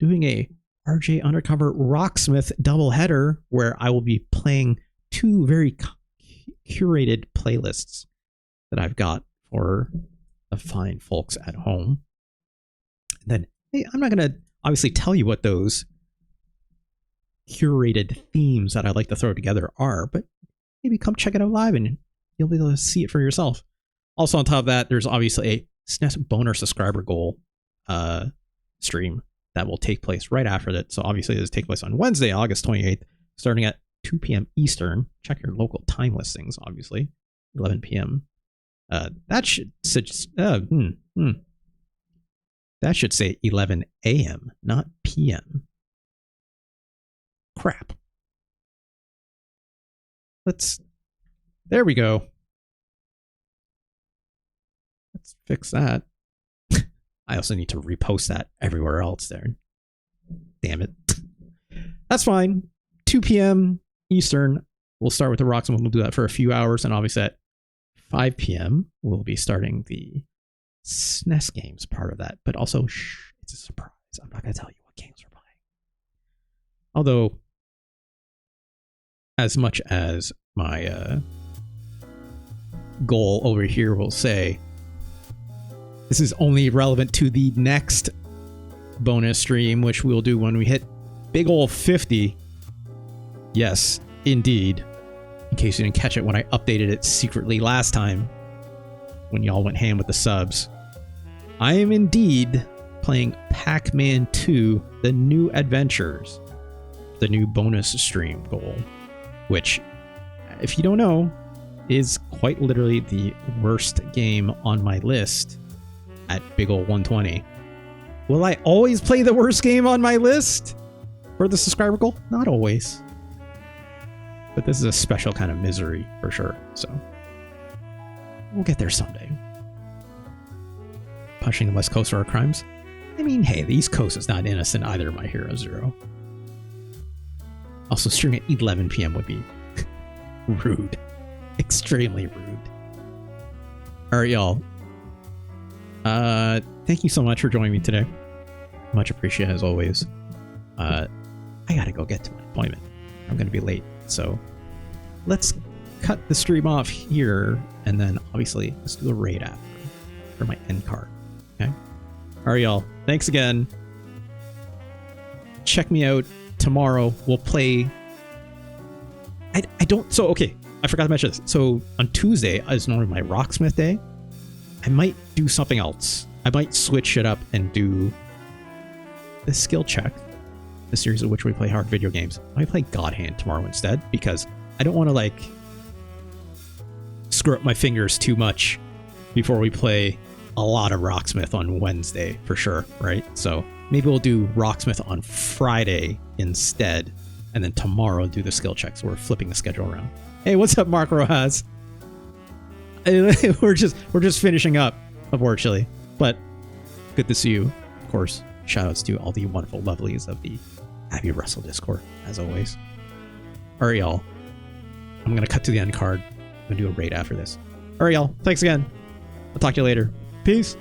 doing a RJ Undercover Rocksmith doubleheader where I will be playing two very curated playlists that I've got for the fine folks at home. And then, hey, I'm not going to obviously tell you what those curated themes that I like to throw together are, but maybe come check it out live and you'll be able to see it for yourself. Also on top of that, there's obviously a SNES boner subscriber goal stream that will take place right after that. So obviously this will take place on Wednesday, August 28th, starting at 2 p.m. Eastern. Check your local time listings, obviously. 11 p.m. That should say 11 a.m., not p.m. Crap. There we go. Let's fix that. I also need to repost that everywhere else there. Damn it. That's fine. 2 p.m. Eastern. We'll start with the rocks and we'll do that for a few hours. And obviously at 5 p.m. we'll be starting the SNES games part of that. But also, it's a surprise. I'm not going to tell you what games we're playing. Although, as much as my goal over here will say, this is only relevant to the next bonus stream, which we'll do when we hit big ol' 50. Yes, indeed. In case you didn't catch it when I updated it secretly last time, when y'all went ham with the subs. I am indeed playing Pac-Man 2, The New Adventures, the new bonus stream goal, which, if you don't know, is quite literally the worst game on my list at big ol' 120. Will I always play the worst game on my list for the subscriber goal? Not always. But this is a special kind of misery for sure, so we'll get there someday. Punishing the West Coast for our crimes? I mean, hey, the East Coast is not innocent either, my Hero Zero. Also, streaming at 11 p.m. would be rude. Extremely rude. Alright, y'all. Thank you so much for joining me today. Much appreciated as always. I gotta go get to my appointment. I'm gonna be late, so let's cut the stream off here, and then obviously let's do a raid after for my end card. Okay. Alright, y'all. Thanks again. Check me out tomorrow. We'll play. Okay. I forgot to mention this. So on Tuesday is normally my Rocksmith day. I might do something else. I might switch it up and do the skill check, the series of which we play hard video games. I might play God Hand tomorrow instead, because I don't want to screw up my fingers too much before we play a lot of Rocksmith on Wednesday for sure, right? So maybe we'll do Rocksmith on Friday instead, and then tomorrow do the skill checks. We're flipping the schedule around. Hey, what's up, Mark Rojas? we're just finishing up, unfortunately, but good to see you. Of course, shoutouts to all the wonderful lovelies of the Abby Russell Discord, as always. All right, y'all. I'm gonna cut to the end card. I'm gonna do a raid after this. All right, y'all. Thanks again. I'll talk to you later. Peace.